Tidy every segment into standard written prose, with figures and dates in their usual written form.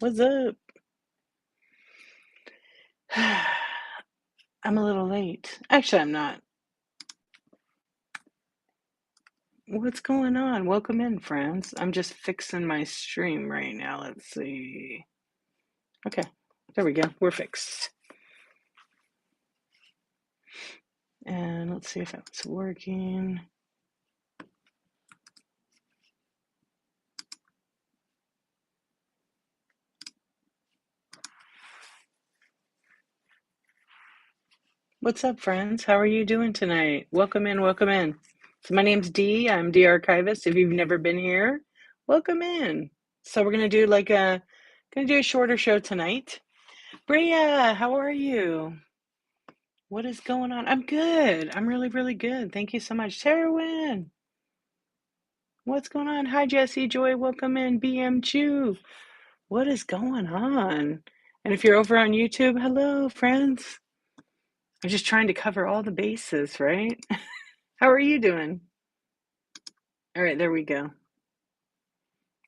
What's up? I'm a little late. Actually, I'm not. What's going on? Welcome in, friends. I'm just fixing my stream right now. Let's see. Okay, there we go. We're fixed. And let's see if it's working. What's up, friends? How are you doing tonight? Welcome in, welcome in. So my name's Dee. I'm Dee Archivist. If you've never been here, welcome in. So we're gonna do a shorter show tonight. Bria, how are you? What is going on? I'm good. I'm really, really good. Thank you so much. Terwin, what's going on? Hi, Jesse, Joy, welcome in. BM Chew, what is going on? And if you're over on YouTube, hello, friends. I'm just trying to cover all the bases, right? How are you doing? All right, there we go.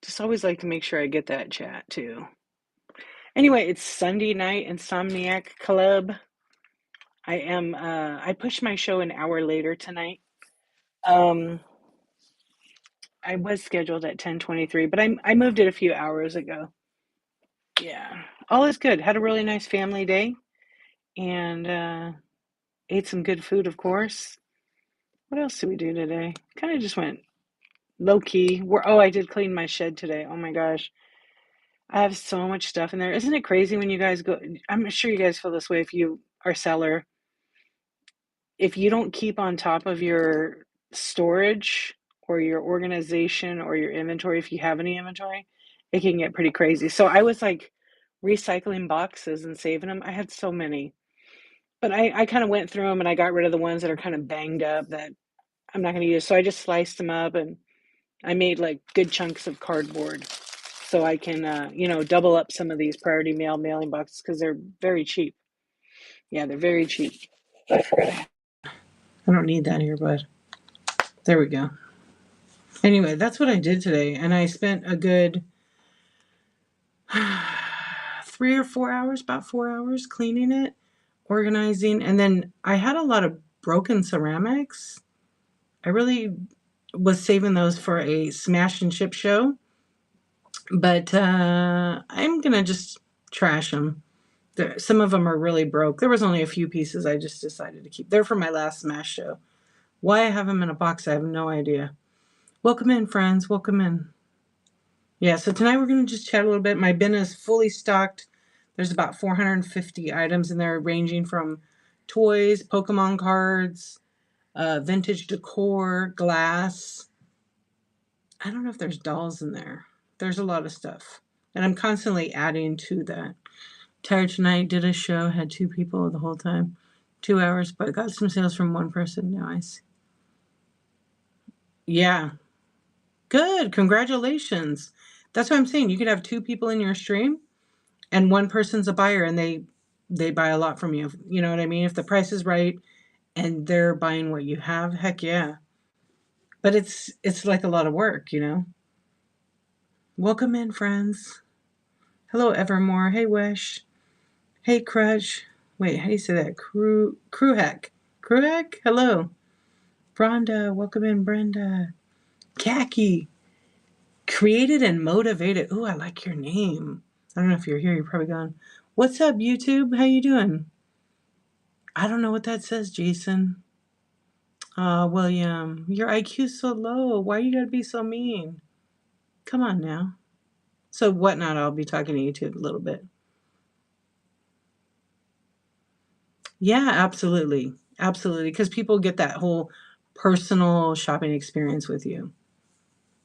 Just always like to make sure I get that chat too. Anyway, it's Sunday night Insomniac Club. I pushed my show an hour later tonight. Um, I was scheduled at 10:23, but I moved it a few hours ago. Yeah, all is good. Had a really nice family day and ate some good food, of course. What else did we do today? Kind of just went low key. I did clean my shed today. Oh my gosh. I have so much stuff in there. Isn't it crazy when you guys go? I'm sure you guys feel this way if you are a seller. If you don't keep on top of your storage or your organization or your inventory, if you have any inventory, it can get pretty crazy. So I was like recycling boxes and saving them. I had so many, but I kind of went through them and I got rid of the ones that are kind of banged up that I'm not going to use. So I just sliced them up and I made like good chunks of cardboard so I can, double up some of these priority mail mailing boxes because they're very cheap. Yeah, they're very cheap. I don't need that here, but there we go. Anyway, that's what I did today, and I spent a good 3 or 4 hours, about 4 hours, cleaning it, organizing, and then I had a lot of broken ceramics. I really was saving those for a smash and ship show, but I'm gonna just trash them. Some of them are really broke. There was only a few pieces I just decided to keep. They're from my last smash show. Why I have them in a box, I have no idea. Welcome in, friends. Welcome in. Yeah, so tonight we're going to just chat a little bit. My bin is fully stocked. There's about 450 items in there, ranging from toys, Pokemon cards, vintage decor, glass. I don't know if there's dolls in there. There's a lot of stuff. And I'm constantly adding to that. Tired tonight, did a show, had 2 people the whole time. 2 hours, but got some sales from one person. Nice. Yeah. Good. Congratulations. That's what I'm saying. You could have 2 people in your stream and one person's a buyer and they buy a lot from you. You know what I mean? If the price is right and they're buying what you have, heck yeah. But it's like a lot of work. Welcome in, friends. Hello, Evermore. Hey, Wish. Hey, Crush. Wait, how do you say that? Crewheck. Crewheck? Hello. Bronda. Welcome in, Brenda. Khaki. Created and motivated. Ooh, I like your name. I don't know if you're here. You're probably gone. What's up, YouTube? How you doing? I don't know what that says, Jason. William, your IQ's so low. Why you gotta be so mean? Come on now. So whatnot, I'll be talking to you too a little bit. Yeah, absolutely. Absolutely. Because people get that whole personal shopping experience with you.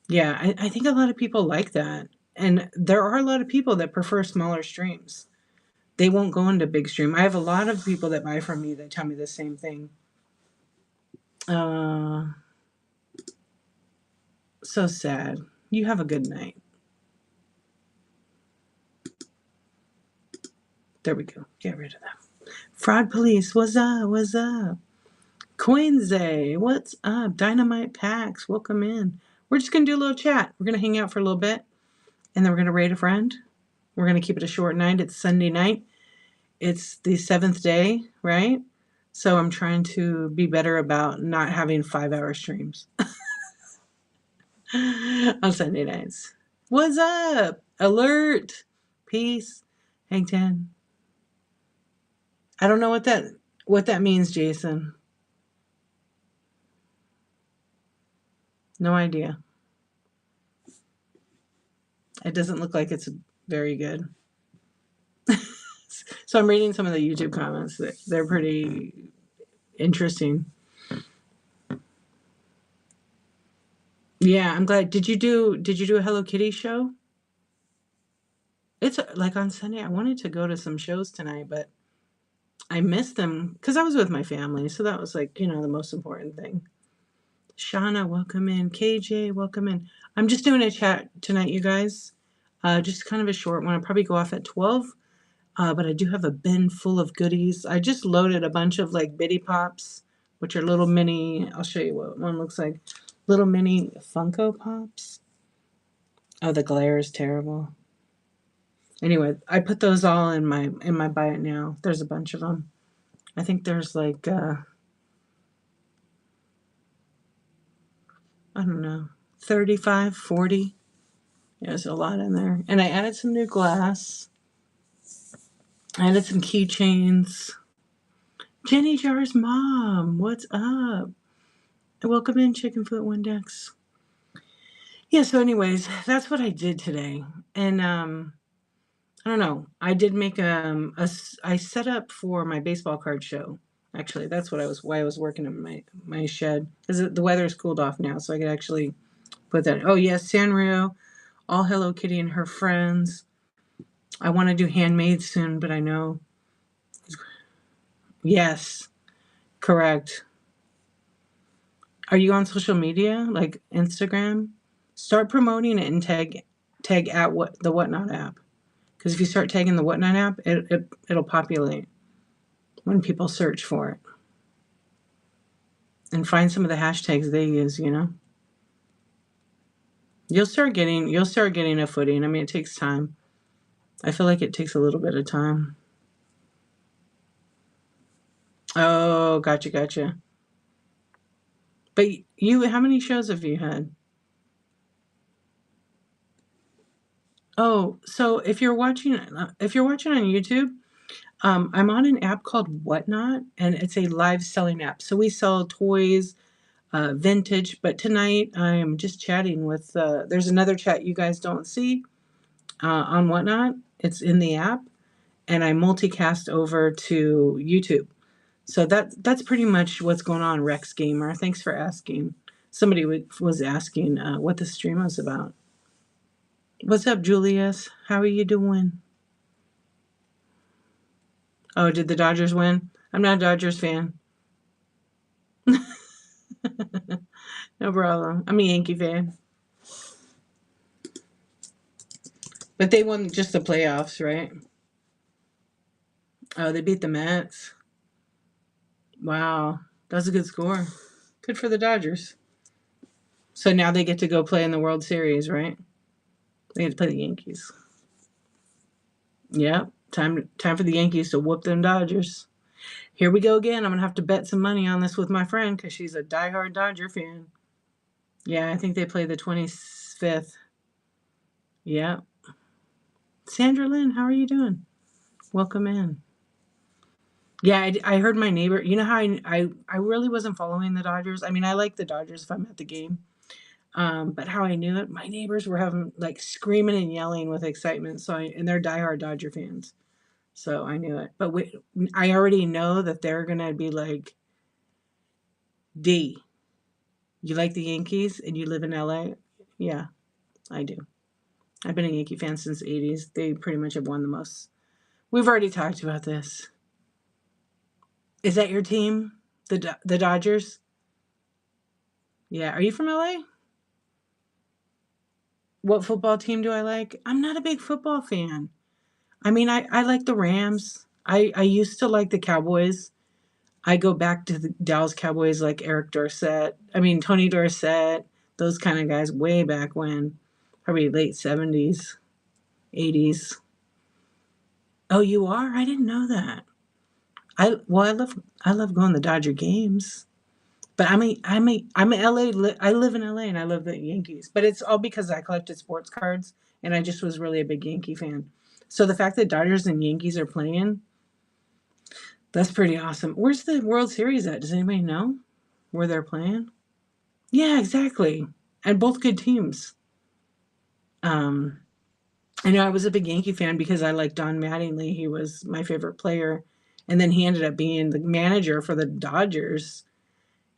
Yeah, I think a lot of people like that. And there are a lot of people that prefer smaller streams. They won't go into big stream. I have a lot of people that buy from me that tell me the same thing. Uh, so sad. You have a good night. There we go. Get rid of that. Fraud Police, what's up? What's up? Quinze, what's up? Dynamite Packs, welcome in. We're just going to do a little chat. We're going to hang out for a little bit, and then we're going to rate a friend. We're going to keep it a short night. It's Sunday night. It's the 7th day, right? So I'm trying to be better about not having 5-hour streams on Sunday nights. What's up? Alert. Peace. Hang 10. I don't know what that means, Jason. No idea. It doesn't look like it's very good. So I'm reading some of the YouTube comments. They're pretty interesting. Yeah, I'm glad. Did you do a Hello Kitty show? It's like on Sunday. I wanted to go to some shows tonight, but I missed them because I was with my family. So that was like, the most important thing. Shauna, welcome in. KJ, welcome in. I'm just doing a chat tonight, you guys. Just kind of a short one. I'll probably go off at 12. But I do have a bin full of goodies. I just loaded a bunch of like Bitty Pops, which are little mini, I'll show you what one looks like. Little mini Funko Pops. Oh, the glare is terrible. Anyway, I put those all in my buy it now. There's a bunch of them. I think there's like I don't know, 35, 40. There's a lot in there. And I added some new glass. I added some keychains. Jenny Jar's mom, what's up? Welcome in, Chickenfoot Windex. Yeah, so anyways, that's what I did today. And I don't know. I did make I set up for my baseball card show. Actually, that's why I was working in my shed. Because the weather's cooled off now, so I could actually put that. Oh yes, Sanrio, all Hello Kitty and her friends. I want to do handmade soon, but I know. Yes, correct. Are you on social media like Instagram? Start promoting it and tag at the Whatnot app. Because if you start tagging the Whatnot app, it'll populate when people search for it. And find some of the hashtags they use, You'll start getting a footing. I mean, it takes time. I feel like it takes a little bit of time. Oh, gotcha. But how many shows have you had? Oh, so if you're watching on YouTube, I'm on an app called Whatnot, and it's a live selling app. So we sell toys, vintage. But tonight I am just chatting with. There's another chat you guys don't see on Whatnot. It's in the app, and I multicast over to YouTube. So that's pretty much what's going on. Rex Gamer, thanks for asking. Somebody was asking what the stream was about. What's up, Julius? How are you doing? Oh, did the Dodgers win? I'm not a Dodgers fan. No problem. I'm a Yankee fan. But they won just the playoffs, right? Oh, they beat the Mets. Wow. That's a good score. Good for the Dodgers. So now they get to go play in the World Series, right? They get to play the Yankees. Yep. Time for the Yankees to whoop them Dodgers. Here we go again. I'm going to have to bet some money on this with my friend because she's a diehard Dodger fan. Yeah, I think they play the 25th. Yep. Sandra Lynn, how are you doing? Welcome in. Yeah, I heard my neighbor. You know how I really wasn't following the Dodgers. I mean, I like the Dodgers if I'm at the game. But how I knew it, my neighbors were having like screaming and yelling with excitement. And they're diehard Dodger fans. So I knew it. But I already know that they're going to be like, D, you like the Yankees and you live in LA? Yeah, I do. I've been a Yankee fan since the 80s. They pretty much have won the most. We've already talked about this. Is that your team? The Dodgers? Yeah. Are you from LA? What football team do I like? I'm not a big football fan. I mean, I like the Rams. I used to like the Cowboys. I go back to the Dallas Cowboys like Tony Dorsett, those kind of guys way back when, probably late 70s, 80s. Oh, you are? I didn't know that. I love going to Dodger games. But I'm a LA. I live in LA and I love the Yankees. But it's all because I collected sports cards and I just was really a big Yankee fan. So the fact that Dodgers and Yankees are playing, that's pretty awesome. Where's the World Series at? Does anybody know where they're playing? Yeah, exactly. And both good teams. Um, I know I was a big Yankee fan because I liked Don Mattingly. He was my favorite player. And then he ended up being the manager for the Dodgers.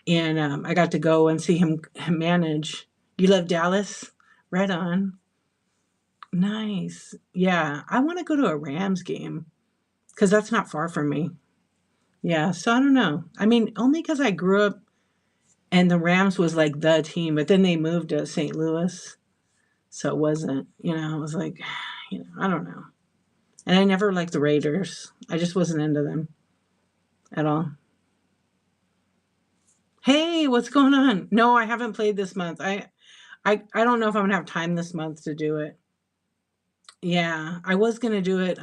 And I got to go and see him manage. You love Dallas? Right on. Nice. Yeah, I want to go to a Rams game because that's not far from me. Yeah, so I don't know. I mean, only because I grew up and the Rams was like the team, but then they moved to St. Louis, so it wasn't. It was like, I don't know. And I never liked the Raiders. I just wasn't into them at all. Hey, what's going on? No, I haven't played this month. I don't know if I'm gonna have time this month to do it. Yeah, I was gonna do it.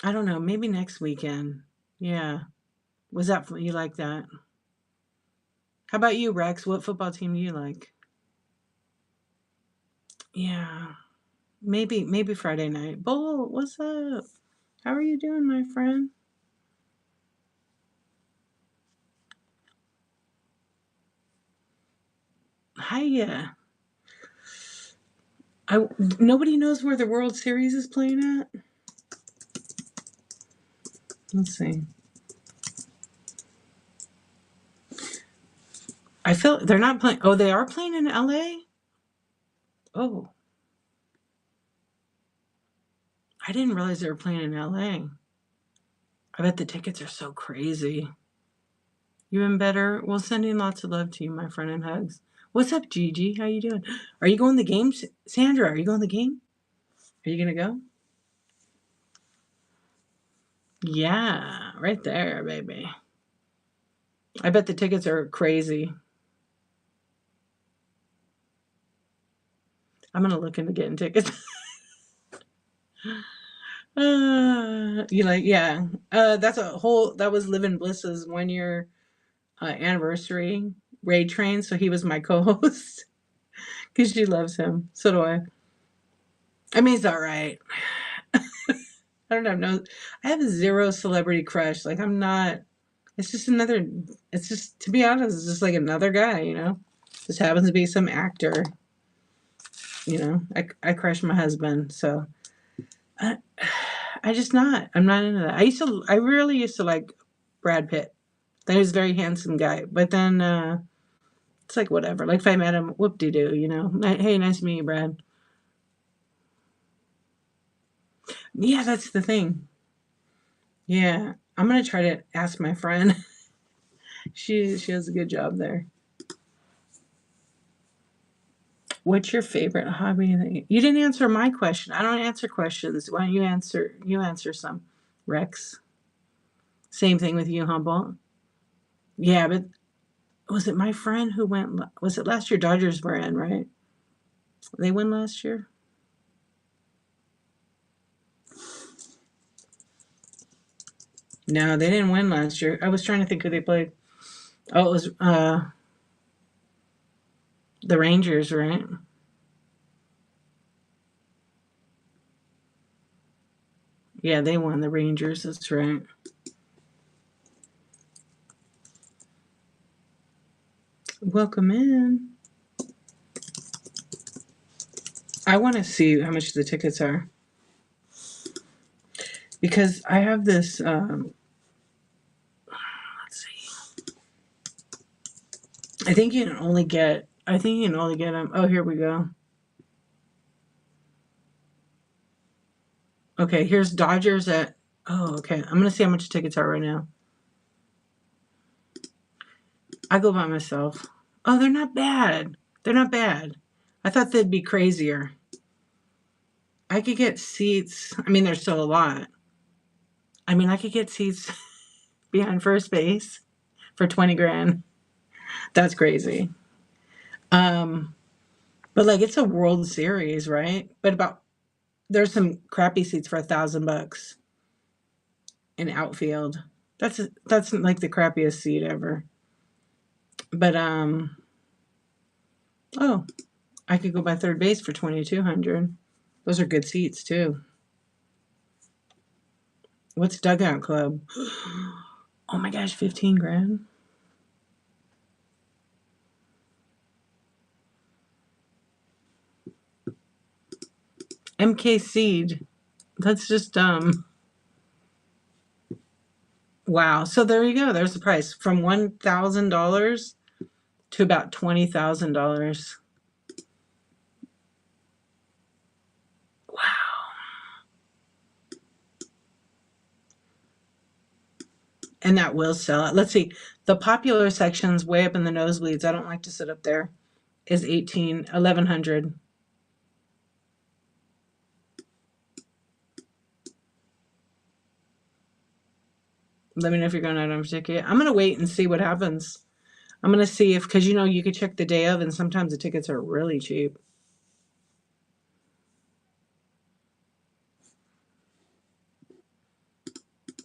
I don't know, maybe next weekend. Yeah. Was that you like that? How about you, Rex? What football team do you like? Yeah. Maybe Friday night. Bull, what's up? How are you doing, my friend? Hiya. I Nobody knows where the World Series is playing at. Let's see. I feel they're not playing. Oh, they are playing in LA. Oh, I didn't realize they were playing in LA. I bet the tickets are so crazy. You been better? Well, sending lots of love to you, my friend, and hugs. What's up, Gigi? How you doing? Are you going to the game, Sandra? Are you going to the game? Are you gonna go? Yeah, right there, baby. I bet the tickets are crazy. I'm gonna look into getting tickets. You like, yeah. That was Living Bliss's 1 year anniversary raid train, so he was my co-host because she loves him. So do I. I mean, he's all right. I don't have no. I have zero celebrity crush. Like I'm not. It's just another. It's just to be honest, it's just like another guy. Just happens to be some actor. I crush my husband, so I, I just not. I'm not into that. I really used to like Brad Pitt. That was a very handsome guy, but then it's like whatever. Like if I met him, whoop de doo. Hey, nice to meet you, Brad. Yeah, that's the thing. Yeah, I'm gonna try to ask my friend. She has a good job there. What's your favorite hobby? You didn't answer my question. I don't answer questions. Why don't you answer? You answer some, Rex. Same thing with you, Humboldt. Yeah, but was it my friend who went? Was it last year? Dodgers were in, right? They won last year. No, they didn't win last year. I was trying to think who they played. Oh, it was the Rangers, right? Yeah, they won the Rangers. That's right. Welcome in. I want to see how much the tickets are because I have this. Let's see. I think you can only get. I think you can only get them. Oh, here we go. Okay, here's Dodgers at. Oh, okay. I'm gonna see how much tickets are right now. I go by myself. Oh, they're not bad. They're not bad. I thought they'd be crazier. I could get seats. I mean, there's still a lot. I mean, I could get seats behind first base for 20 grand. That's crazy. Um, but like it's a World Series, right? But about There's some crappy seats for $1,000 in outfield. That's like the crappiest seat ever. But oh, I could go by third base for 2,200. Those are good seats too. What's Dugout Club? Oh my gosh, 15 grand. MK Seed. That's just wow. So there you go. There's the price from $1,000 to about $20,000. Wow. And that will sell it. Let's see. The popular sections way up in the nosebleeds. I don't like to sit up there. Is 1,100. Let me know if you're going out on a ticket. I'm gonna wait and see what happens. I'm gonna see if, because you could check the day of, and sometimes the tickets are really cheap.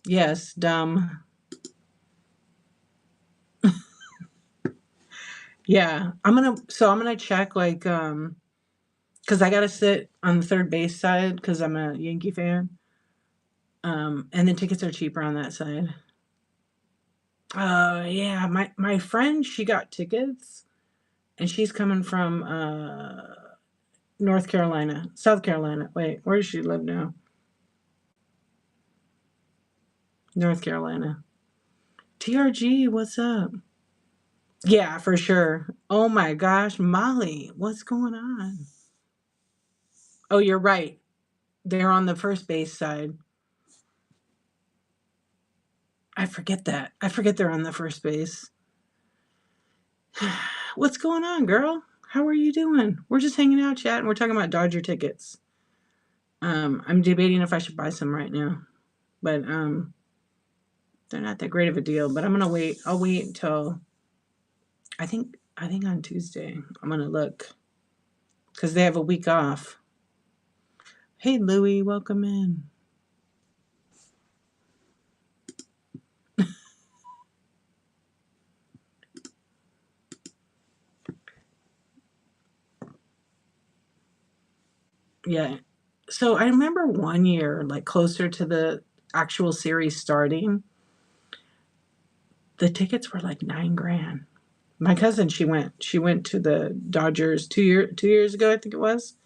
Yes, dumb. Yeah, I'm gonna check like because I gotta sit on the third base side because I'm a Yankee fan. And the tickets are cheaper on that side. Yeah, my friend, she got tickets, and she's coming from North Carolina, South Carolina. Wait, where does she live now? North Carolina. TRG, what's up? Yeah, for sure. Oh my gosh, Molly, what's going on? Oh, you're right. They're on the first base side. I forget that. I forget they're on the first base. What's going on, girl? How are you doing? We're just hanging out, chatting. We're talking about Dodger tickets. I'm debating if I should buy some right now, but they're not that great of a deal. But I'm gonna wait. I'll wait until I think on Tuesday I'm gonna look because they have a week off. Hey, Louie, welcome in. Yeah. So I remember one year, like closer to the actual series starting, the tickets were like 9 grand. My cousin, she went. She went to the Dodgers 2 years ago, I think it was.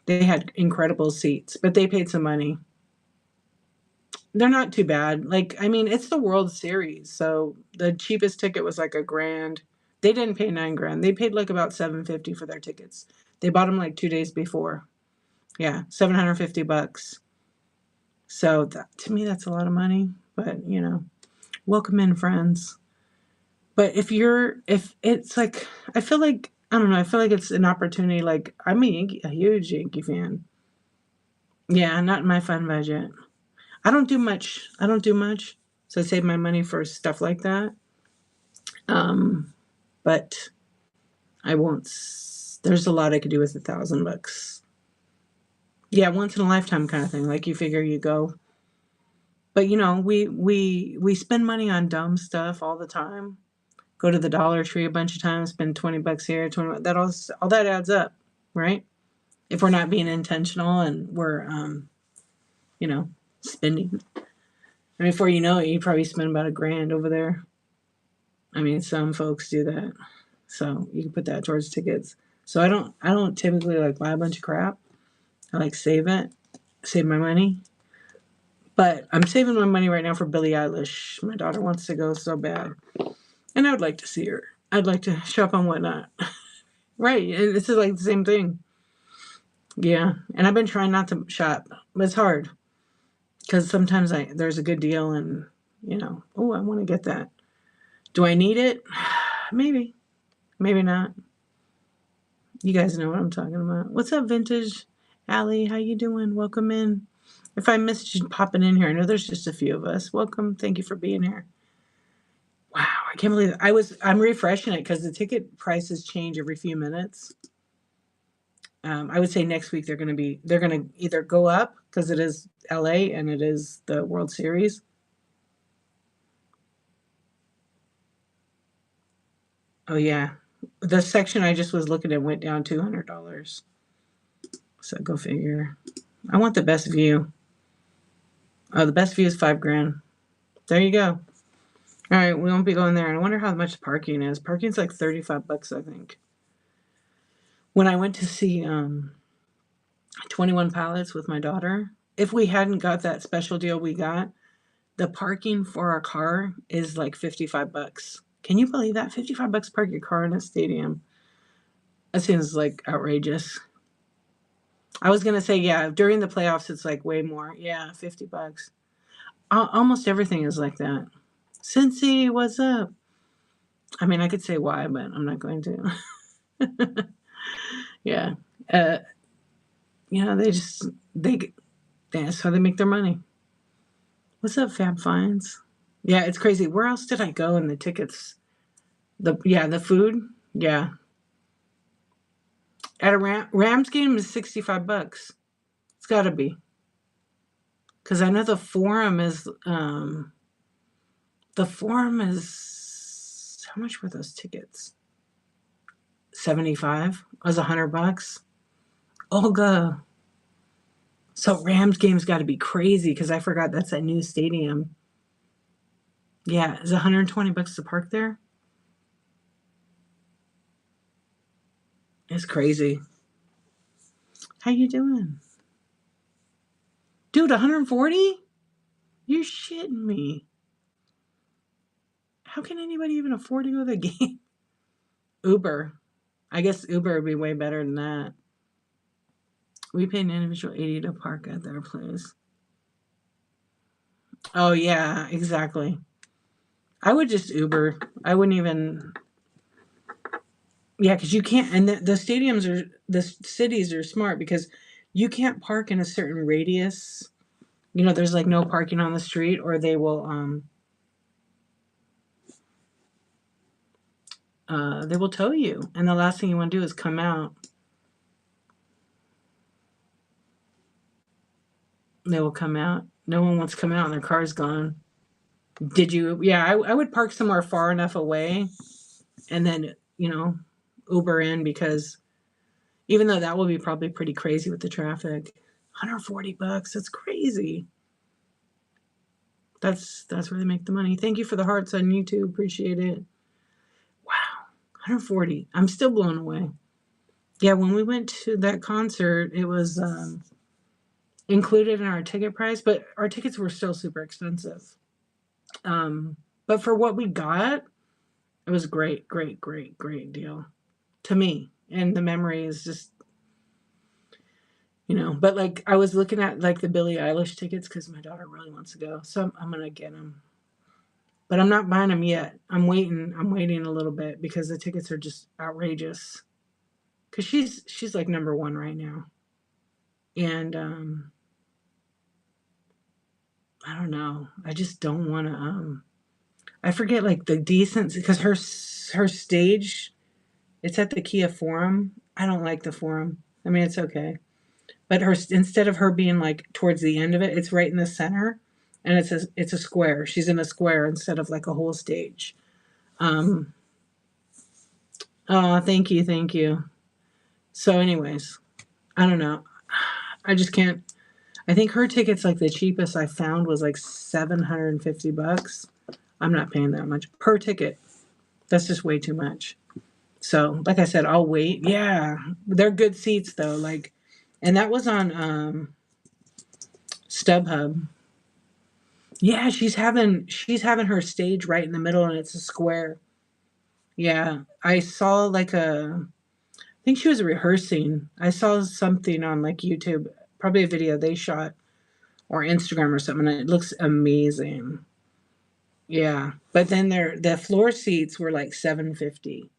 They had incredible seats, but they paid some money. They're not too bad. Like, I mean, it's the World Series, so the cheapest ticket was like a grand. They didn't pay 9 grand. They paid like about 750 for their tickets. They bought them like 2 days before. Yeah, $750. So that, to me, that's a lot of money. But welcome in, friends. But if it's like, I feel like, I don't know, I feel like it's an opportunity. Like, I'm a huge Yankee fan. Yeah, not in my fun budget. I don't do much. I don't do much. So I save my money for stuff like that. But I won't. There's a lot I could do with $1,000. Yeah, once in a lifetime kind of thing. Like you figure you go. But we spend money on dumb stuff all the time. Go to the Dollar Tree a bunch of times, spend $20 here, 20 that all that adds up, right? If we're not being intentional and we're you know, spending. And before you know it, you probably spend about $1,000 over there. I mean, some folks do that. So you can put that towards tickets. So I don't typically like buy a bunch of crap. I like save it, save my money. But I'm saving my money right now for Billie Eilish. My daughter wants to go so bad. And I would like to see her. I'd like to shop on Whatnot. Right. And this is like the same thing. Yeah. And I've been trying not to shop, but it's hard. Because sometimes there's a good deal and, oh, I want to get that. Do I need it? Maybe. Maybe not. You guys know what I'm talking about. What's up, Vintage? Allie, how you doing? Welcome in. If I missed you popping in here, I know there's just a few of us. Welcome. Thank you for being here. Wow, I can't believe it. I'm refreshing it because the ticket prices change every few minutes. I would say next week they're gonna either go up because it is LA and it is the World Series. Oh yeah, the section I just was looking at went down $200. So go figure. I want the best view. Oh, the best view is $5,000. There you go. All right, we won't be going there. And I wonder how much parking is. Parking's like $35, I think. When I went to see 21 Pilots with my daughter, if we hadn't got that special deal we got, the parking for our car is like $55. Can you believe that? $55 to park your car in a stadium. That seems like outrageous. I was gonna say, yeah, during the playoffs it's like way more. Yeah, $50. Almost everything is like that. Cincy, what's up? I mean, I could say why, but I'm not going to. Yeah. Uh, they just that's how they make their money. What's up, Fab Finds? Yeah, it's crazy. Where else did I go in the tickets? The food. Yeah, at a Rams game is $65. It's got to be because I know the forum is how much were those tickets? 75. It was $100. Olga. So Rams game's got to be crazy because I forgot that's a new stadium. Yeah, is $120 to park there? It's crazy. How you doing? Dude, 140? You're shitting me. How can anybody even afford to go to the game? Uber. I guess Uber would be way better than that. We pay an individual 80 to park at their place. Oh yeah, exactly. I would just Uber. I wouldn't even. Yeah, because you can't. And the cities are smart because you can't park in a certain radius. There's like no parking on the street, or they will tow you, and the last thing you want to do is come out. They will come out. No one wants to come out, and their car's gone. Did you? Yeah, I would park somewhere far enough away, and then Uber in because even though that will be probably pretty crazy with the traffic, $140. That's crazy. That's where they make the money. Thank you for the hearts on YouTube. Appreciate it. Wow, 140. I'm still blown away. Yeah, when we went to that concert, it was included in our ticket price, but our tickets were still super expensive. But for what we got, it was great, great, great, great deal to me. And the memory is just, but like I was looking at like the Billie Eilish tickets because my daughter really wants to go. So I'm going to get them. But I'm not buying them yet. I'm waiting. I'm waiting a little bit because the tickets are just outrageous. Because she's like number one right now. And I don't know. I just don't want to. I forget like the decency because her stage, it's at the Kia Forum. I don't like the Forum. I mean, it's okay, but instead of her being like towards the end of it, it's right in the center, and it's a square. She's in a square instead of like a whole stage. Um, oh, thank you, thank you. So, anyways, I don't know. I just can't. I think her ticket's like the cheapest I found was like $750. I'm not paying that much per ticket. That's just way too much. So, like I said, I'll wait. Yeah, they're good seats though. Like, and that was on StubHub. Yeah, she's having her stage right in the middle, and it's a square. Yeah, I saw like I think she was rehearsing. I saw something on like YouTube, probably a video they shot or Instagram or something. And it looks amazing. Yeah, but then the floor seats were like 750,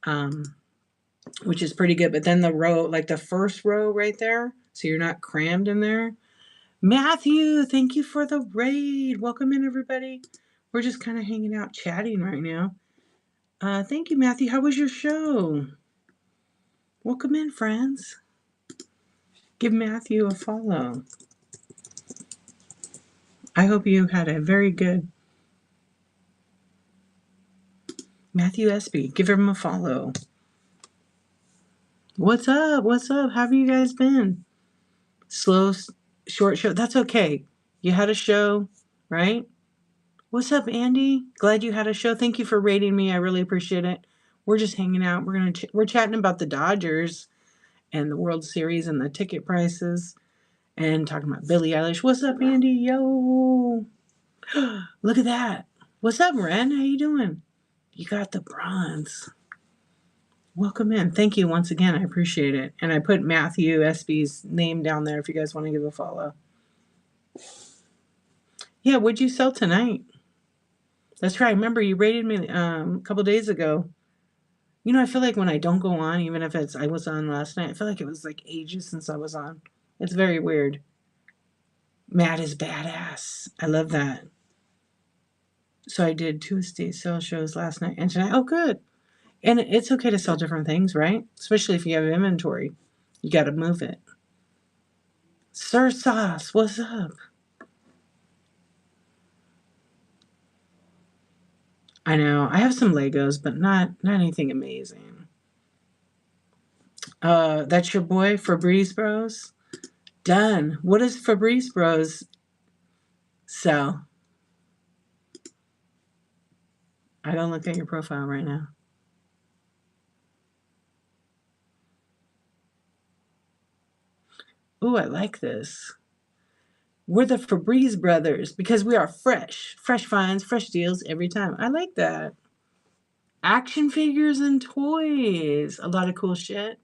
um, which is pretty good. But then the row, like the first row right there, so you're not crammed in there. Matthew, thank you for the raid. Welcome in, everybody. We're just kind of hanging out, chatting right now. Thank you, Matthew. How was your show? Welcome in, friends. Give Matthew a follow. I hope you had a very good Matthew Espy. Give him a follow. What's up? What's up? How have you guys been? Slow, short show. That's okay. You had a show, right? What's up, Andy? Glad you had a show. Thank you for rating me. I really appreciate it. We're just hanging out. We're chatting about the Dodgers and the World Series and the ticket prices and talking about Billie Eilish. What's up, Andy? Yo, look at that. What's up, Ren? How you doing? You got the bronze. Welcome in. Thank you once again. I appreciate it. And I put Matthew Espy's name down there if you guys want to give a follow. Yeah, what'd you sell tonight? That's right. Remember, you rated me a couple days ago. You know, I feel like when I don't go on, even if I was on last night, I feel like it was like ages since I was on. It's very weird. Matt is badass. I love that. So I did 2 estate sale shows last night and tonight. Oh, good. And it's okay to sell different things, right? Especially if you have inventory. You got to move it. Sir Sauce, what's up? I know. I have some Legos, but not anything amazing. That's your boy, Febreze Bros? Done. What does Febreze Bros sell? I don't look at your profile right now. Ooh, I like this. We're the Febreze brothers because we are fresh. Fresh finds, fresh deals every time. I like that. Action figures and toys. A lot of cool shit.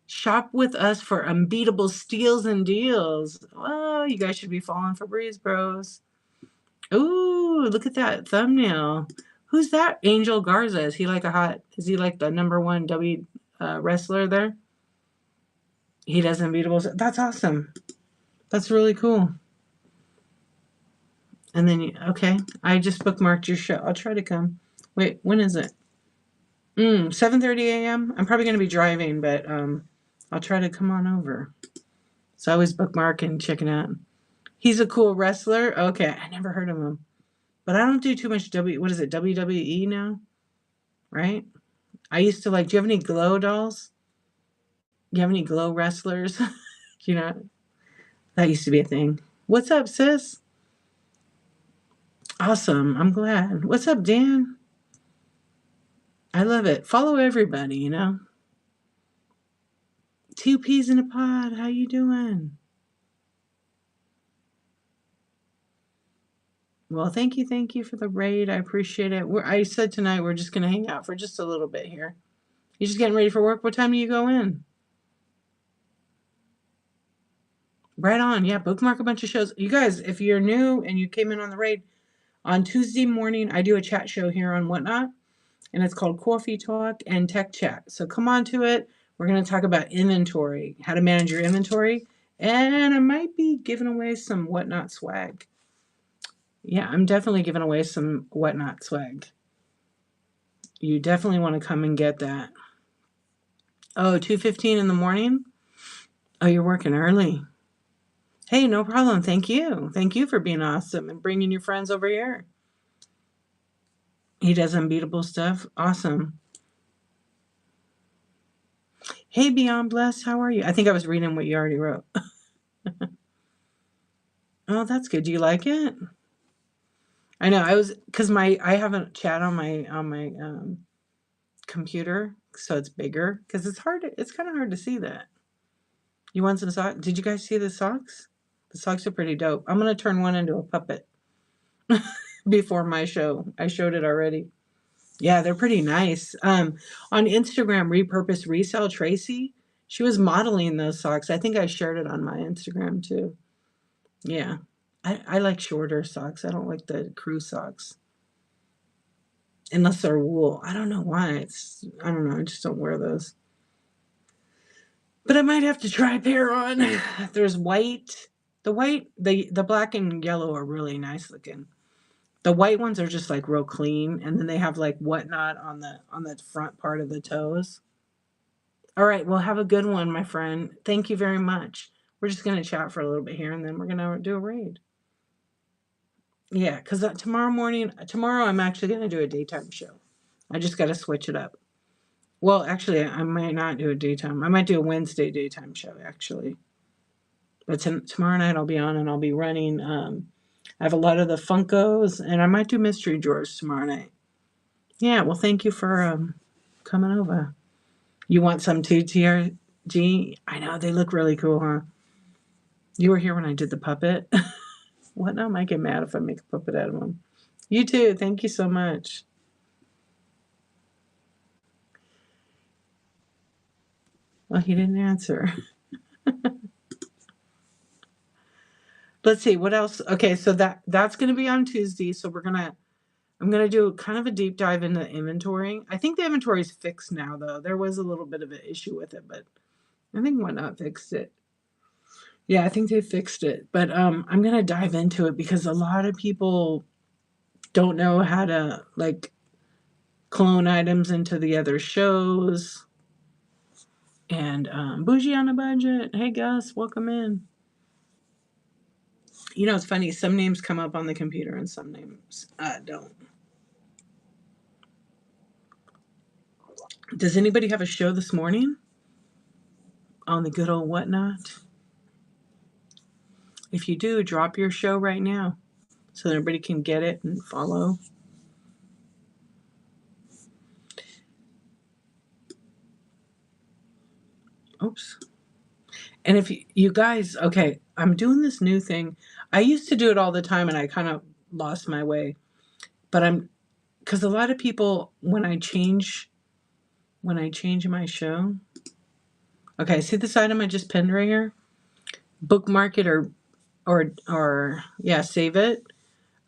Shop with us for unbeatable steals and deals. Oh, you guys should be following Febreze Bros. Ooh, look at that thumbnail. Who's that? Angel Garza. Is he like the number one wrestler there? He does unbeatable. That's awesome. That's really cool. And then, okay, I just bookmarked your show. I'll try to come. Wait, when is it? 7:30 a.m. I'm probably going to be driving, but I'll try to come on over. So I always bookmark and check it out. He's a cool wrestler. Okay, I never heard of him. But I don't do too much what is it, WWE now? Right? I used to like, do you have any glow dolls? You have any glow wrestlers? You know, that used to be a thing. What's up, sis? Awesome. I'm glad. What's up, Dan? I love it. Follow everybody, you know. 2 peas in a pod. How you doing? Well, thank you for the raid. I appreciate it. I said tonight we're just gonna hang out for just a little bit here. You just getting ready for work? What time do you go in? Right on. Yeah, bookmark a bunch of shows. You guys, if you're new and you came in on the raid, on Tuesday morning I do a chat show here on Whatnot, and it's called Coffee Talk and Tech Chat. So come on to it. We're gonna talk about inventory, how to manage your inventory, and I might be giving away some Whatnot swag. Yeah, I'm definitely giving away some Whatnot swag. You definitely want to come and get that. Oh, 2:15 in the morning? Oh, you're working early. Hey, no problem. Thank you. Thank you for being awesome and bringing your friends over here. He does unbeatable stuff. Awesome. Hey, Beyond Blessed, how are you? I think I was reading what you already wrote. Oh, that's good. Do you like it? I know. Because I have a chat on my computer, so it's bigger. Because it's kind of hard to see that. You want some socks? Did you guys see the socks? The socks are pretty dope. I'm gonna turn one into a puppet before my show. I showed it already. Yeah, they're pretty nice. On Instagram, Repurpose Resell Tracy, she was modeling those socks. I think I shared it on my Instagram too. Yeah. I like shorter socks. I don't like the crew socks. Unless they're wool. I don't know why. I don't know. I just don't wear those. But I might have to try a pair on. There's white. The black and yellow are really nice looking. The white ones are just like real clean, and then they have like Whatnot on the front part of the toes. All right. Well, have a good one, my friend. Thank you very much. We're just going to chat for a little bit here and then we're going to do a raid. Yeah, because tomorrow I'm actually going to do a daytime show. I just got to switch it up. Well, actually, I might not do a daytime. I might do a Wednesday daytime show, actually. But tomorrow night I'll be on and I'll be running. I have a lot of the Funkos and I might do mystery drawers tomorrow night. Yeah, well, thank you for coming over. You want some too, TRG? I know, they look really cool, huh? You were here when I did the puppet. What now? I might get mad if I make a puppet out of them. You too. Thank you so much. Well, he didn't answer. Let's see what else. Okay, so that's going to be on Tuesday. So I'm gonna do kind of a deep dive into inventory. I think the inventory is fixed now, though. There was a little bit of an issue with it, but I think Whatnot fixed it. Yeah, I think they fixed it. But I'm gonna dive into it because a lot of people don't know how to like clone items into the other shows. And Bougie on a budget. Hey Gus, welcome in. You know, it's funny. Some names come up on the computer and some names don't. Does anybody have a show this morning on the good old Whatnot? If you do, drop your show right now so that everybody can get it and follow. Oops. And if you guys, okay, I'm doing this new thing. I used to do it all the time and I kind of lost my way. But because a lot of people, when I change my show, okay, see this item I just pinned right here? Bookmark it or yeah, save it.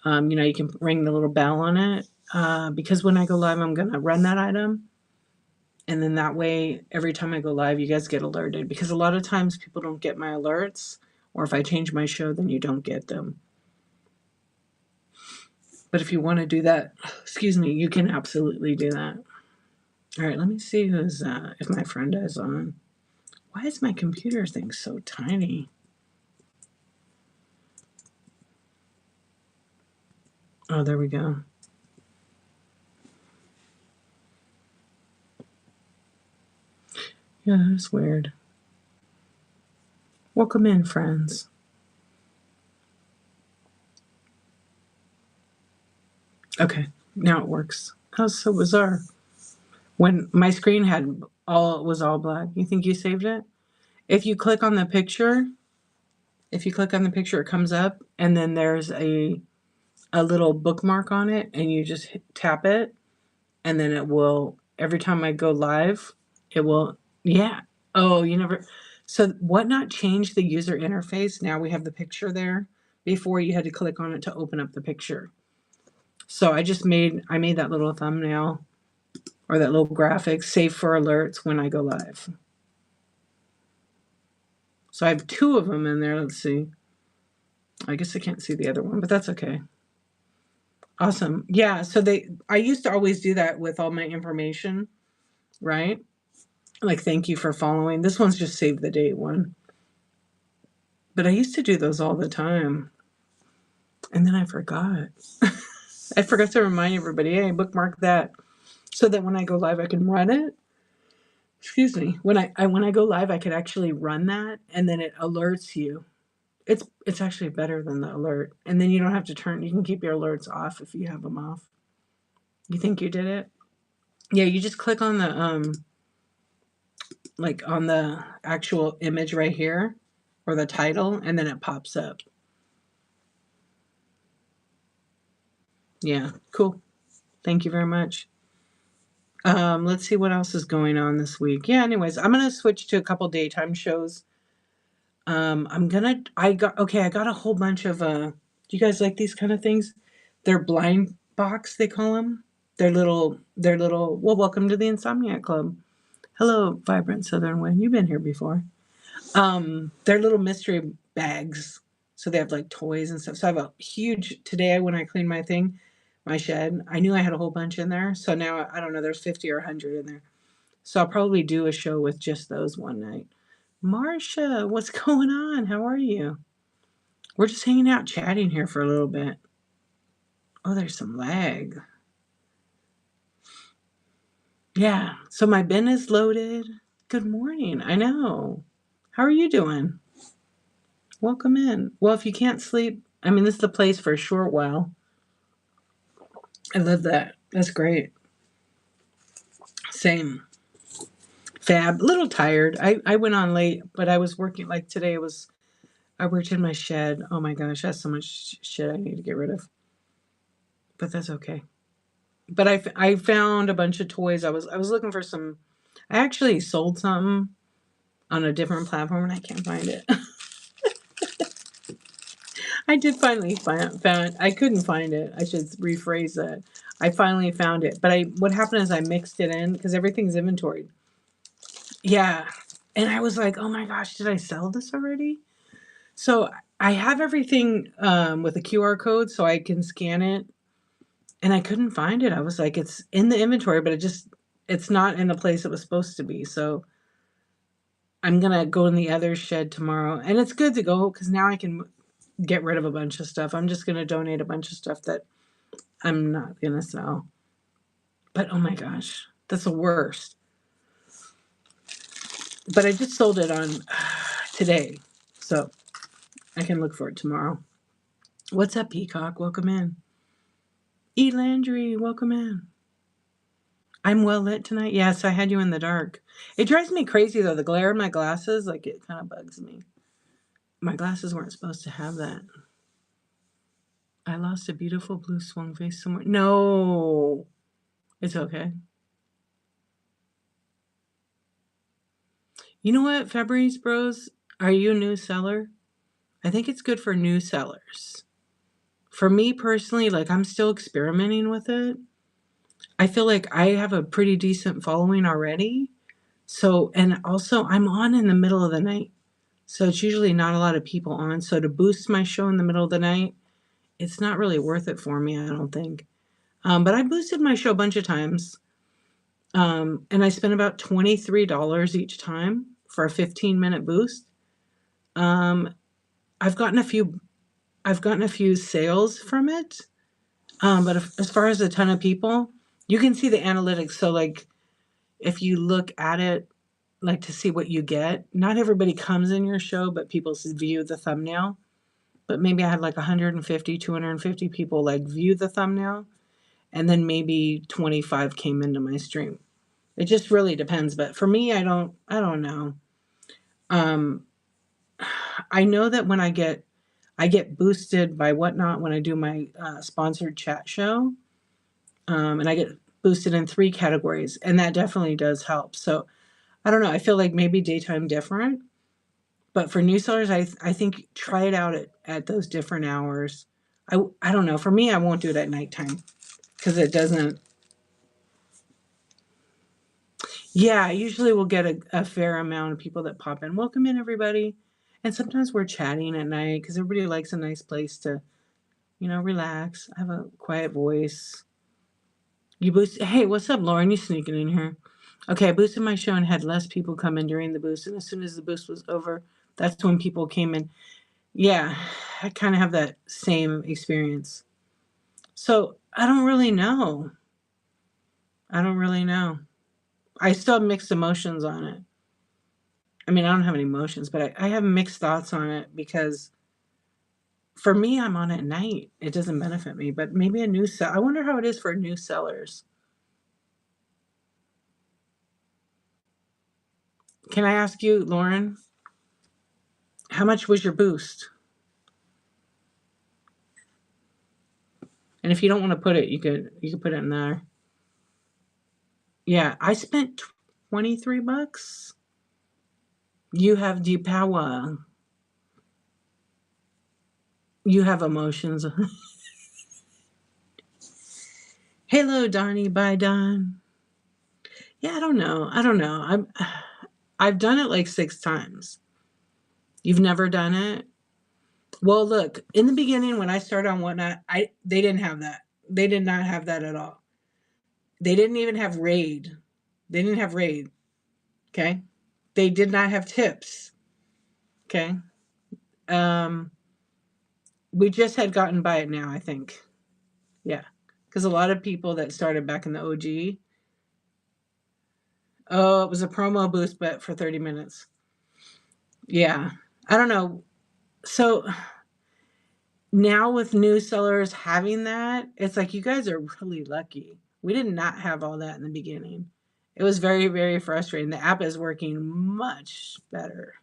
You can ring the little bell on it. Because when I go live, I'm going to run that item. And then that way, every time I go live, you guys get alerted. Because a lot of times people don't get my alerts. Or if I change my show, then you don't get them. But if you want to do that, excuse me, you can absolutely do that. All right, let me see if my friend is on. Why is my computer thing so tiny? Oh, there we go. Yeah, that's weird. Welcome in, friends. Okay, now it works. That's so bizarre. When my screen was all black. You think you saved it? If you click on the picture, it comes up and then there's a little bookmark on it and you just tap it and then it will, every time I go live, it will, yeah. Oh, you never, so Whatnot changed the user interface. Now we have the picture there. Before you had to click on it to open up the picture. So I made that little thumbnail or that little graphic, save for alerts when I go live. So I have two of them in there. Let's see. I guess I can't see the other one, but that's okay. Awesome. Yeah. So I used to always do that with all my information, right? Like, thank you for following. This one's just save the date one. But I used to do those all the time. And then I forgot. I forgot to remind everybody, hey, bookmark that. So that when I go live, I can run it. Excuse me. When I go live, I could actually run that and then it alerts you. It's actually better than the alert. And then you don't have to you can keep your alerts off if you have them off. You think you did it? Yeah, you just click on the like on the actual image right here or the title and then it pops up. Yeah, cool. Thank you very much. Let's see what else is going on this week. Yeah, anyways, I'm gonna switch to a couple daytime shows. I got a whole bunch of do you guys like these kind of things? They're blind box, they call them. Well, welcome to the Insomniac Club. Hello, Vibrant Southern Wind. You've been here before. They're little mystery bags. So they have like toys and stuff. So I have a huge, today when I cleaned my shed, I knew I had a whole bunch in there. So now, I don't know, there's 50 or 100 in there. So I'll probably do a show with just those one night. Marcia, what's going on? How are you? We're just hanging out chatting here for a little bit. Oh, there's some lag. Yeah, so my bin is loaded. Good morning. I know. How are you doing? Welcome in. Well, if you can't sleep, I mean, this is the place for a short while. I love that. That's great. Same. Fab. A little tired. I went on late, but I was working like today. I worked in my shed. Oh my gosh, that's so much shit I need to get rid of. But that's okay. But I found a bunch of toys. I was looking for some. I actually sold something on a different platform and I can't find it. I did finally found. I couldn't find it. I should rephrase that. I finally found it, but what happened is I mixed it in because everything's inventoried. Yeah, and I was like, oh my gosh, did I sell this already? So I have everything with a QR code, so I can scan it, and I couldn't find it. I was like, it's in the inventory, but it's not in the place it was supposed to be. So I'm gonna go in the other shed tomorrow, and it's good to go because now I can get rid of a bunch of stuff. I'm just gonna donate a bunch of stuff that I'm not gonna sell. But oh my gosh, that's the worst. But I just sold it on today, so I can look for it tomorrow. What's up, Peacock? Welcome in. E. Landry, welcome in. I'm well lit tonight. Yes, I had you in the dark. It drives me crazy though. The glare of my glasses, like it kind of bugs me. My glasses weren't supposed to have that. I lost a beautiful blue swung face somewhere. No, it's okay. You know what, Febreze Bros? Are you a new seller? I think it's good for new sellers. For me personally, like I'm still experimenting with it. I feel like I have a pretty decent following already. So, and also I'm on in the middle of the night. So it's usually not a lot of people on. So to boost my show in the middle of the night, it's not really worth it for me, I don't think. But I boosted my show a bunch of times. And I spent about $23 each time for a 15-minute boost. Um, I've gotten a few sales from it. But as far as a ton of people, you can see the analytics. So like if you look at it, like to see what you get, not everybody comes in your show, but people view the thumbnail. But maybe I had like 150, 250 people like view the thumbnail, and then maybe 25 came into my stream. It just really depends. But for me, I don't know. Um, I know that when I get boosted by Whatnot when I do my sponsored chat show, and I get boosted in 3 categories, and that definitely does help. So I don't know. I feel like maybe daytime different, but for new sellers, I think try it out at those different hours. I don't know. For me, I won't do it at nighttime because it doesn't. Yeah, I usually will get a fair amount of people that pop in. Welcome in, everybody. And sometimes we're chatting at night because everybody likes a nice place to, relax. I have a quiet voice. You boost. Hey, what's up, Lauren? You sneaking in here? Okay, I boosted my show and had less people come in during the boost. And as soon as the boost was over, that's when people came in. Yeah, I kind of have that same experience. So I don't really know. I don't really know. I still have mixed emotions on it. I mean, I don't have any emotions, but I have mixed thoughts on it because for me, I'm on at night. It doesn't benefit me, but maybe a new sell. I wonder how it is for new sellers. Can I ask you, Lauren, how much was your boost? And if you don't want to put it, you could put it in there. Yeah, I spent $23. You have the power. You have emotions. Hello, Donnie. Bye, Don. Yeah, I don't know. I've done it like 6 times. You've never done it? Well, look, in the beginning when I started on Whatnot, they didn't have that. They did not have that at all. They didn't even have Raid. They didn't have raid. Okay. They did not have tips. Okay. Um, we just had gotten by it now, I think. Yeah. Because a lot of people that started back in the OG, oh, it was a promo boost, but for 30 minutes. Yeah. I don't know. So now with new sellers having that, it's like you guys are really lucky. We did not have all that in the beginning. It was very, very frustrating. The app is working much better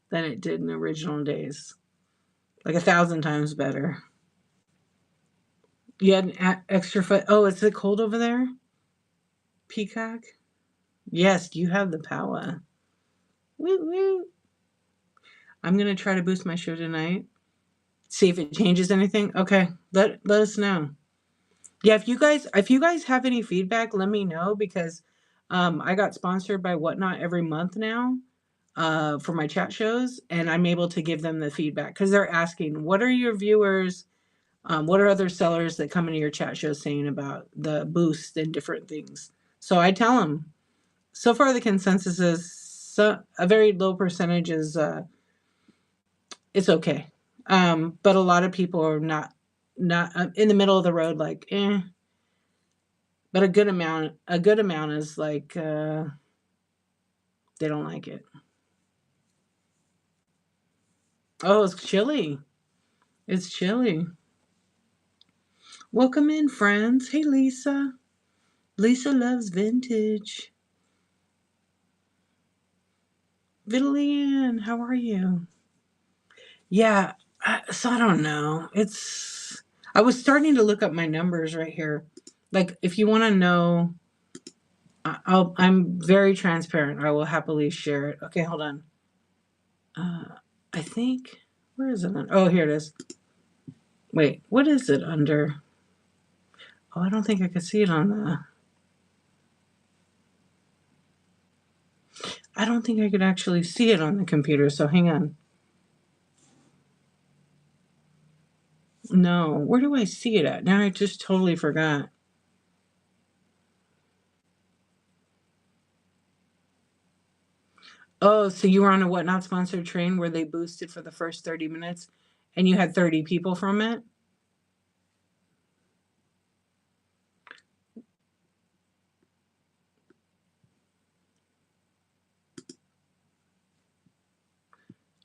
than it did in the original days, like 1,000 times better. You had an extra foot. Oh, is it cold over there, Peacock? Yes, you have the power. Woo woo. I'm gonna try to boost my show tonight. See if it changes anything. Okay, let us know. Yeah, if you guys have any feedback, let me know because I got sponsored by Whatnot every month now for my chat shows, and I'm able to give them the feedback because they're asking, what are your viewers, what are other sellers that come into your chat shows saying about the boost and different things? So I tell them. So far, the consensus is a very low percentage is it's okay, but a lot of people are not in the middle of the road, like eh. But a good amount is like they don't like it. Oh, it's chilly. It's chilly. Welcome in, friends. Hey, Lisa. Lisa loves vintage. Vitalian, how are you? Yeah, so I don't know. I was starting to look up my numbers right here. Like, if you want to know, I'm very transparent. I will happily share it. Okay, hold on. Uh, I think, where is it? Oh, here it is. Wait, what is it under? Oh, I don't think I could see it on the. I don't think I could actually see it on the computer. So hang on. No, where do I see it at? Now I just totally forgot. Oh, so you were on a Whatnot sponsored train where they boosted for the first 30 minutes and you had 30 people from it?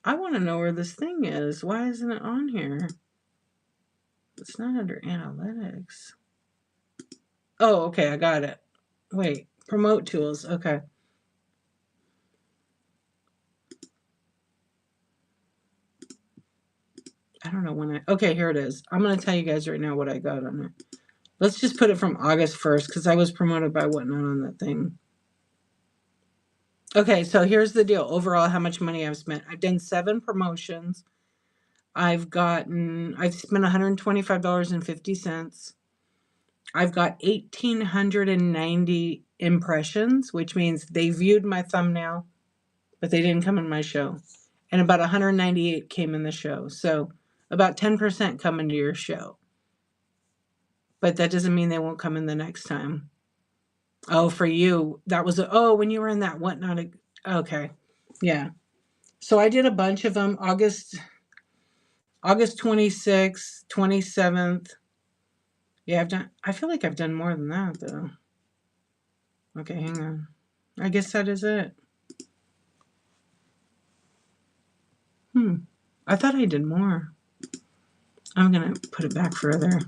I want to know where this thing is. Why isn't it on here? It's not under analytics. Oh, okay, I got it. Wait, promote tools. Okay. I don't know when okay, here it is. I'm going to tell you guys right now what I got on it. Let's just put it from August 1st because I was promoted by Whatnot on that thing. Okay, so here's the deal. Overall, how much money I've spent. I've done 7 promotions. I've spent $125.50. I've got 1,890 impressions, which means they viewed my thumbnail, but they didn't come in my show. And about 198 came in the show. So about 10% come into your show. But that doesn't mean they won't come in the next time. Oh, for you, that was when you were in that Whatnot. Okay. Yeah. So I did a bunch of them. August 26th, 27th. Yeah, I feel like I've done more than that though. Okay, hang on. I guess that is it. I thought I did more. I'm gonna put it back further.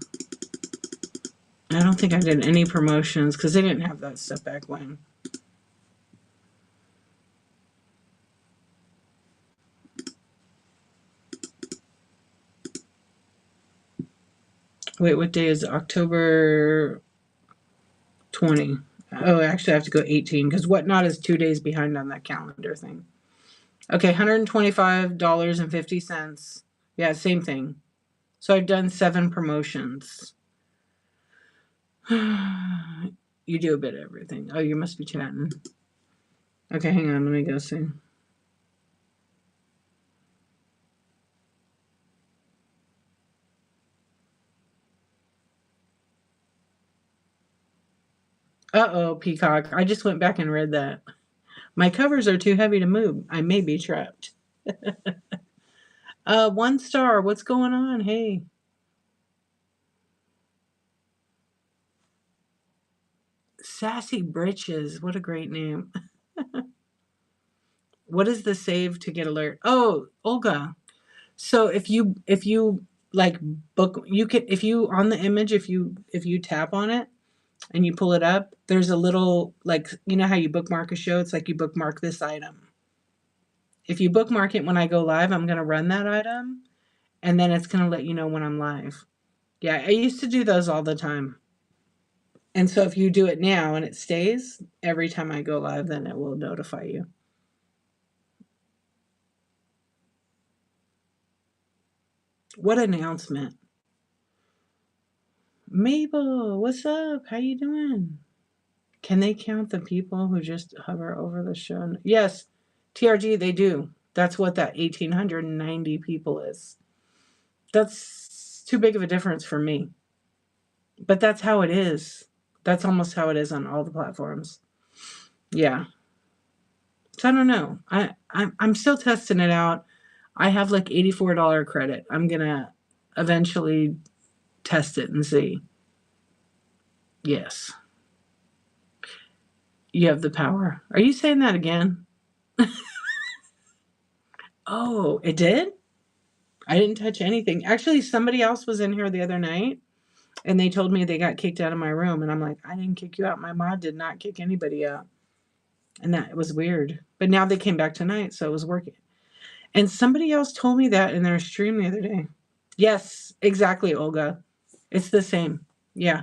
I don't think I did any promotions because they didn't have that stuff back when. Wait, what day is it? October 20? Oh, actually, I have to go 18 because Whatnot is 2 days behind on that calendar thing. Okay, $125.50. Yeah, same thing. So I've done 7 promotions. You do a bit of everything. Oh, you must be chatting. Okay, hang on. Let me go see. Uh-oh, Peacock. I just went back and read that. My covers are too heavy to move. I may be trapped. 1 star. What's going on? Hey. Sassy Britches. What a great name. What is the save to get alert? Oh, Olga. So if you like book you can if you on the image if you tap on it and you pull it up, there's a little like you know how you bookmark a show? It's like you bookmark this item. If you bookmark it when I go live, I'm gonna run that item and then it's gonna let you know when I'm live. Yeah, I used to do those all the time. And so if you do it now and it stays, every time I go live, then it will notify you. What announcement? Mabel, what's up? How you doing? Can they count the people who just hover over the show? Yes, TRG, they do. That's what that 1,890 people is. That's too big of a difference for me. But that's how it is. That's almost how it is on all the platforms. Yeah. So I don't know. I'm still testing it out. I have like $84 credit. I'm gonna eventually test it and see. Yes. You have the power. Are you saying that again? Oh, it did? I didn't touch anything. Actually, somebody else was in here the other night and they told me they got kicked out of my room. And I'm like, I didn't kick you out. My mod did not kick anybody out. And that was weird. But now they came back tonight, so it was working. And somebody else told me that in their stream the other day. Yes, exactly, Olga. It's the same. Yeah,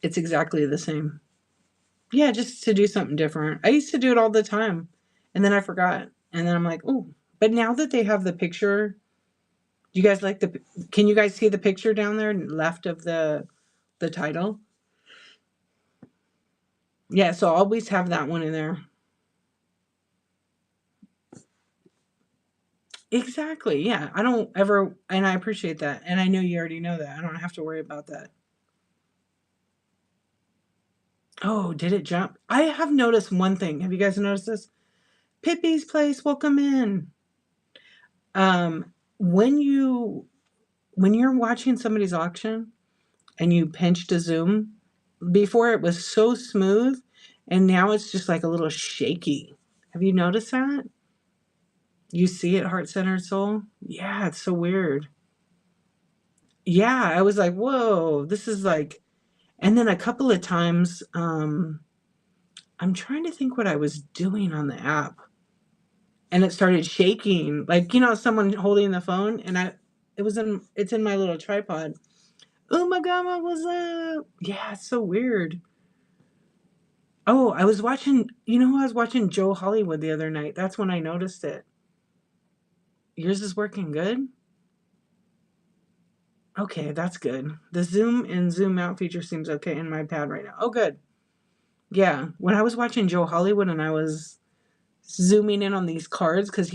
it's exactly the same. Yeah, just to do something different. I used to do it all the time and then I forgot. And then I'm like, oh, but now that they have the picture, do you guys like can you guys see the picture down there left of the title? Yeah, so I'll always have that one in there. Exactly. Yeah. I don't ever, and I appreciate that. And I know you already know that. I don't have to worry about that. Oh, did it jump? I have noticed one thing. Have you guys noticed this? Pippi's place, welcome in. When you're watching somebody's auction and you pinch to zoom, before it was so smooth and now it's just like a little shaky. Have you noticed that? You see it, Heart Centered Soul? Yeah, it's so weird. Yeah, I was like, whoa, this is like, and then a couple of times, I'm trying to think what I was doing on the app. And it started shaking, like, someone holding the phone, and it's in my little tripod. Oh my God, what was up? Yeah, it's so weird. Oh, I was watching, I was watching Joe Hollywood the other night. That's when I noticed it. Yours is working good? Okay, that's good. The zoom in, zoom out feature seems okay in my pad right now. Oh, good. Yeah, when I was watching Joe Hollywood and I was zooming in on these cards because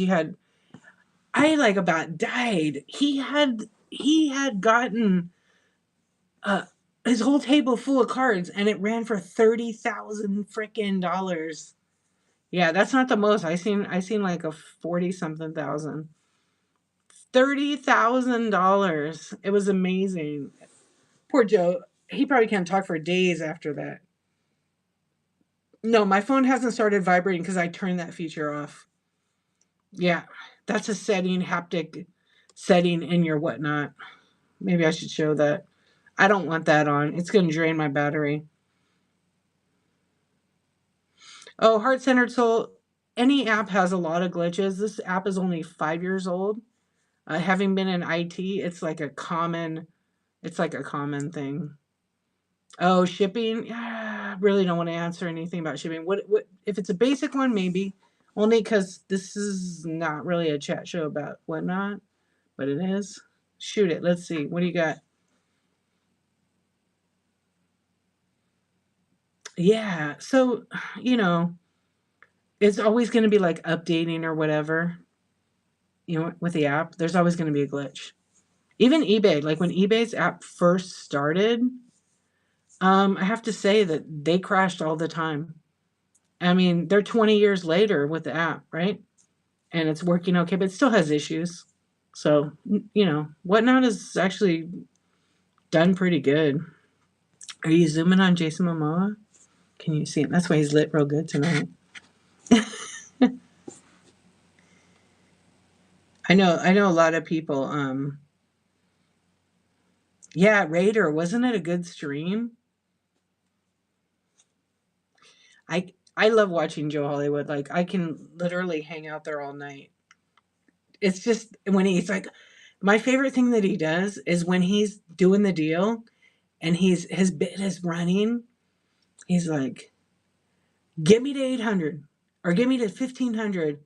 I like about died. He had gotten uh his whole table full of cards and it ran for 30,000 freaking dollars. Yeah, that's not the most. I seen like a 40 something thousand. $30,000. It was amazing. Poor Joe. He probably can't talk for days after that. No, my phone hasn't started vibrating because I turned that feature off. Yeah, that's a setting, haptic setting in your whatnot. Maybe I should show that. I don't want that on. It's going to drain my battery. Oh, Heart Centered Soul. Any app has a lot of glitches. This app is only 5 years old. Having been in IT, it's like a common thing. Oh, shipping. Yeah, really don't want to answer anything about shipping. What if it's a basic one? Maybe only because this is not really a chat show about whatnot, but it is. Shoot it. Let's see. What do you got? Yeah. So, you know, it's always going to be like updating or whatever. With the app, there's always going to be a glitch. Even eBay, like when eBay's app first started, I have to say that they crashed all the time. I mean, they're 20 years later with the app, right? And it's working okay, but it still has issues. So, Whatnot is actually done pretty good. Are you zooming on Jason Momoa? Can you see him? That's why he's lit real good tonight. I know a lot of people. Yeah, Raider, wasn't it a good stream? I love watching Joe Hollywood. Like I can literally hang out there all night. It's just when he's like, my favorite thing that he does is when he's doing the deal and his bid is running. He's like, "Get me to 800 or get me to 1500,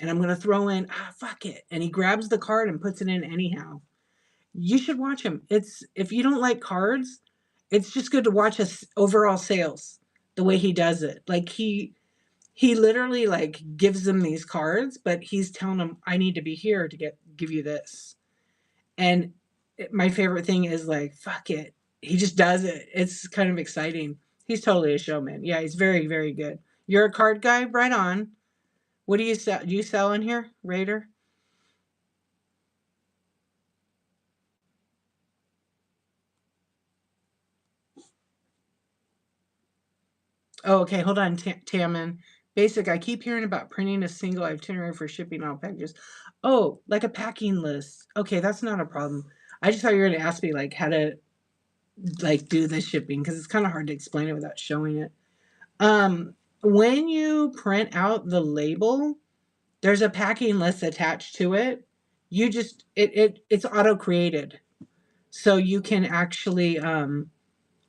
and I'm gonna throw in fuck it." And he grabs the card and puts it in anyhow. You should watch him. It's if you don't like cards, it's just good to watch his overall sales. The way he does it, like he literally like gives them these cards, but he's telling them, "I need to be here to give you this." And my favorite thing is like, "Fuck it." He just does it. It's kind of exciting. He's totally a showman. Yeah, he's very, very good. You're a card guy, right on. What do you sell? Do you sell in here, Raider? Oh, okay. Hold on, Tammin. Basic. I keep hearing about printing a single itinerary for shipping all packages. Oh, like a packing list. Okay, that's not a problem. I just thought you were going to ask me like how to like do the shipping because it's kind of hard to explain it without showing it. When you print out the label, there's a packing list attached to it. You just it's auto created, so you can actually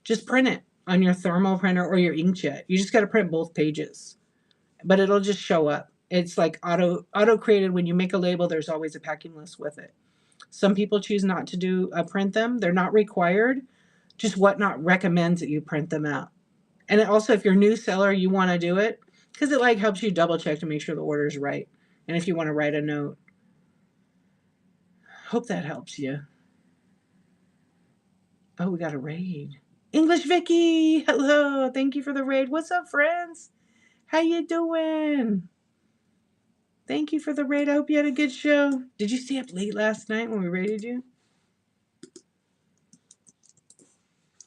just print it on your thermal printer or your inkjet. You just got to print both pages, but it'll just show up. It's like auto created. When you make a label, there's always a packing list with it. Some people choose not to do print them. They're not required. Just Whatnot recommends that you print them out. And also, if you're a new seller, you want to do it because it like helps you double check to make sure the order is right. And if you want to write a note, hope that helps you. Oh, we got a raid. English Vicky, hello. Thank you for the raid. What's up, friends? How you doing? Thank you for the raid. I hope you had a good show. Did you stay up late last night when we raided you?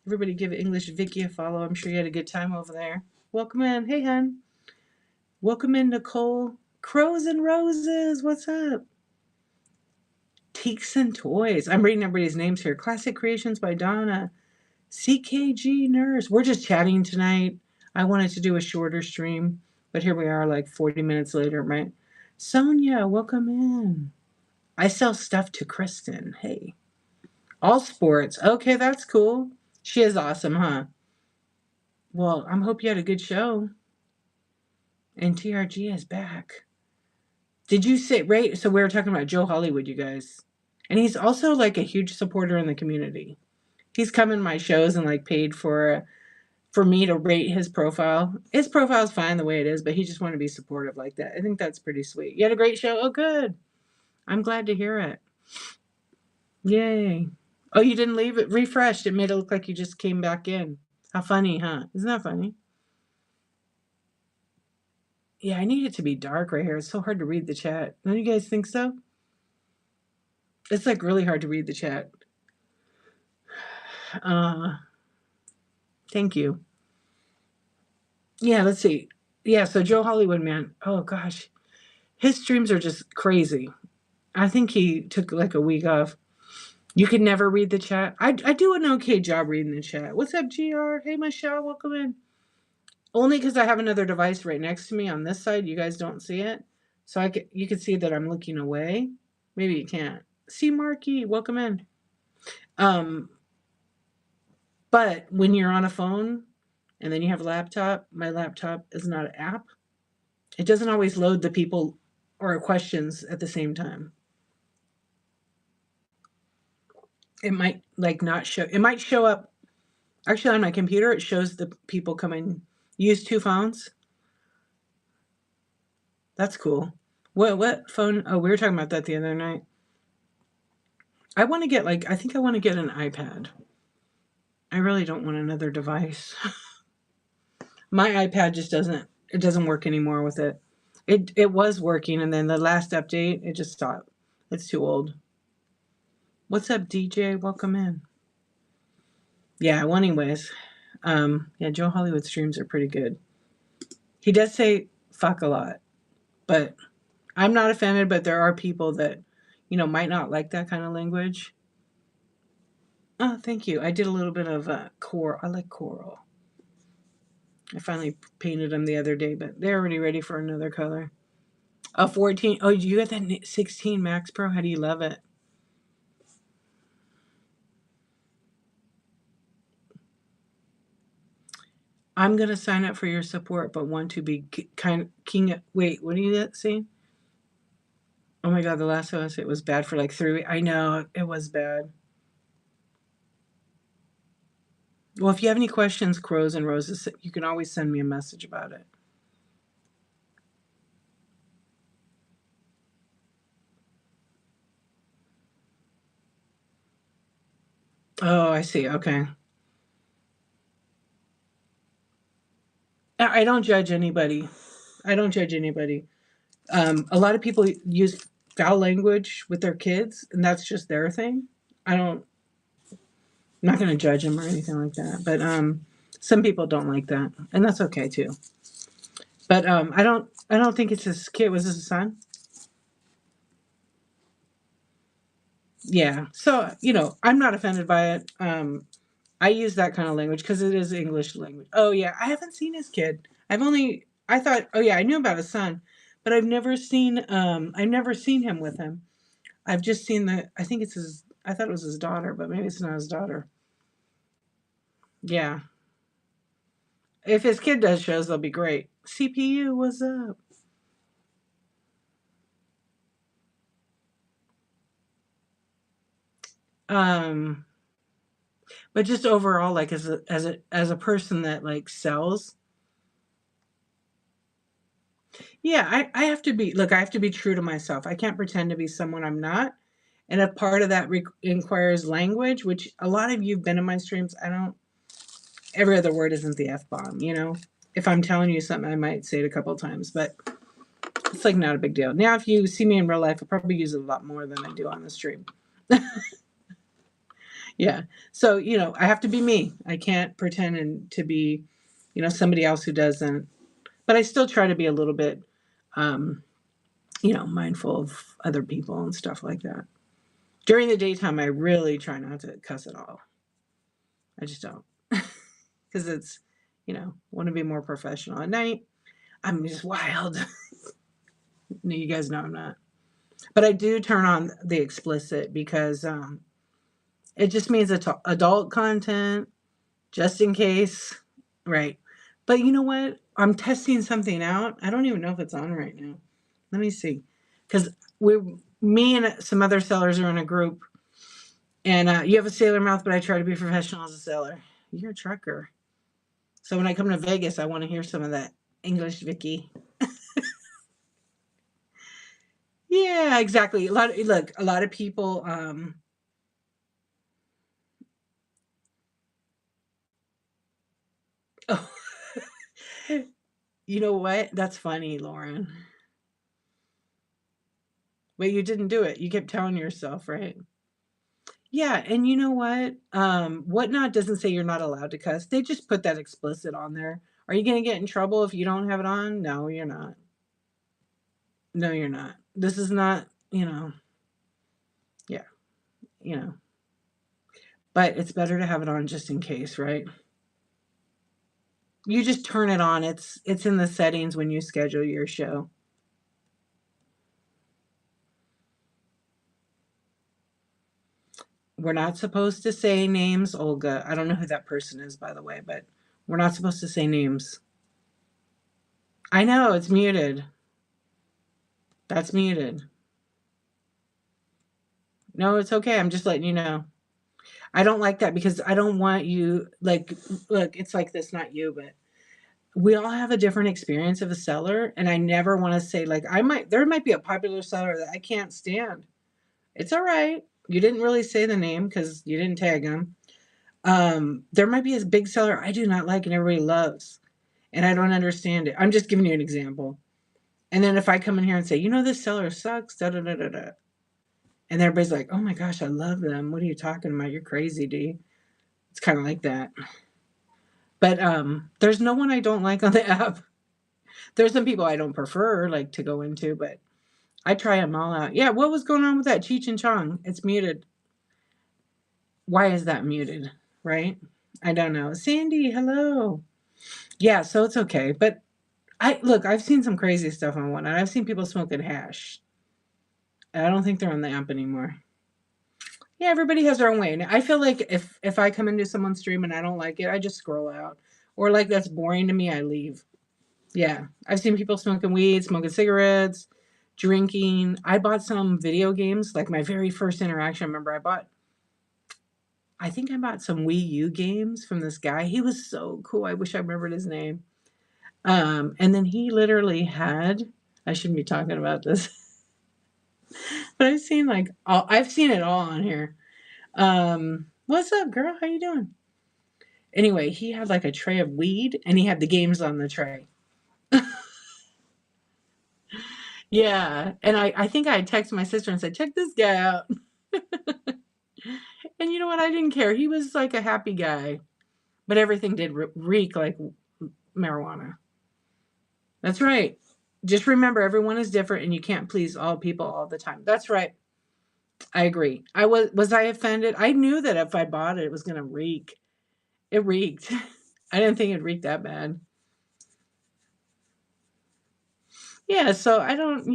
Everybody give English Vicky a follow. I'm sure you had a good time over there. Welcome in. Hey, hun. Welcome in, Nicole. Crows and Roses. What's up? Teaks and Toys. I'm reading everybody's names here. Classic Creations by Donna. CKG Nurse. We're just chatting tonight. I wanted to do a shorter stream, but here we are like 40 minutes later, right? Sonia, welcome in. I sell stuff to Kristen. Hey. All sports. Okay, that's cool. She is awesome, huh? Well, I hope you had a good show. And TRG is back. Did you say right? So we were talking about Joe Hollywood, you guys. And he's also like a huge supporter in the community. He's come in my shows and like paid for me to rate his profile. His profile's fine the way it is, but he just wanted to be supportive like that. I think that's pretty sweet. You had a great show? Oh, good. I'm glad to hear it. Yay. Oh, you didn't leave it refreshed. It made it look like you just came back in. How funny, huh? Isn't that funny? Yeah, I need it to be dark right here. It's so hard to read the chat. Don't you guys think so? It's like really hard to read the chat. Uh, thank you. Yeah, let's see. Yeah, so Joe Hollywood, man. Oh gosh. His streams are just crazy. I think he took like a week off. You can never read the chat. I do an okay job reading the chat. What's up, GR? Hey, Michelle, welcome in. Only because I have another device right next to me on this side. You guys don't see it. So you can see that I'm looking away. Maybe you can't. See, Marky, welcome in. Um, but when you're on a phone and then you have a laptop, my laptop is not an app. It doesn't always load the people or questions at the same time. It might like not show. It might show up. Actually, on my computer, it shows the people coming. Use two phones. That's cool. What phone? Oh, we were talking about that the other night. I want to get like I think I want to get an iPad. I really don't want another device. My iPad just doesn't work anymore with it. It was working, and then the last update it just stopped. It's too old. What's up, DJ? Welcome in. Yeah, well anyways. Yeah, Joe Hollywood streams are pretty good. He does say fuck a lot, but I'm not offended, but there are people that, might not like that kind of language. Oh, thank you. I did a little bit of coral. I like coral. I finally painted them the other day, but they're already ready for another color. A 14. Oh, you got that 16 Max Pro? How do you love it? I'm going to sign up for your support, but want to be kind of king. Wait, what are you saying? Oh my God, The Last of Us, it was bad for like 3 weeks. I know, it was bad. Well, if you have any questions, Crows and Roses, you can always send me a message about it. Oh, I see. Okay. I don't judge anybody. I don't judge anybody. A lot of people use foul language with their kids, and that's just their thing. I don't. I'm not going to judge them or anything like that. But some people don't like that, and that's okay too. But I don't. I don't think it's his kid. Was this a son? Yeah. So I'm not offended by it. I use that kind of language because it is English language. Oh yeah, I haven't seen his kid. I thought, oh yeah, I knew about his son, but I've never seen him with him. I've just seen I think it's his, I thought it was his daughter, but maybe it's not his daughter. Yeah. If his kid does shows, they'll be great. CPU, what's up? Um, but just overall, like as a person that like sells, yeah, I have to be, look, I have to be true to myself. I can't pretend to be someone I'm not. And a part of that requires language, which a lot of you've been in my streams. I don't, every other word isn't the F bomb. If I'm telling you something, I might say it a couple times, but it's like not a big deal. Now, if you see me in real life, I probably use it a lot more than I do on the stream. Yeah. So, I have to be me. I can't pretend to be, somebody else who doesn't, but I still try to be a little bit, um, mindful of other people and stuff like that. During the daytime, I really try not to cuss at all. I just don't. Because it's, want to be more professional. At night, I'm just wild. You guys know I'm not. But I do turn on the explicit because it just means adult content, just in case. Right. But you know what? I'm testing something out. I don't even know if it's on right now. Let me see. Because me and some other sellers are in a group. And you have a sailor mouth, but I try to be professional as a seller. You're a trucker. So when I come to Vegas, I want to hear some of that English, Vicky. Yeah, exactly. A lot of people. Oh, you know what? That's funny, Lauren. But you didn't do it. You kept telling yourself, right? Yeah, and you know what? Whatnot doesn't say you're not allowed to cuss. They just put that explicit on there. Are you going to get in trouble if you don't have it on? No, you're not. No, you're not. This is not, yeah, you know. But it's better to have it on just in case, right? You just turn it on. It's in the settings when you schedule your show. We're not supposed to say names, Olga. I don't know who that person is, by the way, but we're not supposed to say names. I know, it's muted. That's muted. No, it's okay. I'm just letting you know. I don't like that because I don't want you, like, look, it's like this, not you, but we all have a different experience of a seller. And I never want to say, like, there might be a popular seller that I can't stand. It's all right. You didn't really say the name because you didn't tag them. There might be a big seller I do not like and everybody loves, and I don't understand it. I'm just giving you an example. And then if I come in here and say, this seller sucks, da da da da da, and everybody's like, oh my gosh, I love them. What are you talking about? You're crazy, D. It's kind of like that. But there's no one I don't like on the app. There's some people I don't prefer like to go into, but I try them all out. Yeah, what was going on with that Cheech and Chong? It's muted. Why is that muted? Right? I don't know. Sandy, hello. Yeah, so it's okay. But I've seen some crazy stuff on one, and I've seen people smoking hash. I don't think they're on the app anymore. Yeah, everybody has their own way. And I feel like if I come into someone's stream and I don't like it, I just scroll out. Or like that's boring to me, I leave. Yeah. I've seen people smoking weed, smoking cigarettes, drinking. I bought some video games, like my very first interaction. I remember I think I bought some Wii U games from this guy. He was so cool. I wish I remembered his name. And then he literally had, I shouldn't be talking about this, but I've seen it all on here. What's up, girl? How you doing? Anyway, he had like a tray of weed and he had the games on the tray. Yeah. And I think I texted my sister and said, check this guy out. And you know what? I didn't care. He was like a happy guy, but everything did reek like marijuana. That's right. Just remember, everyone is different and you can't please all people all the time. That's right. I agree. Was I offended? I knew that if I bought it, it was going to reek. It reeked. I didn't think it reeked that bad. Yeah, so I don't,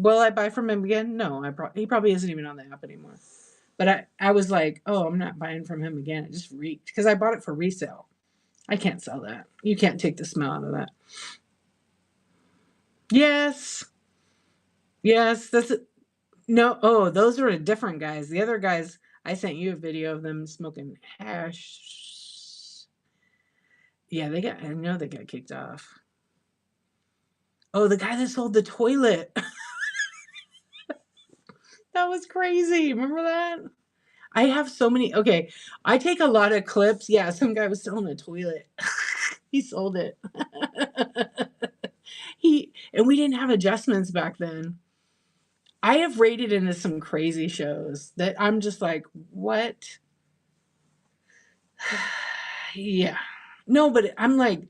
will I buy from him again? No, he probably isn't even on the app anymore. But I was like, oh, I'm not buying from him again. It just reeked because I bought it for resale. I can't sell that. You can't take the smell out of that. Yes. Yes. No. Oh, those are different guys. The other guys, I sent you a video of them smoking hash. Yeah, I know they got kicked off. Oh, the guy that sold the toilet. That was crazy. Remember that? I have so many. Okay, I take a lot of clips. Yeah, some guy was selling a toilet. He sold it. And we didn't have adjustments back then. I have rated into some crazy shows that I'm just like, what? Yeah. No, but I'm like,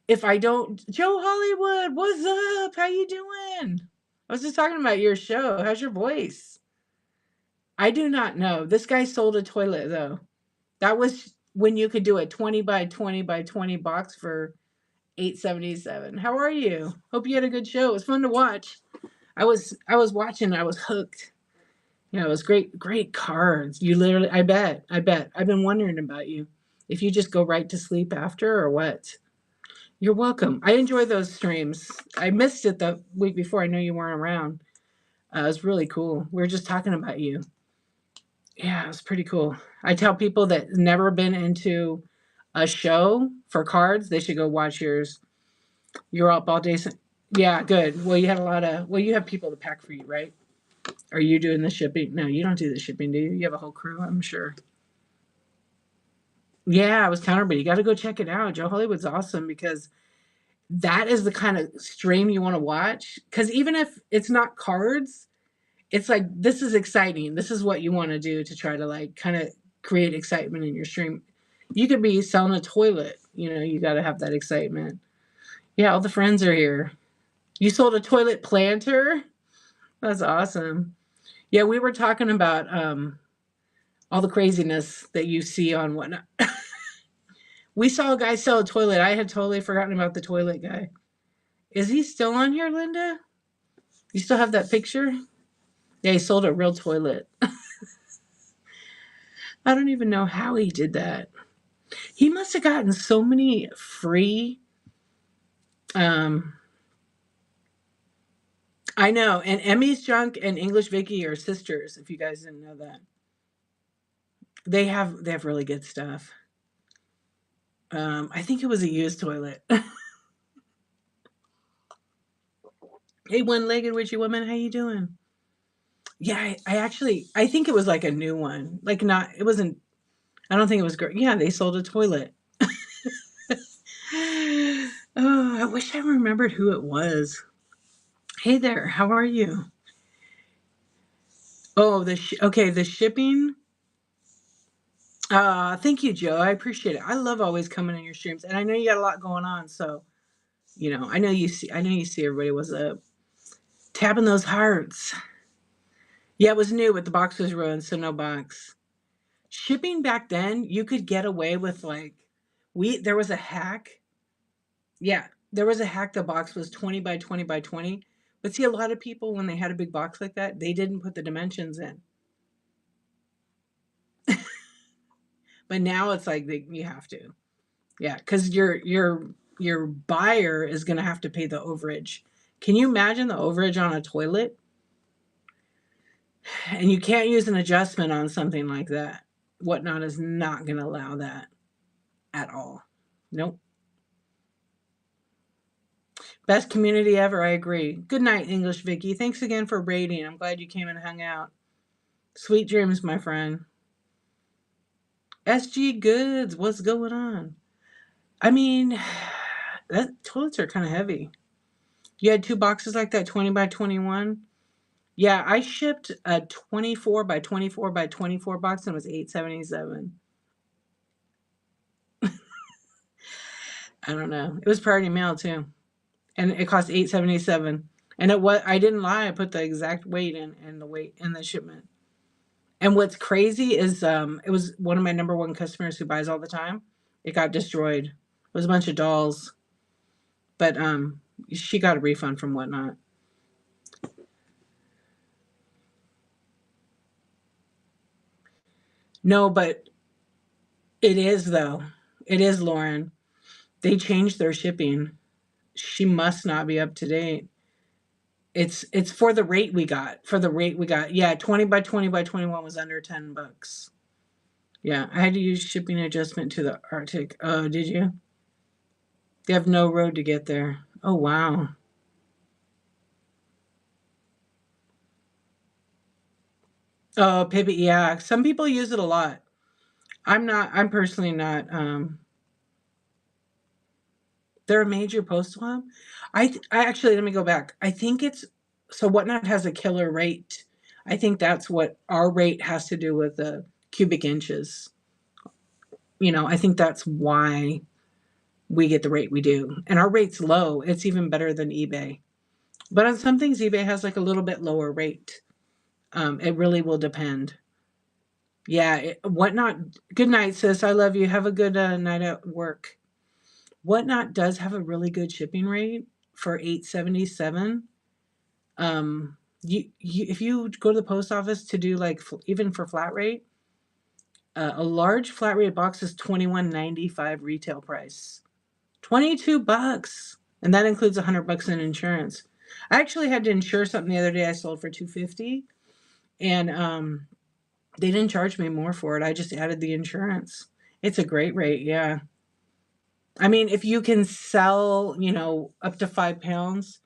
if I don't, Joe Hollywood, what's up? How you doing? I was just talking about your show. How's your voice? I do not know. This guy sold a toilet though. That was when you could do a 20 by 20 by 20 box for 877. How are you? Hope you had a good show. It was fun to watch. I was watching, I was hooked. Yeah, it was great cards. You literally I bet. I've been wondering about you. If you just go right to sleep after or what? You're welcome. I enjoy those streams. I missed it the week before. I knew you weren't around. It was really cool. We were just talking about you. Yeah, it was pretty cool. I tell people that never been into a show for cards, they should go watch yours. You're up all day. Yeah, good. Well, you have people to pack for you, right? Are you doing the shipping? No, you don't do the shipping, do you? You have a whole crew, I'm sure. Yeah, I was telling everybody, you got to go check it out. Joe Hollywood's awesome because that is the kind of stream you want to watch. Because even if it's not cards, it's like, this is exciting. This is what you want to do to try to like kind of create excitement in your stream. You could be selling a toilet. You got to have that excitement. Yeah, all the friends are here. You sold a toilet planter? That's awesome. Yeah, we were talking about all the craziness that you see on whatnot. We saw a guy sell a toilet. I had totally forgotten about the toilet guy. Is he still on here, Linda? You still have that picture? Yeah, he sold a real toilet. I don't even know how he did that. He must have gotten so many free. Um, I know. And Emmy's Junk and English Vicky are sisters. If you guys didn't know that, they have really good stuff. I think it was a used toilet. Hey, one-legged witchy woman, how you doing? Yeah, I think it was like a new one. Like not, it wasn't. I don't think it was great. Yeah, they sold a toilet. Oh, I wish I remembered who it was. Hey there, how are you? Oh, okay, the shipping. Thank you, Joe. I appreciate it. I love always coming in your streams, and I know you got a lot going on, so I know you see everybody was tapping those hearts. Yeah, it was new, but the box was ruined, so no box. Shipping back then, you could get away with like there was a hack. Yeah, there was a hack. The box was 20 by 20 by 20. But see, a lot of people, when they had a big box like that, they didn't put the dimensions in. But now it's like you have to. Yeah, because your buyer is going to have to pay the overage. Can you imagine the overage on a toilet? And you can't use an adjustment on something like that. Whatnot is not going to allow that at all. Nope. Best community ever. I agree. Good night, English Vicky. Thanks again for raiding. I'm glad you came and hung out. Sweet dreams, my friend. SG Goods. What's going on? I mean, that toilets are kind of heavy. You had two boxes like that, 20 by 21. Yeah, I shipped a 24 by 24 by 24 box and it was $8.77. I don't know. It was priority mail too. And it cost $8.77. And I didn't lie, I put the exact weight in the weight in the shipment. And what's crazy is it was one of my number one customers who buys all the time. It got destroyed. It was a bunch of dolls. But she got a refund from Whatnot. No, but it is though. It is, Lauren. They changed their shipping. She must not be up to date. It's for the rate we got. For the rate we got. Yeah, 20 by 20 by 21 was under $10. Yeah, I had to use shipping adjustment to the Arctic. Oh, did you? They have no road to get there. Oh, wow. Oh, pivot. Yeah, some people use it a lot. I'm personally not. They're a major postal hub. I actually, let me go back. I think it's, so Whatnot has a killer rate. I think that's what our rate has to do with the cubic inches. I think that's why we get the rate we do. And our rate's low. It's even better than eBay. But on some things, eBay has like a little bit lower rate. It really will depend. Yeah, Whatnot. Good night, sis. I love you. Have a good night at work. Whatnot does have a really good shipping rate for $8.77. If you go to the post office to do like even for flat rate, a large flat rate box is $21.95 retail price. $22, and that includes $100 in insurance. I actually had to insure something the other day I sold for $250, and they didn't charge me more for it. I just added the insurance. It's a great rate, yeah. I mean, if you can sell, up to 5 pounds,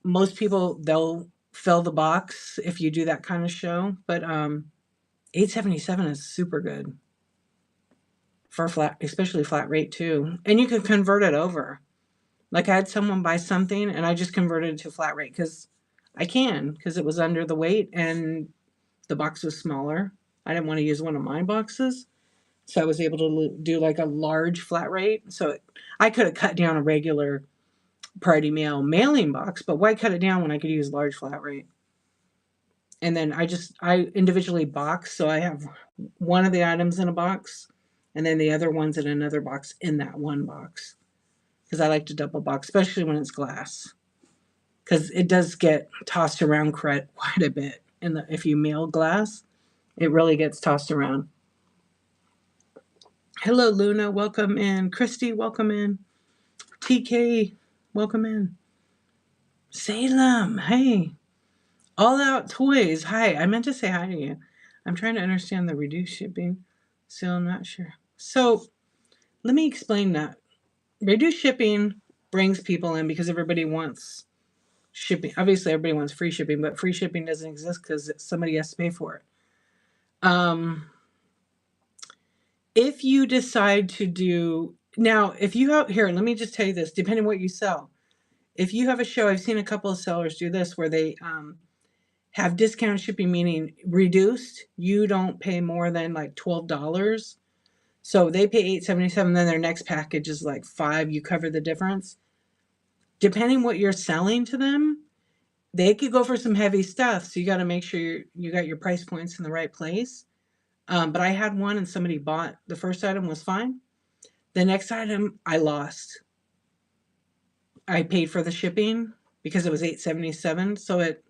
most people they'll fill the box if you do that kind of show. But 877 is super good for flat, especially flat rate too. And you can convert it over. Like I had someone buy something and I just converted it to flat rate because I can, because it was under the weight and the box was smaller. I didn't want to use one of my boxes. So I was able to do like a large flat rate. So I could have cut down a regular party mail mailing box, but why cut it down when I could use large flat rate? And then I individually box. So I have one of the items in a box and then the other ones in another box in that one box. Because I like to double box, especially when it's glass. Because it does get tossed around quite a bit. And if you mail glass, it really gets tossed around. Hello, Luna. Welcome in. Christy, welcome in. TK, welcome in. Salem, hey. All Out Toys, hi. I meant to say hi to you. I'm trying to understand the reduced shipping, so I'm not sure. So let me explain that. Reduced shipping brings people in because everybody wants shipping. Obviously, everybody wants free shipping, but free shipping doesn't exist because somebody has to pay for it. Um, If you decide to do now, if you have here, let me just tell you this, depending on what you sell. If you have a show, I've seen a couple of sellers do this where they have discount shipping, meaning reduced. You don't pay more than like $12. So they pay $8.77, then their next package is like $5. You cover the difference. Depending what you're selling to them, they could go for some heavy stuff. So you got to make sure you got your price points in the right place. But I had one and somebody bought the first item was fine. The next item I lost. I paid for the shipping because it was $8.77. So it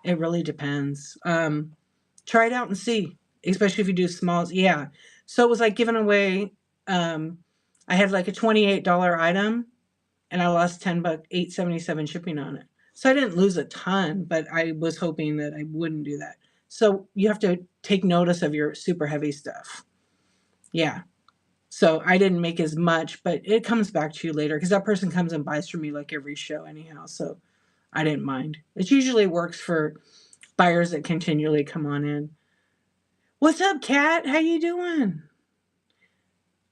really depends. Try it out and see, especially if you do smalls. Yeah. So it was like giving away. Um, I had like a $28 item, and I lost $10, $8.77 shipping on it. So I didn't lose a ton, but I was hoping that I wouldn't do that. So you have to take notice of your super heavy stuff. Yeah. So I didn't make as much, but it comes back to you later because that person comes and buys from me like every show anyhow. So I didn't mind. It usually works for buyers that continually come on in. What's up, Kat? How you doing?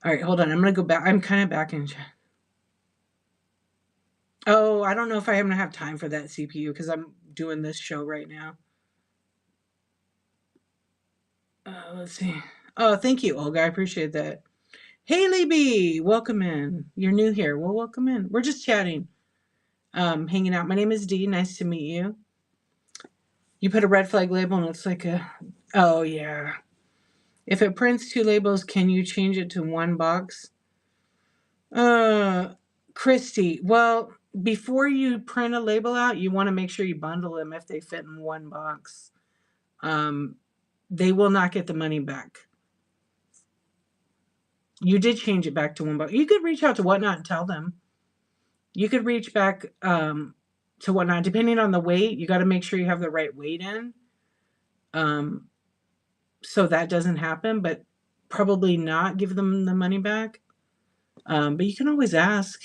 All right, hold on. I'm gonna go back. I'm kind of back in. Oh, I don't know if I'm gonna have time for that CPU because I'm doing this show right now. Let's see. Oh, thank you, Olga. I appreciate that. Haley B, welcome in. You're new here. Well, welcome in. We're just chatting, hanging out. My name is Dee. Nice to meet you. You put a red flag label and it's like a. Oh yeah. If it prints two labels, can you change it to one box? Uh, Christy, well, before you print a label out, you want to make sure you bundle them if they fit in one box. Um, they will not get the money back. You did change it back to one box. You could reach out to Whatnot and tell them. You could reach back to Whatnot, depending on the weight. You got to make sure you have the right weight in, um, so that doesn't happen. But probably not give them the money back. But you can always ask.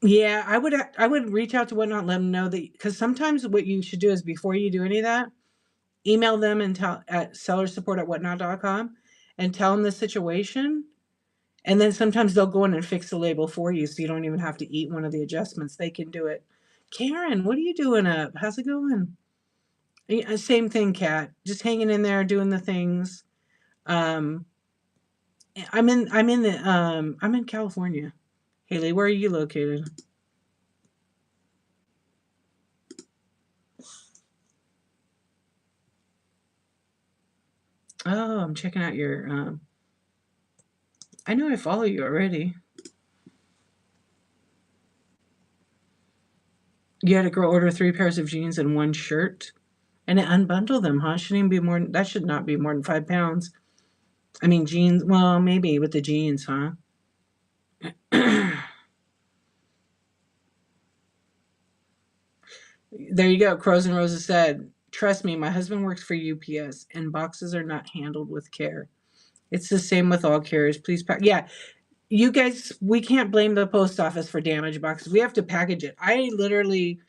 Yeah, I would reach out to Whatnot, let them know that because sometimes what you should do is before you do any of that, email them and tell at sellersupport@whatnot.com and tell them the situation. And then sometimes they'll go in and fix the label for you so you don't even have to eat one of the adjustments. They can do it. Karen, what are you doing up? How's it going? Same thing, Kat. Just hanging in there, doing the things. Um, I'm in California. Haley, where are you located? Oh, I'm checking out your I know I follow you already. You had a girl order 3 pairs of jeans and 1 shirt and unbundle them, huh? Shouldn't even be more that should not be more than 5 pounds. I mean jeans, well, maybe with the jeans, huh? There you go. Crows and Roses said, trust me, my husband works for UPS and boxes are not handled with care. It's the same with all carriers. Please pack. Yeah, you guys, we can't blame the post office for damaged boxes. We have to package it. I literally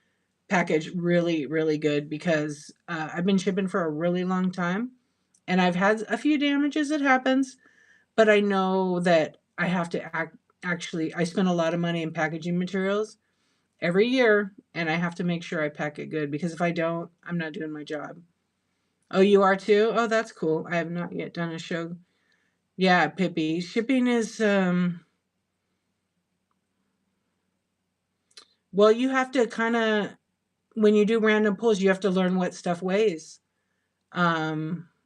package really, really good because I've been shipping for a really long time and I've had a few damages. It happens, but I know that I have to actually, I spend a lot of money in packaging materials every year and I have to make sure I pack it good because if I don't, I'm not doing my job. Oh, you are too? Oh, that's cool. I have not yet done a show. Yeah, Pippi. Shipping is, well, you have to kind of, when you do random pulls, you have to learn what stuff weighs. I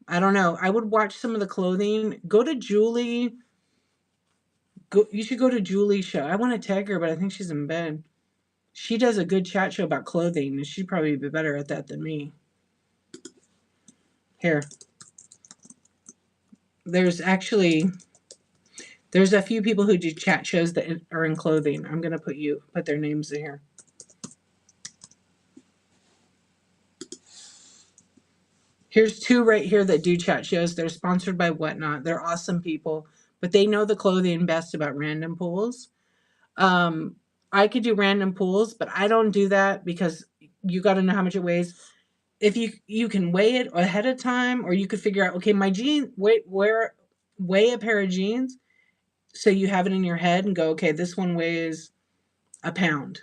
don't know. I would watch some of the clothing. Go to Julie. Go. You should go to Julie's show. I want to tag her, but I think she's in bed. She does a good chat show about clothing, and she'd probably be better at that than me. Here, there's actually there's a few people who do chat shows that are in clothing. I'm gonna put their names in here. Here's 2 right here that do chat shows. They're sponsored by Whatnot. They're awesome people, but they know the clothing best about random pulls. Um, I could do random pulls, but I don't do that because you got to know how much it weighs. if you can weigh it ahead of time, or you could figure out, okay, my jean weigh a pair of jeans, so you have it in your head and go, okay, this one weighs a pound,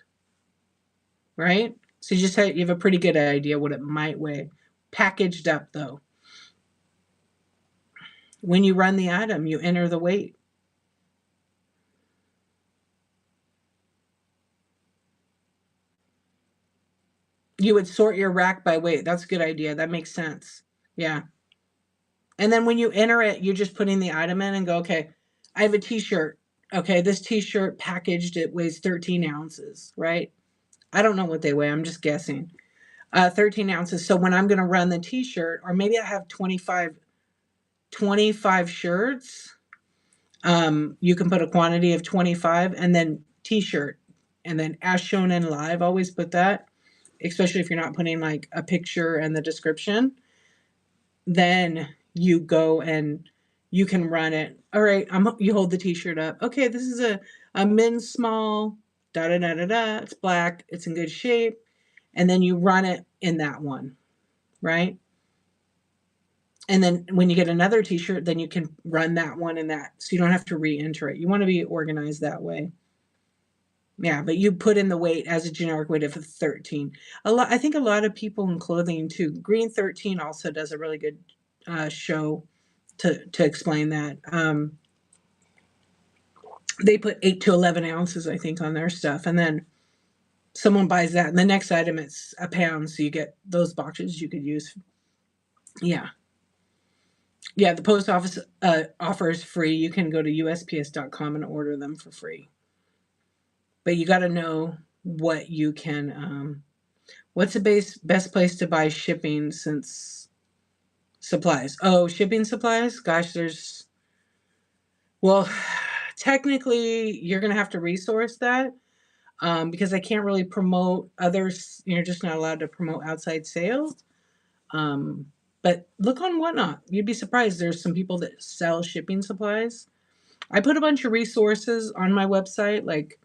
right? So you have a pretty good idea what it might weigh. Packaged up though. When you run the item, you enter the weight. You would sort your rack by weight. That's a good idea. That makes sense. Yeah. And then when you enter it, you're just putting the item in and go, okay, I have a t-shirt. Okay, this t-shirt packaged, it weighs 13 ounces, right? I don't know what they weigh. I'm just guessing. 13 ounces. So when I'm going to run the t-shirt, or maybe I have 25 shirts, you can put a quantity of 25, and then t-shirt, and then as shown in live, always put that, especially if you're not putting like a picture and the description. Then you go and you can run it. All right, you hold the t-shirt up. Okay, this is a men's small, da da da da da. It's black, it's in good shape. And then you run it in that one, right? And then when you get another t-shirt, then you can run that one in that. So you don't have to re-enter it. You want to be organized that way. Yeah, but you put in the weight as a generic weight of 13. I think a lot of people in clothing too. Green 13 also does a really good show to explain that. They put 8 to 11 ounces, I think, on their stuff, and then someone buys that, and the next item it's a pound, so you get those boxes you could use. Yeah, yeah. The post office offers free. You can go to USPS.com and order them for free, but you got to know what you can. What's the best place to buy shipping since supplies? Oh, shipping supplies. Gosh, well, technically, you're gonna have to resource that. Because I can't really promote others. You're just not allowed to promote outside sales. Um, but look on Whatnot. You'd be surprised. There's some people that sell shipping supplies. I put a bunch of resources on my website, like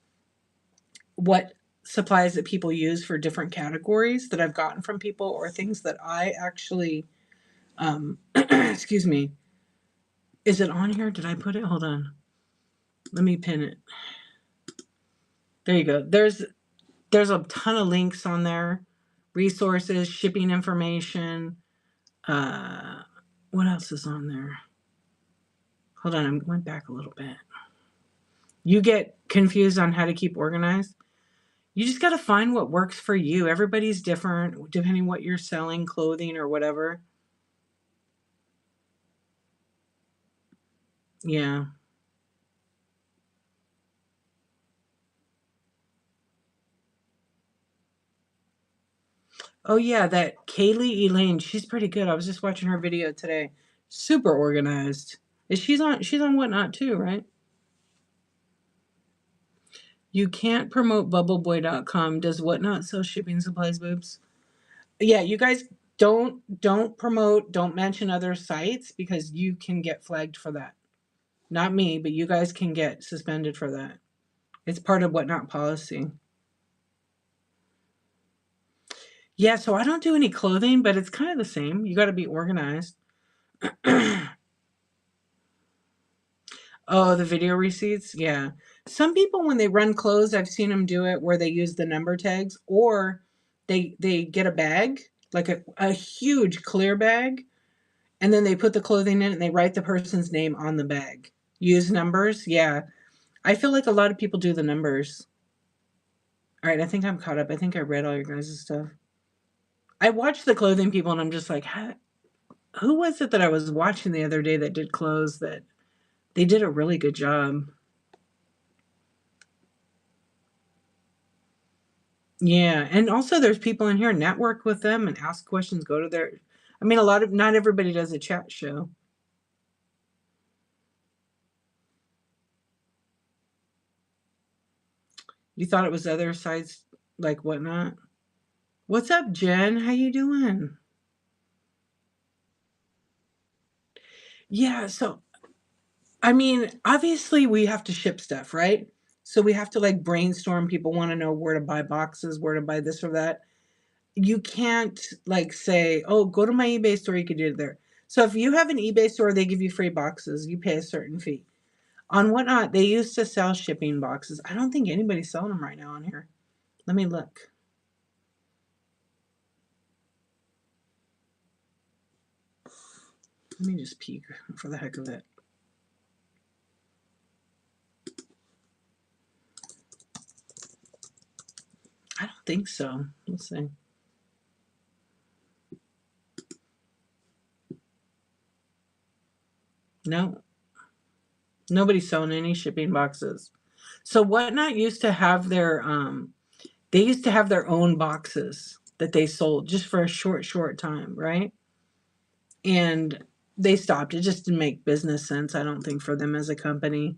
what supplies that people use for different categories that I've gotten from people, or things that I actually, excuse me. Is it on here? Did I put it? Hold on. Let me pin it. There you go. There's a ton of links on there, resources, shipping information. Uh, what else is on there? Hold on, I went back a little bit. You get confused on how to keep organized. You just got to find what works for you. Everybody's different depending what you're selling, clothing or whatever. Yeah. Oh yeah, that Kaylee Elaine, she's pretty good. I was just watching her video today. Super organized. She's on Whatnot too, right? You can't promote bubbleboy.com. Does Whatnot sell shipping supplies, boobs? Yeah, you guys don't promote, don't mention other sites, because you can get flagged for that. Not me, but you guys can get suspended for that. It's part of Whatnot policy. Yeah, so I don't do any clothing, but it's kind of the same. You got to be organized. Oh, the video receipts? Yeah. Some people, when they run clothes, I've seen them do it where they use the number tags, or they get a bag, like a huge clear bag, and then they put the clothing in and they write the person's name on the bag. Use numbers? Yeah. I feel like a lot of people do the numbers. All right, I think I'm caught up. I think I read all your guys' stuff. I watched the clothing people and I'm just like, who was it that I was watching the other day that did clothes that they did a really good job? Yeah, and also there's people in here, network with them and ask questions, go to their, I mean, not everybody does a chat show. You thought it was other sites like Whatnot? What's up, Jen? How you doing? Yeah, so I mean, obviously we have to ship stuff, right? So we have to like brainstorm. People want to know where to buy boxes, where to buy this or that. you can't like say, "Oh, go to my eBay store, you could do it there." So if you have an eBay store, they give you free boxes. You pay a certain fee. On Whatnot, they used to sell shipping boxes. I don't think anybody's selling them right now on here. Let me look. Let me just peek for the heck of it. I don't think so. Let's see. No, nobody's selling any shipping boxes. So Whatnot used to have their they used to have their own boxes that they sold just for a short time, right? And they stopped. It just didn't make business sense, I don't think, for them as a company.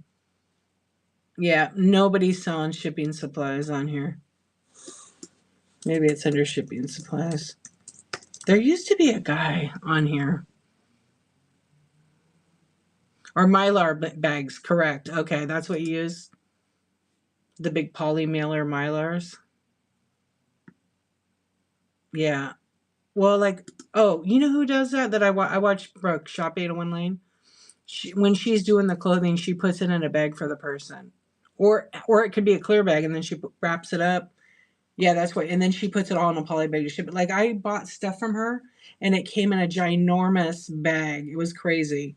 Yeah, nobody's selling shipping supplies on here. Maybe it's under shipping supplies. There used to be a guy on here. Or Mylar bags, correct. Okay, that's what you use. The big poly mailer Mylars. Yeah. Well, like, oh, you know who does that? That I watch Brooke Shop 801 Lane. When she's doing the clothing, she puts it in a bag for the person, or it could be a clear bag, and then she wraps it up. Yeah, that's what. And then she puts it all in a poly bag to ship it. Like I bought stuff from her, and it came in a ginormous bag. It was crazy.